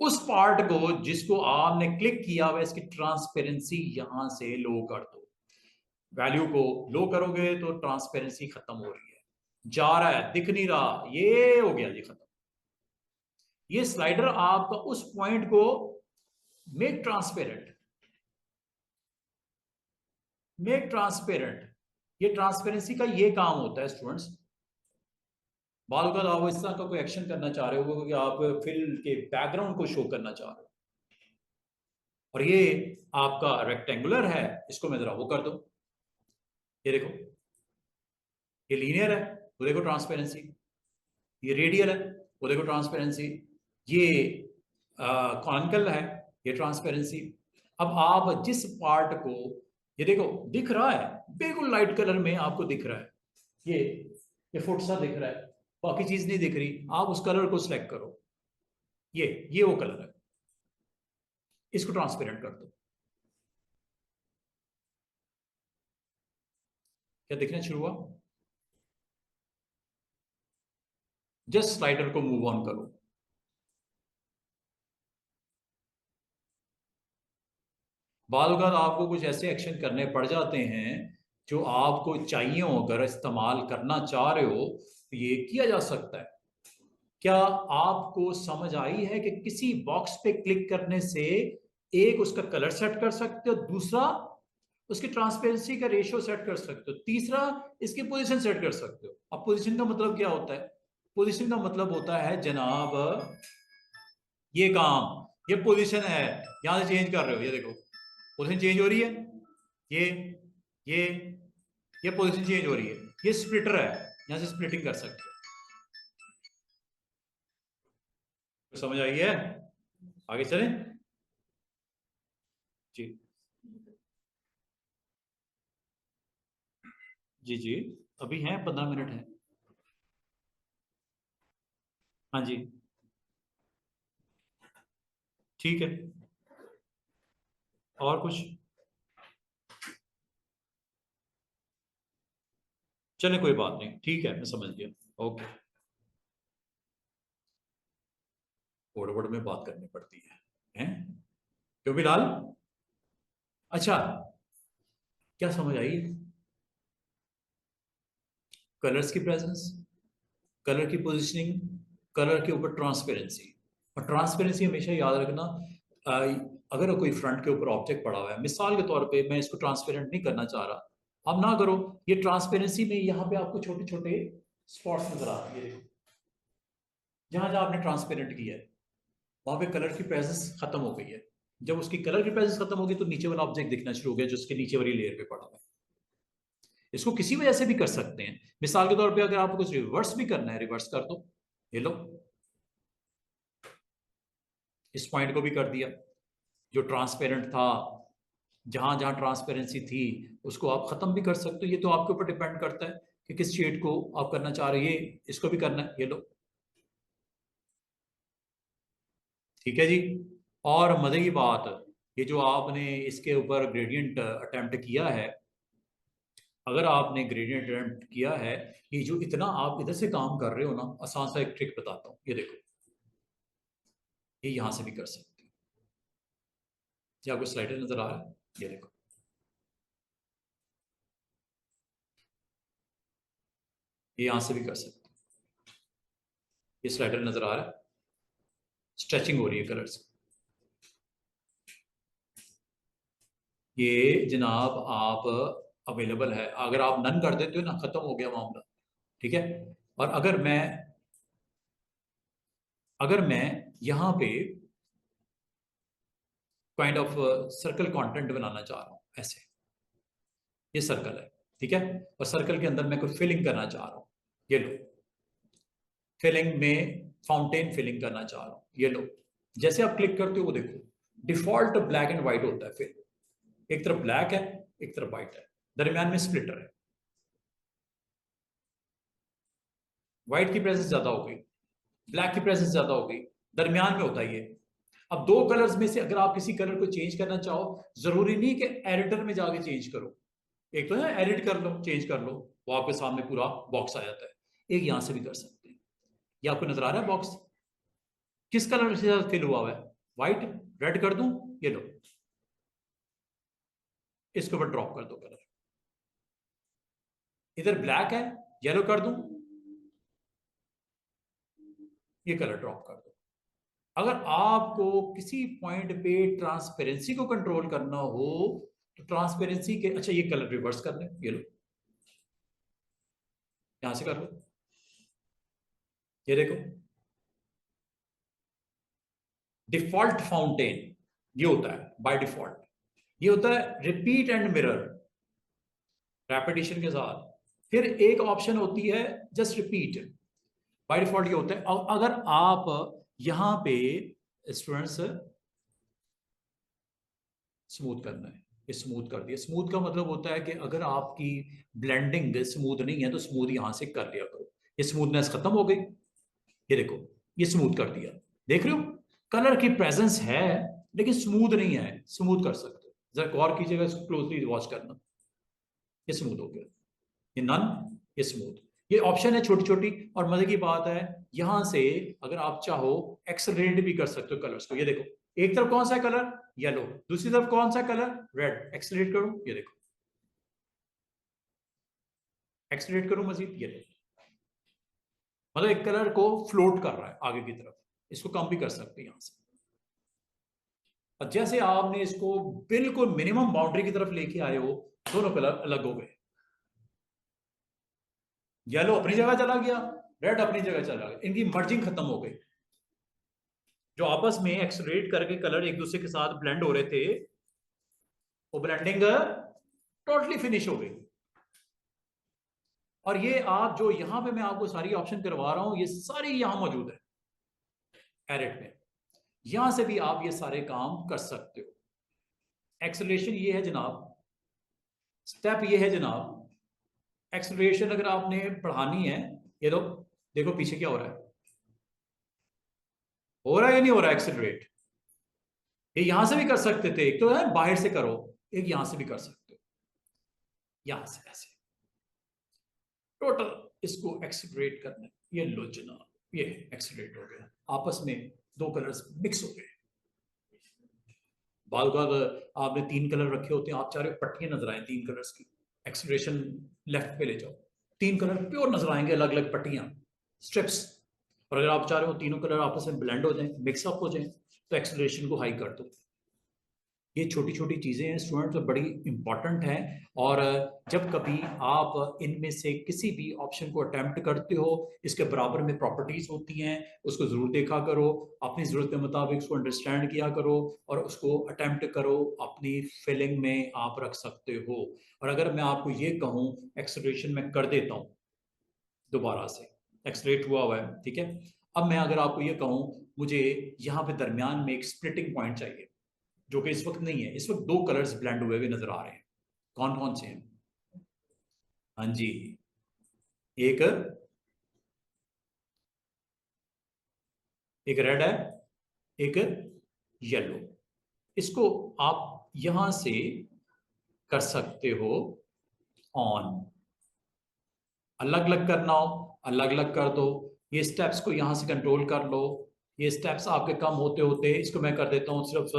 उस पार्ट को जिसको आपने क्लिक किया हुआ, इसकी ट्रांसपेरेंसी यहां से लो कर दो। वैल्यू को लो करोगे तो ट्रांसपेरेंसी खत्म हो रही है, जा रहा है, दिख नहीं रहा, ये हो गया जी खत्म। ये स्लाइडर आपका उस पॉइंट को मेक ट्रांसपेरेंट, मेक ट्रांसपेरेंट, ये ट्रांसपेरेंसी का ये काम होता है स्टूडेंट्स। बाल का आप इस तरह का कोई एक्शन करना चाह रहे हो कि आप फिल के बैकग्राउंड को शो करना चाह रहे हो, और ये आपका रेक्टेंगुलर है, इसको मैं जरा वो कर दूं, ये देखो, ये लीनियर है, वो देखो ट्रांसपेरेंसी, ये रेडियल है, वो देखो ट्रांसपेरेंसी, ये कॉनिकल है, ये ट्रांसपेरेंसी। अब आप जिस पार्ट को, ये देखो दिख रहा है, बिल्कुल लाइट कलर में आपको दिख रहा है, ये ये फुट सा दिख रहा है, बाकी चीज नहीं दिख रही। आप उस कलर को सिलेक्ट करो, ये वो कलर है, इसको ट्रांसपेरेंट कर दो। क्या दिखना शुरू हुआ? जस्ट स्लाइडर को मूव ऑन करो। बाल का आपको कुछ ऐसे एक्शन करने पड़ जाते हैं जो आपको चाहिए हो, अगर इस्तेमाल करना चाह रहे हो तो ये किया जा सकता है। क्या आपको समझ आई है कि किसी बॉक्स पे क्लिक करने से एक उसका कलर सेट कर सकते हो, दूसरा उसकी ट्रांसपेरेंसी का रेशियो सेट कर सकते हो, तीसरा इसकी पोजीशन सेट कर सकते हो। अब पोजीशन का मतलब क्या होता है? पोजीशन का मतलब होता है जनाब, ये काम, ये पोजीशन है, यहां से चेंज कर रहे हो, ये देखो पोजीशन चेंज हो रही है, ये ये ये पोजीशन चेंज हो रही है, ये स्प्लिटर है, यहां से स्प्लिटिंग कर सकते हो। तो समझ आई है? आगे चलें जी। जी जी, अभी हैं 15 मिनट हैं। हाँ जी, ठीक है। और कुछ? चले कोई बात नहीं, ठीक है, मैं समझ गया। ओके, कोड में बात करनी पड़ती है हैं? क्यों बिलाल? अच्छा, क्या समझ आई? कलर्स की प्रेजेंस, कलर की पोजीशनिंग, कलर के ऊपर ट्रांसपेरेंसी। और ट्रांसपेरेंसी हमेशा याद रखना, अ, अगर कोई फ्रंट के ऊपर ऑब्जेक्ट पड़ा हुआ है, मिसाल के तौर पे मैं इसको ट्रांसपेरेंट नहीं करना चाह रहा, अब ना करो। ये ट्रांसपेरेंसी में यहाँ पे आपको छोटे छोटे स्पॉट्स नजर आ रहे हैं, ये देखो, जहां जहां आपने ट्रांसपेरेंट किया है वहां पे कलर की प्रेजेंस खत्म हो गई है। जब उसकी कलर की प्रेजेंस खत्म होगी तो नीचे वाला ऑब्जेक्ट दिखना शुरू हो गया जो उसके नीचे वाली लेयर पे पड़ा हुआ है। इसको किसी वजह से भी कर सकते हैं, मिसाल के तौर पे अगर आपको कुछ रिवर्स भी करना है, रिवर्स कर दो, ये लो, इस पॉइंट को भी कर दिया, जो ट्रांसपेरेंट था जहां जहां ट्रांसपेरेंसी थी उसको आप खत्म भी कर सकते हो। ये तो आपके ऊपर डिपेंड करता है कि किस शेड को आप करना चाह रहे हो। ये इसको भी करना है, ये लो, ठीक है जी। और मजे की बात, ये जो आपने इसके ऊपर ग्रेडियंट अटेम्प्ट किया है, अगर आपने ग्रेडियंट अटेम्प्ट किया है, ये जो इतना आप इधर से काम कर रहे हो ना, आसान सा एक ट्रिक बताता हूँ, ये देखो, ये यहां से भी कर सकते हो। क्या आपको स्लाइडर नजर आ रहा है? ये देखो, ये यहां से भी कर सकते हो। ये स्लाइडर नजर आ रहा है, स्ट्रेचिंग हो रही है कलर्स। ये जनाब आप अवेलेबल है, अगर आप नन कर देते हो ना, खत्म हो गया मामला, ठीक है। और अगर मैं यहाँ पे काइंड ऑफ सर्कल कंटेंट बनाना चाह रहा हूँ, ऐसे, ये सर्कल है, ठीक है, और सर्कल के अंदर मैं कोई फिलिंग करना चाह रहा हूँ, ये लो, फिलिंग में फाउंटेन फिलिंग करना चाह रहा हूँ, ये लो। जैसे आप क्लिक करते हो वो देखो, डिफॉल्ट ब्लैक एंड व्हाइट होता है, फिर एक तरफ ब्लैक है, एक तरफ व्हाइट है, दरमियान में स्प्लिटर है। व्हाइट की प्रेजेंस ज्यादा हो गई, ब्लैक की प्रेजेंस ज्यादा हो गई, दरमियान में होता है ये। अब दो कलर्स में से अगर आप किसी कलर को चेंज करना चाहो, जरूरी नहीं कि एडिटर में जाके चेंज करो। एक तो है एडिट कर लो, चेंज कर लो, वो आपके सामने पूरा बॉक्स आ जाता है। एक यहां से भी कर सकते हैं। ये आपको नजर आ रहा है बॉक्स किस कलर से फिल हुआ हुआ है? व्हाइट, रेड कर दूं, ये लो, इसके ऊपर ड्रॉप कर दो कलर। इधर ब्लैक है, येलो कर दूं, ये कलर ड्रॉप कर दो। अगर आपको किसी पॉइंट पे ट्रांसपेरेंसी को कंट्रोल करना हो, तो ट्रांसपेरेंसी के, अच्छा ये कलर रिवर्स कर लें, ये लो, यहां से कर लो, ये देखो, डिफॉल्ट फाउंटेन ये होता है बाय डिफॉल्ट। ये होता है रिपीट एंड मिरर, रेपिटेशन के साथ। फिर एक ऑप्शन होती है जस्ट रिपीट, बाय डिफॉल्ट ये होता है। अगर आप यहां पे स्टूडेंट्स, स्मूथ करना है, ये स्मूथ कर दिया। स्मूथ का मतलब होता है कि अगर आपकी ब्लेंडिंग स्मूथ नहीं है तो स्मूथ यहां से कर लिया करो। ये स्मूथनेस खत्म हो गई, ये देखो, ये स्मूथ कर दिया। देख रहे हो, कलर की प्रेजेंस है लेकिन स्मूथ नहीं है, स्मूथ कर सकते हो। जरा गौर कीजिएगा, इसको क्लोजली वॉच करना। ये स्मूथ हो गया, ये नन, ये स्मूथ। ये ऑप्शन है छोटी छोटी। और मजे की बात है, यहां से अगर आप चाहो एक्सेलरेट भी कर सकते हो कलर्स को। ये देखो, एक तरफ कौन सा कलर, येलो, दूसरी तरफ कौन सा कलर, रेड, एक्सेलरेट करूं, ये देखो, एक्सेलरेट करूं मजीद, ये देखो, मतलब एक कलर को फ्लोट कर रहा है आगे की तरफ। इसको कम भी कर सकते हैं यहां से। और जैसे आपने इसको बिल्कुल मिनिमम बाउंड्री की तरफ लेके आए हो, दोनों कलर अलग हो गए। येलो अपनी जगह चला गया, रेड अपनी जगह चला गया, इनकी मर्जिंग खत्म हो गई। जो आपस में एक्सलेट करके कलर एक दूसरे के साथ ब्लेंड हो रहे थे, वो ब्लेंडिंग टोटली फिनिश हो गई। और ये आप जो यहां पे मैं आपको सारी ऑप्शन करवा रहा हूं, ये सारी यहां मौजूद है एडिट में। यहां से भी आप ये सारे काम कर सकते हो। एक्सलेशन ये है जनाब, स्टेप ये है जनाब। एक्सलेशन अगर आपने बढ़ानी है, ये लो, देखो पीछे क्या हो रहा है, हो रहा है या नहीं हो रहा है एक्सेलरेट। ये यहां से भी कर सकते थे, एक तो है बाहर से करो, एक यहां से भी कर सकते हो, यहां से ऐसे टोटल इसको एक्सेलरेट करना है। ये लो जनाब, ये एक्सेलरेट हो गया, आपस में दो कलर्स मिक्स हो गए। बाल बाल आपने तीन कलर रखे होते हैं, आप चाह रहे हो पट्टियां नजर आए तीन कलर्स की, एक्सेलरेशन लेफ्ट पे ले जाओ, तीन कलर प्योर नजर आएंगे, अलग अलग पट्टियां, स्ट्रिप्स। और अगर आप चाह रहे हो तीनों कलर आपस में ब्लेंड हो जाए, मिक्सअप हो जाए, तो एक्सेलरेशन को हाई कर दो। ये छोटी छोटी चीजें हैं स्टूडेंट, तो बड़ी इंपॉर्टेंट हैं। और जब कभी आप इनमें से किसी भी ऑप्शन को अटेम्प्ट करते हो, इसके बराबर में प्रॉपर्टीज होती हैं, उसको जरूर देखा करो, अपनी जरूरत के मुताबिक उसको अंडरस्टैंड किया करो, और उसको अटेम्प्ट करो, अपनी फिलिंग में आप रख सकते हो। और अगर मैं आपको ये कहूँ, एक्सेलरेशन में कर देता हूँ दोबारा से, एक्सलेट हुआ हुआ है, ठीक है। अब मैं अगर आपको ये कहूँ, मुझे यहाँ पे दरमियान में एक स्प्लिटिंग पॉइंट चाहिए, जो कि इस वक्त नहीं है। इस वक्त दो कलर्स ब्लेंड हुए हुए नजर आ रहे हैं। कौन कौन से हैं? हाँ जी, एक एक रेड है, एक येलो। इसको आप यहां से कर सकते हो ऑन। अलग अलग करना हो अलग अलग कर दो। ये स्टेप्स को यहां से कंट्रोल कर लो। ये स्टेप्स आपके कम होते होते इसको मैं कर देता हूं सिर्फ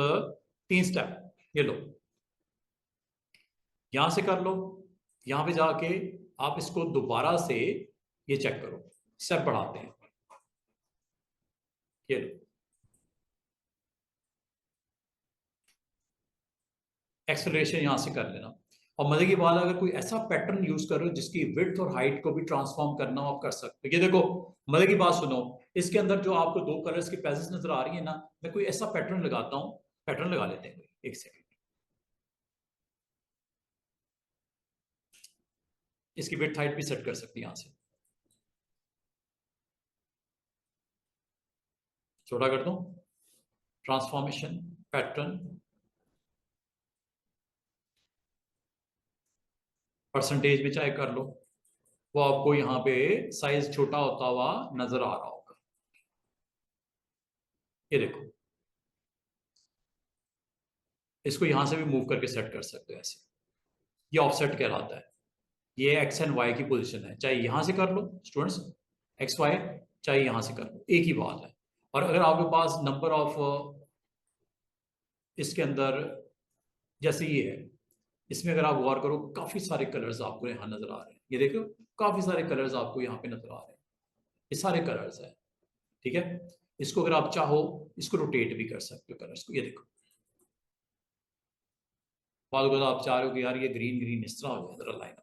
3 स्टेप। ये लो, यहां से कर लो। यहां पे जाके आप इसको दोबारा से ये चेक करो, स्टेप बढ़ाते हैं। ये लो, एक्सेलरेशन यहां से कर लेना। और मजे की बात है, अगर कोई ऐसा पैटर्न यूज कर रहे हो जिसकी विड्थ और हाइट को भी ट्रांसफॉर्म करना हो, आप कर सकते हो। ये देखो, मजे की बात सुनो। इसके अंदर जो आपको दो कलर्स की पैसेज नजर आ रही है ना, मैं कोई ऐसा पैटर्न लगाता हूं। पैटर्न लगा लेते हैं, एक सेकेंड। इसकी विड्थ हाइट भी सेट कर सकती है यहां से। छोटा कर दूं, ट्रांसफॉर्मेशन, पैटर्न, परसेंटेज में चाहे कर लो। वो आपको यहाँ पे साइज छोटा होता हुआ नजर आ रहा होगा। ये देखो, इसको यहां से भी मूव करके सेट कर सकते हो ऐसे। ये ऑफसेट कहलाता है। ये एक्स एंड वाई की पोजीशन है, चाहे यहां से कर लो स्टूडेंट्स, एक्स वाई, चाहे यहां से कर लो, एक ही बात है। और अगर आपके पास नंबर ऑफ इसके अंदर जैसे ये है, इसमें अगर आप गौर करो, काफी सारे कलर्स आपको यहाँ नजर आ रहे हैं। ये देखो, काफी सारे कलर्स आपको यहाँ पे नजर आ रहे हैं। ये सारे कलर्स हैं, ठीक है। इसको अगर आप चाहो, इसको रोटेट भी कर सकते हो कलर्स को। ये देखो, बाद में आप चाह रहे हो कि यार ये ग्रीन ग्रीन इस तरह हो जाए, जरा लाइन।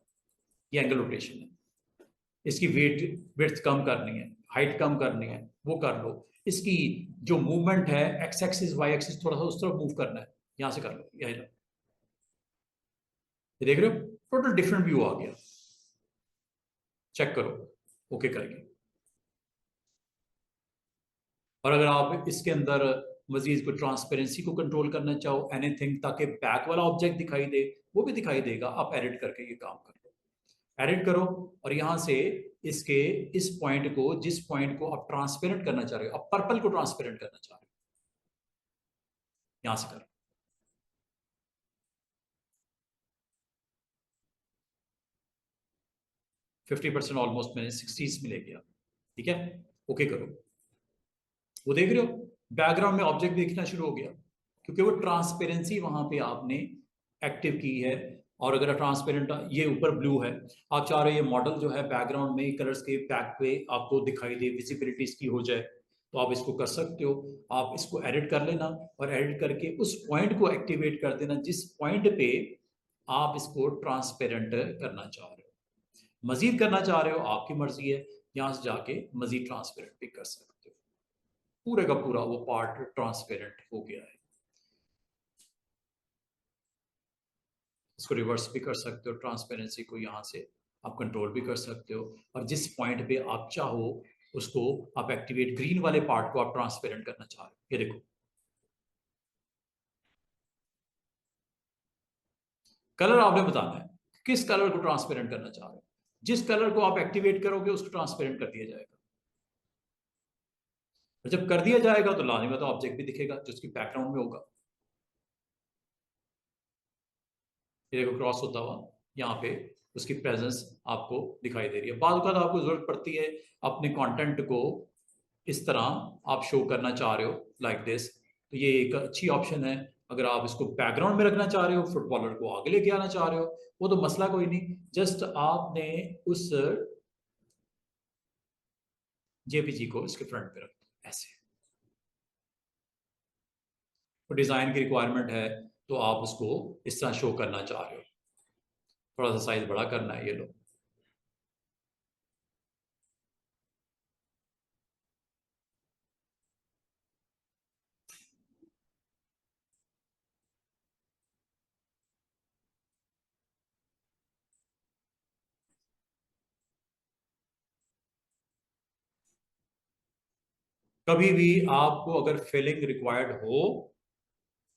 ये एंगल रोटेशन है। इसकी वेट विड्थ कम करनी है, हाइट कम करनी है, वो कर लो। इसकी जो मूवमेंट है, एक्स एक्सिस वाई एक्सिस, थोड़ा सा उस तरफ मूव करना है, यहां से कर लो। यही लो, ये देख रहे हो, टोटल डिफरेंट व्यू आ गया। चेक करो, ओके करेंगे। और अगर आप इसके अंदर मजीद को ट्रांसपेरेंसी को कंट्रोल करना चाहो, एनीथिंग, ताकि बैक वाला ऑब्जेक्ट दिखाई दे, वो भी दिखाई देगा। आप एडिट करके ये काम कर लो, एडिट करो। और यहां से इसके इस पॉइंट को, जिस पॉइंट को आप ट्रांसपेरेंट करना चाह रहे हो, आप पर्पल को ट्रांसपेरेंट करना चाह रहे हो, यहां से करो। 50% ऑलमोस्ट मैंने 60s में ले गया, ठीक है। ओके करो। वो देख रहे हो, बैकग्राउंड में ऑब्जेक्ट दिखना शुरू हो गया, क्योंकि वो ट्रांसपेरेंसी वहां पे आपने एक्टिव की है। और अगर ट्रांसपेरेंट, ये ऊपर ब्लू है, आप चाह रहे हो ये मॉडल जो है बैकग्राउंड में कलर्स के बैक पे आपको दिखाई दे, विजिबिलिटी इसकी हो जाए, तो आप इसको कर सकते हो। आप इसको एडिट कर लेना, और एडिट करके उस पॉइंट को एक्टिवेट कर देना जिस पॉइंट पे आप इसको ट्रांसपेरेंट करना चाह रहे हो। मजीद करना चाह रहे हो, आपकी मर्जी है, यहां से जाके मजीद ट्रांसपेरेंट भी कर सकते हो। पूरे का पूरा वो पार्ट ट्रांसपेरेंट हो गया है। इसको रिवर्स भी कर सकते हो, ट्रांसपेरेंसी को यहां से आप कंट्रोल भी कर सकते हो। और जिस पॉइंट पे आप चाहो उसको आप एक्टिवेट, ग्रीन वाले पार्ट को आप ट्रांसपेरेंट करना चाह रहे हो, ये देखो। कलर आपने बताना है, किस कलर को ट्रांसपेरेंट करना चाह रहे हो। जिस कलर को आप एक्टिवेट करोगे उसको ट्रांसपेरेंट कर दिया जाएगा। और जब कर दिया जाएगा तो लाने तो ऑब्जेक्ट भी दिखेगा जो उसकी बैकग्राउंड में होगा। ये देखो, क्रॉस होता हुआ यहाँ पे उसकी प्रेजेंस आपको दिखाई दे रही है। बाद आपको जरूरत पड़ती है अपने कंटेंट को इस तरह आप शो करना चाह रहे हो, लाइक दिस, तो ये एक अच्छी ऑप्शन है। अगर आप इसको बैकग्राउंड में रखना चाह रहे हो, फुटबॉलर को आगे लेके आना चाह रहे हो, वो तो मसला कोई नहीं। जस्ट आपने उस जेपीजी को इसके फ्रंट पे रख दो ऐसे। तो डिजाइन की रिक्वायरमेंट है, तो आप उसको इस तरह शो करना चाह रहे हो, थोड़ा सा साइज बड़ा करना है, ये लो। कभी भी आपको अगर फिलिंग रिक्वायर्ड हो,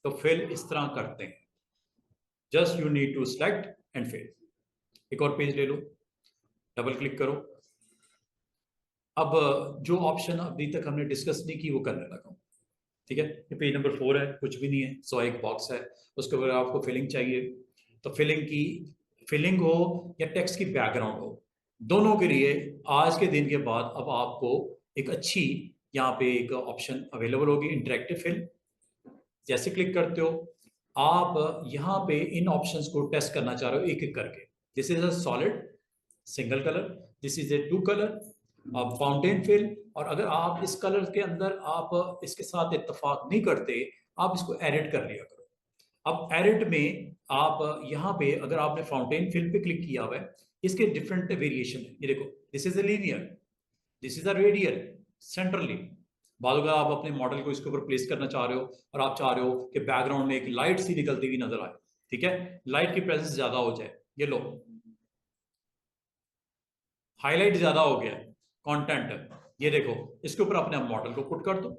तो फिल इस तरह करते हैं, just you need to select and fill. एक और पेज ले लो, डबल क्लिक करो। अब जो ऑप्शन अभी तक हमने डिस्कस नहीं की वो करने लगा हूं, ठीक है। ये पेज नंबर 4 है, कुछ भी नहीं है, सो एक बॉक्स है, उसके ऊपर आपको फिलिंग चाहिए। तो फिलिंग हो या टेक्स्ट की बैकग्राउंड हो, दोनों के लिए आज के दिन के बाद अब आपको एक अच्छी यहाँ पे एक ऑप्शन अवेलेबल होगी, इंटरेक्टिव फिल। जैसे क्लिक करते हो आप यहाँ पे इन ऑप्शंस को टेस्ट करना चाह रहे हो एक एक करके। This is a solid single colour, this is a two colour, fountain fill. और अगर आप इस कलर के अंदर आप इसके साथ इत्तेफाक नहीं करते, आप इसको एडिट कर लिया करो। अब एडिट में आप यहाँ पे अगर आपने फाउंटेन फिल पे क्लिक किया हुआ है, इसके डिफरेंट वेरिएशन है। ये देखो, this is a linear, this is a radial, centrally. बाद अगर आप अपने मॉडल को इसके ऊपर प्लेस करना चाह रहे हो और आप चाह रहे हो कि बैकग्राउंड में एक लाइट सी निकलती हुई नजर आए, ठीक है, लाइट की प्रेजेंस ज्यादा हो जाए, ये लो हाईलाइट ज्यादा हो गया कंटेंट, ये देखो, इसके ऊपर अपने मॉडल को पुट कर दो।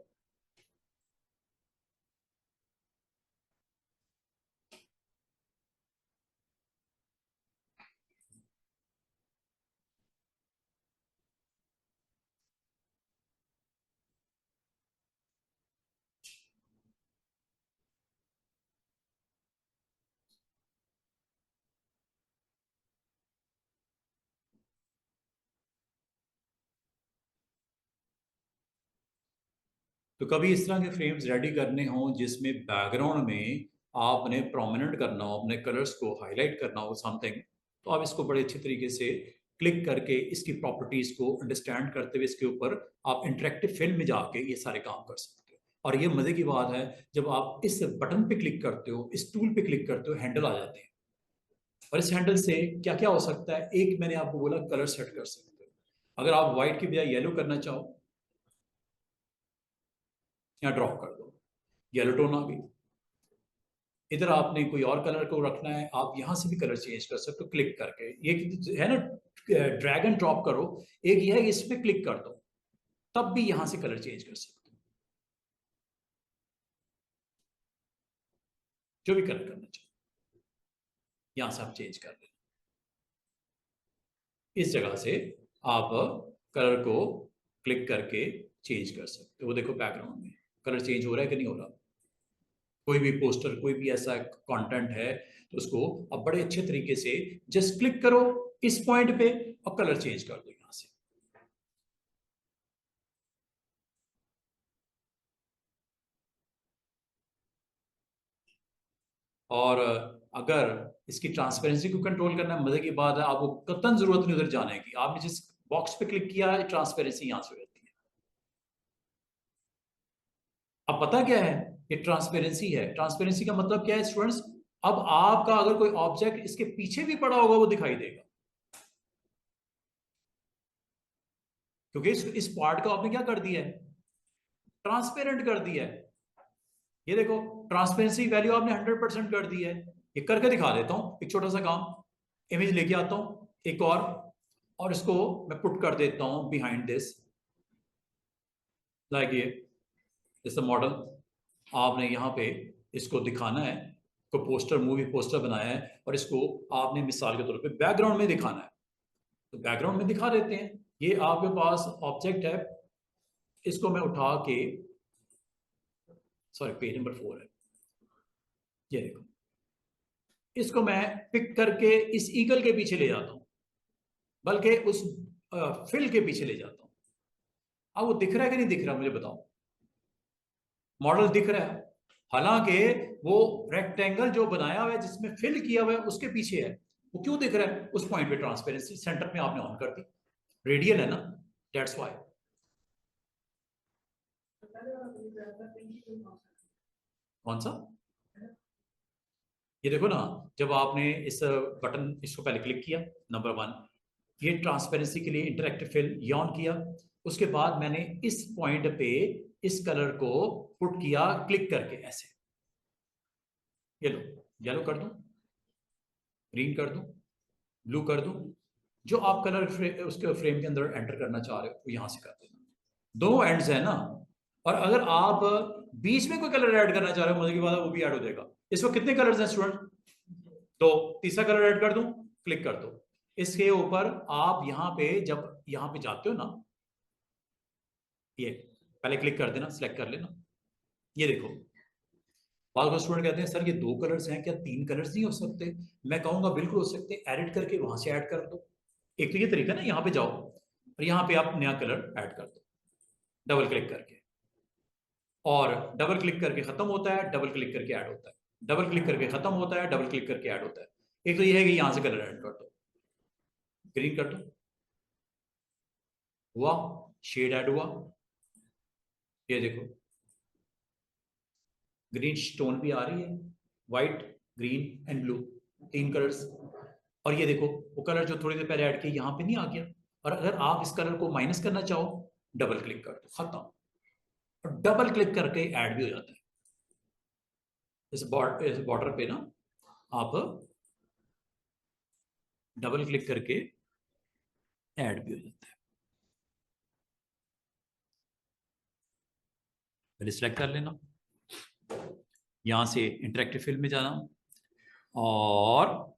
तो कभी इस तरह के फ्रेम्स रेडी करने हो जिसमें बैकग्राउंड में आपने प्रोमिनेंट करना हो, अपने कलर्स को हाईलाइट करना हो समथिंग, तो आप इसको बड़े अच्छे तरीके से क्लिक करके इसकी प्रॉपर्टीज को अंडरस्टैंड करते हुए इसके ऊपर आप इंटरेक्टिव फिल्म में जाके ये सारे काम कर सकते हो। और ये मजे की बात है, जब आप इस बटन पे क्लिक करते हो, इस टूल पे क्लिक करते हो, हैंडल आ जाते हैं। और इस हैंडल से क्या क्या हो सकता है, एक मैंने आपको बोला कलर सेट कर सकते हो। अगर आप व्हाइट की बजाय येलो करना चाहो, या ड्रॉप कर दो, येलो टोन आ गई। इधर आपने कोई और कलर को रखना है, आप यहां से भी कलर चेंज कर सकते हो क्लिक करके। ये है ना, ड्रैग एंड ड्रॉप करो, एक ये है इस पे क्लिक कर दो, तब भी यहां से कलर चेंज कर सकते हो, जो भी कलर करना चाहो यहां से आप चेंज कर लें। इस जगह से आप कलर को क्लिक करके चेंज कर सकते हो। वो देखो बैकग्राउंड में कलर चेंज हो रहा है कि नहीं हो रहा। कोई भी पोस्टर, कोई भी ऐसा कंटेंट है तो उसको अब बड़े अच्छे तरीके से जस्ट क्लिक करो इस पॉइंट पे और कलर चेंज कर दो यहां से। और अगर इसकी ट्रांसपेरेंसी को कंट्रोल करना मजे की बात है, आपको कतन जरूरत नहीं उधर जाने की, आपने जिस बॉक्स पे क्लिक किया है ट्रांसपेरेंसी यहां से हो जाती है। अब पता क्या है, ये ट्रांसपेरेंसी है। ट्रांसपेरेंसी का मतलब क्या है स्टूडेंट्स, अब आपका अगर कोई ऑब्जेक्ट इसके पीछे भी पड़ा होगा वो दिखाई देगा, क्योंकि इस पार्ट को आपने क्या कर दिया है, ट्रांसपेरेंट कर दिया है। ये देखो, ट्रांसपेरेंसी वैल्यू आपने 100% कर दी है। ये करके दिखा देता हूं, एक छोटा सा काम, इमेज लेके आता हूं एक और इसको मैं पुट कर देता हूं बिहाइंड दिस, लाइक ये जैसे मॉडल आपने यहाँ पे इसको दिखाना है, को पोस्टर, मूवी पोस्टर बनाया है और इसको आपने मिसाल के तौर पे बैकग्राउंड में दिखाना है, तो बैकग्राउंड में दिखा देते हैं। ये आपके पास ऑब्जेक्ट है, इसको मैं उठा के, सॉरी पेज नंबर 4 है, ये देखो, इसको मैं पिक करके इस ईगल के पीछे ले जाता हूं, बल्कि उस फिल के पीछे ले जाता हूं। अब वो दिख रहा है कि नहीं दिख रहा, मुझे बताओ। मॉडल दिख रहा है, हालांकि वो रेक्टेंगल जो बनाया हुआ है जिसमें फिल किया हुआ है उसके पीछे है। वो क्यों दिख रहा है, उस पॉइंट पे ट्रांसपेरेंसी सेंटर में आपने ऑन कर दी, रेडियल है ना, दैट्स व्हाई। कौन सा, ये देखो ना, जब आपने इस बटन इसको पहले क्लिक किया, नंबर 1, ये ट्रांसपेरेंसी के लिए इंटरेक्टिव फिल ये ऑन किया, उसके बाद मैंने इस पॉइंट पे इस कलर को पुट किया क्लिक करके ऐसे, ये लो, येलो कर दूं, ग्रीन कर दूं, ब्लू कर दूं, जो आप कलर उसके फ्रेम के अंदर एंटर करना चाह रहे हो वो यहां से कर देना। दो एंड्स है ना, और अगर आप बीच में कोई कलर ऐड करना चाह रहे हो मजे की बात है, वो भी ऐड हो जाएगा। इसमें कितने कलर्स हैं स्टूडेंट? दो। तीसरा कलर ऐड कर दूं? क्लिक कर दो। इसके ऊपर आप यहां पे जब यहां पे जाते हो ना, ये पहले क्लिक कर देना, सिलेक्ट कर लेना। ये देखो, बाद में स्टूडेंट कहते हैं सर ये दो कलर्स हैं, क्या तीन कलर्स नहीं हो सकते? मैं कहूंगा बिल्कुल हो सकते, एडिट करके वहां से ऐड कर दो। एक तो ये तरीका ना, यहाँ पे जाओ और यहाँ पे आप नया कलर ऐड कर दो डबल क्लिक करके, और डबल क्लिक करके खत्म होता है, डबल क्लिक करके ऐड होता है, डबल क्लिक करके खत्म होता है, डबल क्लिक करके ऐड होता है। एक तो ये है कि यहां से कलर ऐड कर दो, ग्रीन कर दो, हुआ, शेड ऐड हुआ। ये देखो ग्रीन स्टोन भी आ रही है, व्हाइट, ग्रीन एंड ब्लू, तीन कलर्स। और ये देखो वो कलर जो थोड़ी देर पहले ऐड किया यहाँ पे नहीं आ गया। और अगर आप इस कलर को माइनस करना चाहो, डबल क्लिक कर दो, खत्म। और डबल क्लिक करके ऐड भी हो जाता है। इस बॉर्डर पे ना आप डबल क्लिक करके ऐड भी हो जाता है। पहले सिलेक्ट कर लेना, यहां से इंटरेक्टिव फील्ड में जाना, और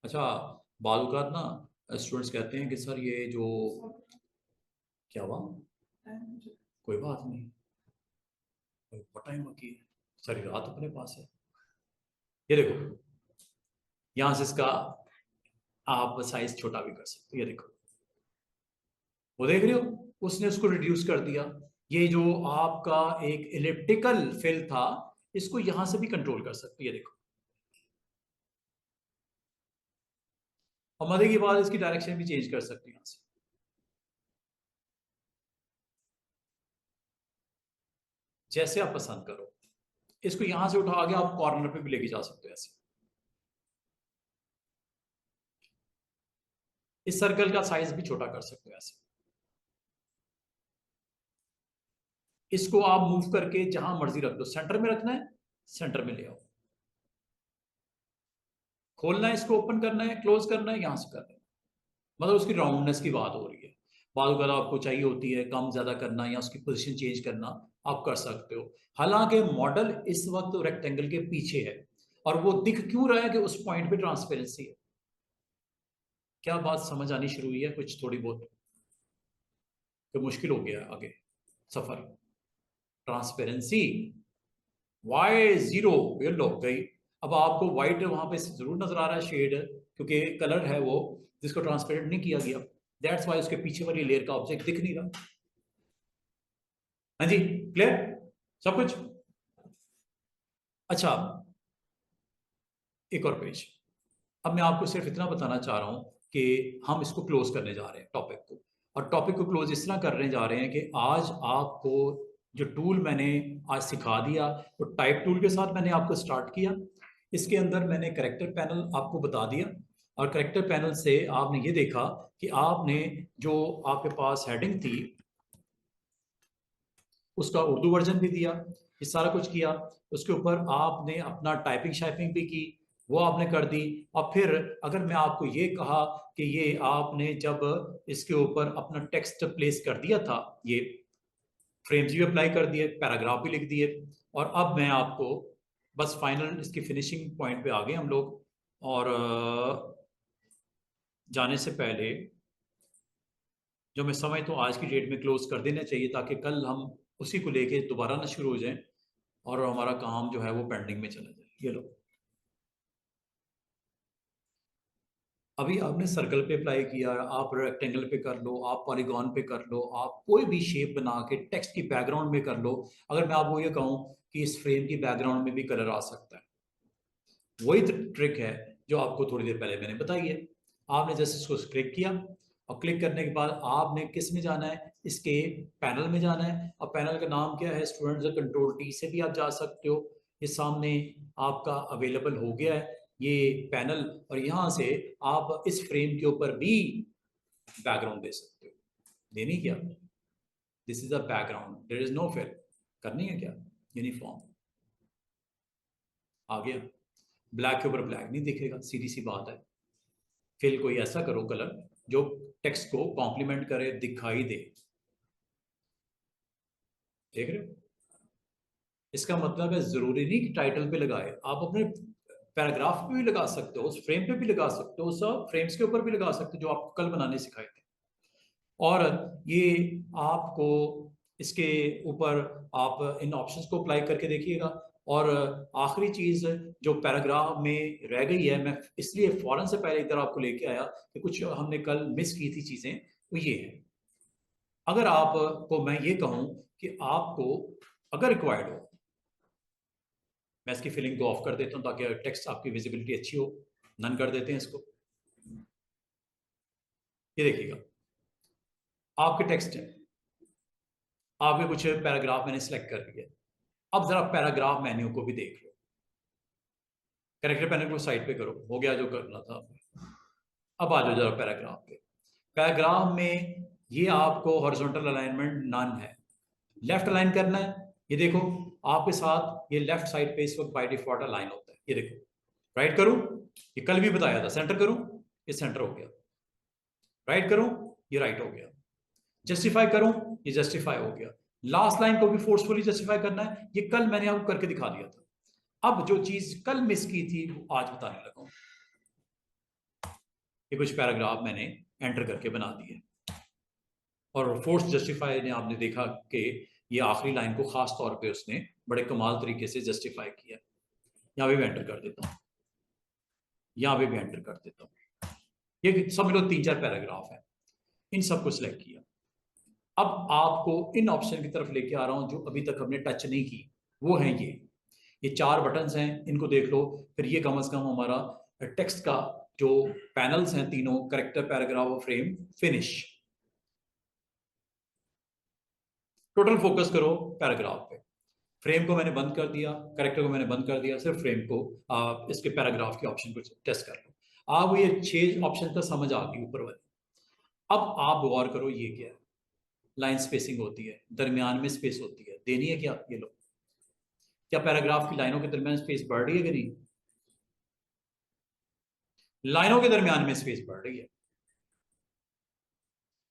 अच्छा, बालूकात ना स्टूडेंट्स कहते हैं कि सर ये जो क्या हुआ, कोई बात नहीं, बहुत टाइम बाकी है, सारी रात अपने पास है। ये देखो यहां से इसका आप साइज छोटा भी कर सकते हो, ये देखो, वो देख रहे हो, उसने उसको रिड्यूस कर दिया। ये जो आपका एक इलिप्टिकल फिल था, इसको यहां से भी कंट्रोल कर सकते हो, ये देखो। और मजे की बात, इसकी डायरेक्शन भी चेंज कर सकते हो यहां से, जैसे आप पसंद करो। इसको यहां से उठा के आप कॉर्नर पे भी लेके जा सकते हो ऐसे। इस सर्कल का साइज भी छोटा कर सकते हो ऐसे। इसको आप मूव करके जहां मर्जी रख दो, सेंटर में रखना है सेंटर में ले आओ, खोलना है इसको, ओपन करना है, क्लोज करना है, यहां से कर देना। मतलब उसकी राउंडनेस की बात हो रही है। बाल अगर आपको चाहिए होती है कम ज्यादा करना या उसकी पोजीशन चेंज करना, आप कर सकते हो। हालांकि मॉडल इस वक्त रेक्टेंगल के पीछे है, और वो दिख क्यों रहा है कि उस पॉइंट पे ट्रांसपेरेंसी है। क्या बात समझ आनी शुरू हुई है कुछ थोड़ी बहुत? तो मुश्किल हो गया आगे सफर। ट्रांसपेरेंसी, वाई जीरो, ये लो गई। अब आपको व्हाइट वहां पे जरूर नजर आ रहा है शेड, क्योंकि कलर है वो जिसको ट्रांसपेरेंट नहीं किया गया। दैट्स वाई उसके पीछे वाली लेयर का ऑब्जेक्ट दिख नहीं रहा। हाँ जी, क्लियर सब कुछ? अच्छा, एक और पेज। अब मैं आपको सिर्फ इतना बताना चाह रहा हूं कि हम इसको क्लोज करने जा रहे हैं टॉपिक को। और टॉपिक को क्लोज इस तरह करने जा रहे हैं कि आज आपको जो टूल मैंने आज सिखा दिया, तो टाइप टूल के साथ मैंने आपको स्टार्ट किया। इसके अंदर मैंने करेक्टर पैनल आपको बता दिया, और करेक्टर पैनल से आपने ये देखा कि आपने जो आपके पास हेडिंग थी उसका उर्दू वर्जन भी दिया, ये सारा कुछ किया। उसके ऊपर आपने अपना टाइपिंग शाइपिंग भी की, वो आपने कर दी। और फिर अगर मैं आपको ये कहा कि ये आपने जब इसके ऊपर अपना टेक्स्ट प्लेस कर दिया था, ये फ्रेम्स भी अप्लाई कर दिए, पैराग्राफ भी लिख दिए, और अब मैं आपको बस फाइनल इसकी फिनिशिंग पॉइंट पे आ गए हम लोग। और जाने से पहले जो मैं समझता हूँ आज की डेट में क्लोज कर देना चाहिए, ताकि कल हम उसी को लेके दोबारा ना शुरू हो जाएं और हमारा काम जो है वो पेंडिंग में चला जाए। ये लो, अभी आपने सर्कल पे अप्लाई किया, आप रेक्टेंगल पे कर लो, आप पॉलीगॉन पे कर लो, आप कोई भी शेप बना के टेक्स्ट की बैकग्राउंड में कर लो। अगर मैं आपको ये कहूँ कि इस फ्रेम की बैकग्राउंड में भी कलर आ सकता है, वही ट्रिक है जो आपको थोड़ी देर पहले मैंने बताई है। आपने जैसे इसको क्लिक किया, और क्लिक करने के बाद आपने किस में जाना है, इसके पैनल में जाना है। और पैनल का नाम क्या है स्टूडेंट्स? कंट्रोल टी से भी आप जा सकते हो। ये सामने आपका अवेलेबल हो गया है ये पैनल, और यहाँ से आप इस फ्रेम के ऊपर भी बैकग्राउंड दे सकते हो। देनी क्या, this is a background, there is no fill. करनी है क्या, यूनिफॉर्म आ गया। ब्लैक के ऊपर ब्लैक नहीं दिखेगा, सीधी सी बात है। फिल कोई ऐसा करो कलर जो टेक्स्ट को कॉम्प्लीमेंट करे, दिखाई दे। देख रहे हो? इसका मतलब है जरूरी नहीं कि टाइटल पे लगाए, आप अपने पैराग्राफ पे भी लगा सकते हो, उस फ्रेम पे भी लगा सकते हो, सब फ्रेम्स के ऊपर भी लगा सकते हो जो आपको कल बनाने सिखाए थे। और ये आपको इसके ऊपर आप इन ऑप्शंस को अप्लाई करके देखिएगा। और आखिरी चीज जो पैराग्राफ में रह गई है, मैं इसलिए फौरन से पहले इधर आपको लेके आया कि कुछ हमने कल मिस की थी चीजें, वो ये है। अगर आपको मैं ये कहूं कि आपको अगर रिक्वायर्ड हो, मैं इसकी फिलिंग को ऑफ कर देता हूं ताकि टेक्स्ट आपकी विजिबिलिटी अच्छी हो, नन कर देते हैं इसको। ये देखिएगा, आपके टेक्स्ट है, आपके कुछ पैराग्राफ मैंने सिलेक्ट कर लिया। अब जरा पैराग्राफ मेन्यू को भी देख लो, कैरेक्टर पैनल को साइड पे करो, हो गया जो करना था। अब आ जाओ जरा पैराग्राफ पे। पैराग्राफ में ये आपको हॉरिजॉन्टल अलाइनमेंट नन है, लेफ्ट अलाइन करना है। ये देखो आपके साथ ये लेफ्ट साइड पे इस वक्त बाय डिफॉल्ट अलाइन होता है। ये देखो, राइट करूं, ये कल भी बताया था, सेंटर करूं, ये सेंटर हो गया, राइट करूं, ये राइट हो गया, जस्टिफाई करूं, ये जस्टिफाई हो गया। लास्ट लाइन को भी फोर्सफुली जस्टिफाई करना है, ये कल मैंने आपको करके दिखा दिया था। अब जो चीज कल मिस की थी वो आज बताने लगा। ये कुछ पैराग्राफ मैंने एंटर करके बना दिए, और फोर्स जस्टिफाई ने आपने देखा कि ये आखिरी लाइन को खास तौर पे उसने बड़े कमाल तरीके से जस्टिफाई किया। यहां पे भी एंटर कर देता हूं, यहां पे भी एंटर कर देता हूं। ये समझ लो 3-4 पैराग्राफ है, इन सबको सिलेक्ट किया। अब आपको इन ऑप्शन की तरफ लेके आ रहा हूं जो अभी तक हमने टच नहीं की, वो है ये 4 बटन्स हैं, इनको देख लो। फिर ये कम से कम हमारा टेक्स्ट का जो पैनल्स हैं तीनों, करेक्टर, पैराग्राफ और फ्रेम, फिनिश। टोटल फोकस करो पैराग्राफ पे। फ्रेम को मैंने बंद कर दिया, करेक्टर को मैंने बंद कर दिया, सिर्फ फ्रेम को इसके पैराग्राफ के ऑप्शन को टेस्ट कर लो। आप ये 6 ऑप्शन का समझ आ गई ऊपर वाले। अब आप गौर करो, ये क्या है? लाइन स्पेसिंग होती है, दरमियान में स्पेस होती है, देनी है क्या? ये लो, क्या पैराग्राफ की लाइनों के दरमियान स्पेस बढ़ रही है कि नहीं? लाइनों के दरमियान में स्पेस बढ़ रही है।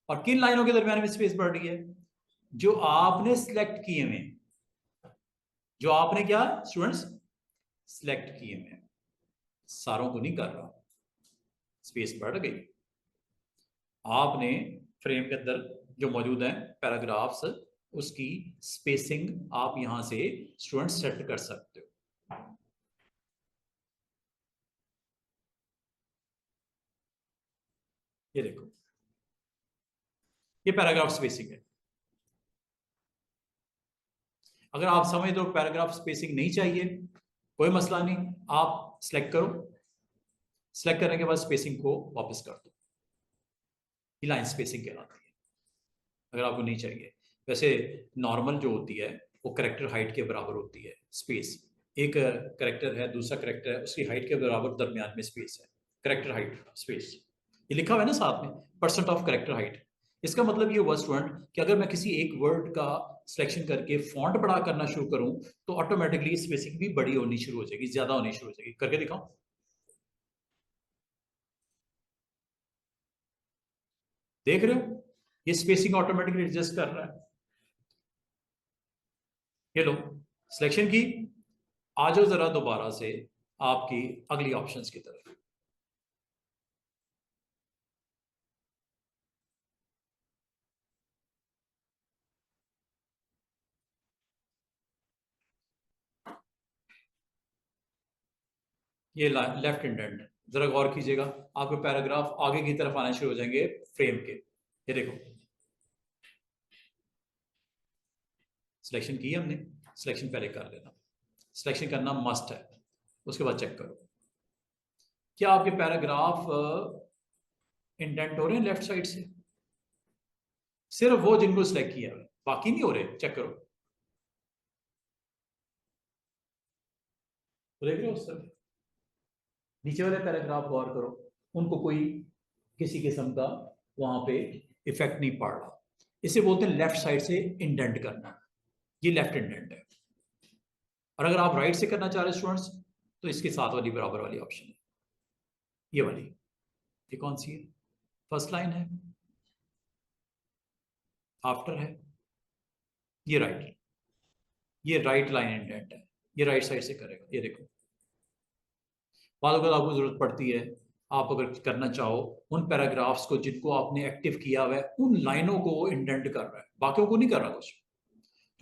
और किन लाइनों के दरमियान में स्पेस बढ़ रही है? जो आपने सिलेक्ट किए में, जो आपने क्या स्टूडेंट्स सिलेक्ट किए में, सारों को नहीं कर रहा, स्पेस बढ़ गई। आपने फ्रेम के अंदर जो मौजूद है पैराग्राफ्स, उसकी स्पेसिंग आप यहां से स्टूडेंट्स सेट कर सकते हो। ये देखो, ये पैराग्राफ स्पेसिंग है। अगर आप समझ दो पैराग्राफ स्पेसिंग नहीं चाहिए, कोई मसला नहीं, आप सिलेक्ट करो, सिलेक्ट करने के बाद स्पेसिंग को वापस कर दो। ये लाइन स्पेसिंग कहलाती है अगर आपको नहीं चाहिए। वैसे नॉर्मल जो होती है वो करेक्टर हाइट के बराबर होती है स्पेस। एक करेक्टर है, दूसरा करेक्टर है, उसकी हाइट के बराबर दरमियान में स्पेस है, करेक्टर हाइट स्पेस। ये लिखा हुआ है ना साथ में, परसेंट ऑफ करेक्टर हाइट। इसका मतलब ये हुआ स्टूडेंट कि अगर मैं किसी एक वर्ड का सिलेक्शन करके फॉन्ट बड़ा करना शुरू करूं तो ऑटोमेटिकली स्पेसिंग भी बड़ी होनी शुरू हो जाएगी, ज्यादा होनी शुरू हो जाएगी। करके दिखाऊं? देख रहे हो, ये स्पेसिंग ऑटोमेटिकली एडजस्ट कर रहा है। ये लो, सिलेक्शन की। आ जाओ जरा दोबारा से आपकी अगली ऑप्शंस की तरफ। ये लेफ्ट इंडेंट, जरा गौर कीजिएगा, आपके पैराग्राफ आगे की तरफ आने शुरू हो जाएंगे फ्रेम के। ये देखो, सिलेक्शन की हमने, सिलेक्शन पहले कर लेना, सिलेक्शन करना मस्ट है, उसके बाद चेक करो क्या आपके पैराग्राफ इंडेंट हो रहे हैं लेफ्ट साइड से। सिर्फ वो जिनको सिलेक्ट किया है, बाकी नहीं हो रहे। चेक करो, तो देख रहे हो उस तरफ नीचे वाले पैराग्राफ गौर करो, उनको कोई किसी किस्म का वहां पे इफेक्ट नहीं पड़ रहा। इसे बोलते हैं लेफ्ट साइड से इंडेंट करना, ये लेफ्ट इंडेंट है। और अगर आप राइट से करना चाह रहे स्टूडेंट्स तो इसके साथ वाली बराबर वाली ऑप्शन है ये वाली। ये कौन सी है? फर्स्ट लाइन है, आफ्टर है, ये राइट, ये राइट लाइन इंडेंट है, ये राइट साइड से करेगा। ये देखो, बाद अगर आपको जरूरत पड़ती है, आप अगर करना चाहो उन पैराग्राफ्स को जिनको आपने एक्टिव किया हुआ है, उन लाइनों को इंडेंट कर रहा है, बाकियों को नहीं कर रहा कुछ,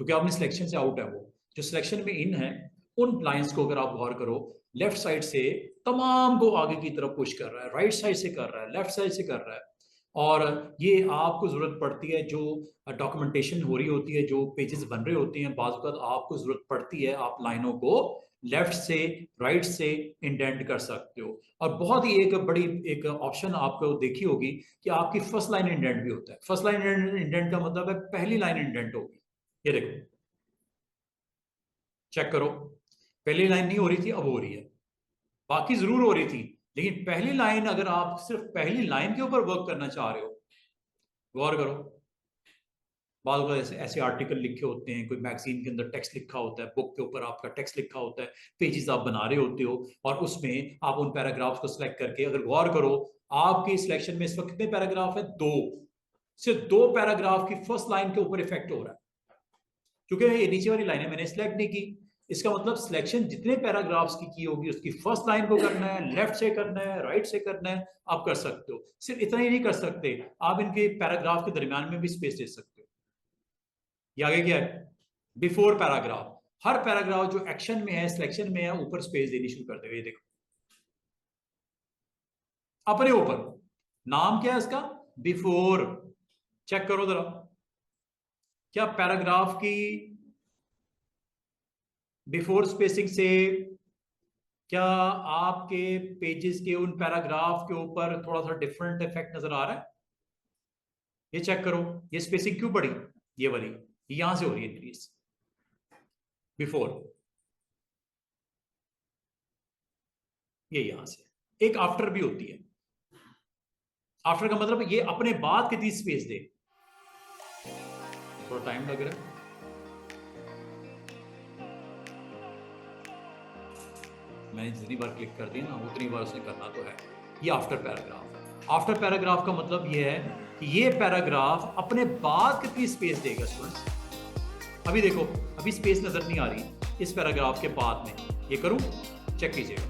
क्योंकि आपने सिलेक्शन से आउट है। वो जो सिलेक्शन में इन है, उन लाइंस को अगर आप गौर करो, लेफ्ट साइड से तमाम को आगे की तरफ पुश कर रहा है, राइट साइड से कर रहा है, लेफ्ट साइड से कर रहा है। और ये आपको जरूरत पड़ती है, जो डॉक्यूमेंटेशन हो रही होती है, जो पेजेस बन रहे होते हैं, बाज़ वक़्त आपको जरूरत पड़ती है, आप लाइनों को लेफ्ट से राइट से इंडेंट कर सकते हो। और बहुत ही एक बड़ी एक ऑप्शन आपको देखी होगी कि आपकी फर्स्ट लाइन इंडेंट भी होता है। फर्स्ट लाइन इंडेंट का मतलब है पहली लाइन इंडेंट होगी। ये देखो, चेक करो, पहली लाइन नहीं हो रही थी, अब हो रही है। बाकी जरूर हो रही थी, लेकिन पहली लाइन, अगर आप सिर्फ पहली लाइन के ऊपर वर्क करना चाह रहे हो, गौर करो, बाद ऐसे ऐसे आर्टिकल लिखे होते हैं, कोई मैगजीन के अंदर टेक्स्ट लिखा होता है, बुक के ऊपर आपका टेक्स्ट लिखा होता है, पेजेस आप बना रहे होते हो, और उसमें आप उन पैराग्राफ्स को सिलेक्ट करके, अगर गौर करो, आपकी सिलेक्शन में इस वक्त कितने पैराग्राफ है? 2। सिर्फ 2 पैराग्राफ की फर्स्ट लाइन के ऊपर इफेक्ट हो रहा है, क्योंकि ये नीचे वाली लाइन है, मैंने सिलेक्ट नहीं की। इसका मतलब सिलेक्शन जितने पैराग्राफ्स की होगी, उसकी फर्स्ट लाइन को करना है, लेफ्ट से करना है, राइट से करना है, आप कर सकते हो। सिर्फ इतना ही नहीं कर सकते, आप इनके पैराग्राफ के दरमियान में भी स्पेस दे सकते हो। ये आगे क्या है? बिफोर पैराग्राफ, हर पैराग्राफ जो एक्शन में है, सिलेक्शन में है, ऊपर स्पेस देनी शुरू कर दे। ये देखो, अपने ऊपर नाम क्या है इसका? बिफोर। चेक करो जरा, क्या पैराग्राफ की बिफोर स्पेसिंग से क्या आपके पेजेस के उन पैराग्राफ के ऊपर थोड़ा सा डिफरेंट इफेक्ट नजर आ रहा है? ये चेक करो, ये स्पेसिंग क्यों बढ़ी? ये वाली यहां से हो रही है इंक्रीज, बिफोर, ये यहां से। एक आफ्टर भी होती है। आफ्टर का मतलब ये अपने बाद कितनी स्पेस दे। थोड़ा टाइम लग रहा है, मैंने जितनी बार क्लिक कर दी ना, उतनी बार उसने करना तो है। ये आफ्टर पैराग्राफ। आफ्टर पैराग्राफ का मतलब ये है कि ये पैराग्राफ अपने बाद कितनी स्पेस देगा स्टूडेंट्स। अभी देखो, अभी स्पेस नजर नहीं आ रही इस पैराग्राफ के बाद में। ये करूं, चेक कीजिएगा,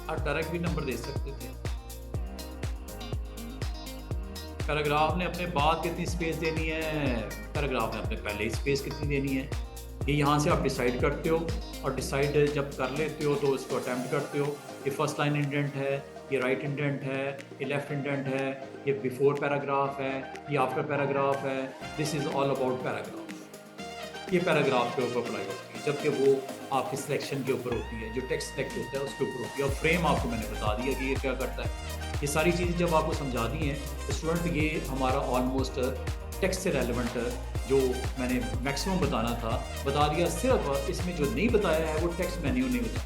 आप डायरेक्ट भी नंबर दे सकते थे। पैराग्राफ ने अपने बाद कितनी स्पेस देनी है, पैराग्राफ ने अपने पहले ही स्पेस कितनी देनी है, ये यहाँ से आप डिसाइड करते हो। और डिसाइड जब कर लेते हो तो इसको अटेम्प्ट करते हो। ये फर्स्ट लाइन इंडेंट है, ये राइट इंडेंट है, ये लेफ्ट इंडेंट है, ये बिफोर पैराग्राफ है, ये आफ्टर पैराग्राफ है। This is all about paragraph. ये पैराग्राफ के ऊपर अप्लाई होती है, जबकि वो आपकी सिलेक्शन के ऊपर होती है, जो टेक्स्ट सेलेक्ट होता है उसके ऊपर होती है। और फ्रेम आपको मैंने बता दिया कि ये क्या करता है। ये सारी चीज़ें जब आपको समझा दी हैं तो स्टूडेंट, ये हमारा ऑलमोस्ट टेक्स्ट से रेलिवेंट जो मैंने मैक्सिमम बताना था बता दिया। सिर्फ इसमें जो नहीं बताया है वो टेक्स्ट मेन्यू नहीं बताया।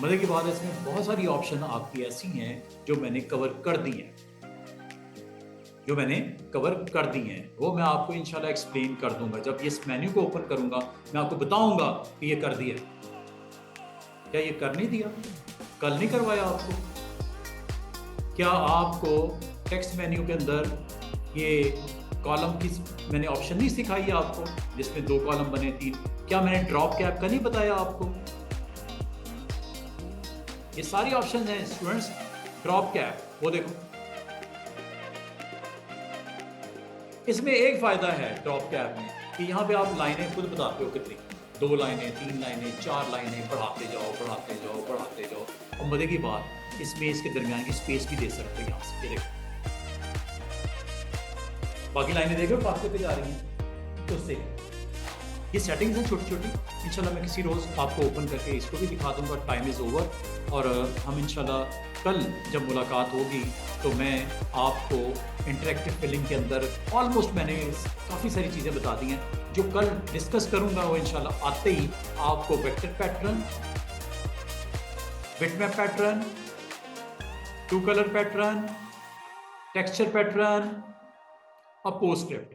मजे की बात है, इसमें बहुत सारी ऑप्शन आपकी ऐसी हैं जो मैंने कवर कर दी हैं, वो मैं आपको इंशाल्लाह एक्सप्लेन कर दूंगा। जब ये इस मेन्यू को ओपन करूंगा, मैं आपको बताऊंगा कि ये कर दिया। क्या ये कर नहीं दिया? कल नहीं करवाया आपको? क्या आपको टेक्स्ट मेन्यू के अंदर ये कॉलम की मैंने ऑप्शन नहीं सिखाई है आपको, जिसमें 2 कॉलम बने 3? क्या मैंने ड्रॉप कैप का नहीं बताया आपको? ये सारी ऑप्शन हैं स्टूडेंट्स। ड्रॉप कैप, वो देखो, इसमें एक फायदा है ड्रॉप कैप में कि यहाँ पे आप लाइनें खुद बताते हो कितनी, 2 लाइनें, 3 लाइनें, 4 लाइनें, बढ़ाते जाओ। और मजे की बात, इसमें इसके दरमियान की स्पेस भी दे सकते हो यहाँ से। ये देखो, बाकी लाइनें देखो फास्ते पे जा रही हैं, तो उससे ये सेटिंग्स हैं छोटी छोटी। इंशाल्लाह मैं किसी रोज़ आपको ओपन करके इसको भी दिखा दूंगा। टाइम इज़ ओवर, और हम इंशाल्लाह कल जब मुलाकात होगी तो मैं आपको इंटरेक्टिव फिलिंग के अंदर ऑलमोस्ट मैंने काफ़ी सारी चीज़ें बता दी हैं। जो कल डिस्कस करूंगा वो इंशाल्लाह आते ही आपको vector pattern, bitmap pattern, two colour pattern, texture pattern और पोस्टस्क्रिप्ट,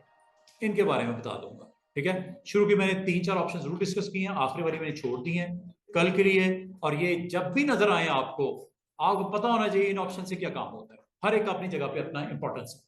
इनके बारे में बता दूंगा। ठीक है, शुरू की मैंने 3-4 ऑप्शन जरूर डिस्कस किए हैं, आखिरी वाली मैंने छोड़ दी है कल के लिए। और ये जब भी नजर आए आपको पता होना चाहिए इन ऑप्शन से क्या काम होता है, हर एक अपनी जगह पे अपना इंपॉर्टेंस है।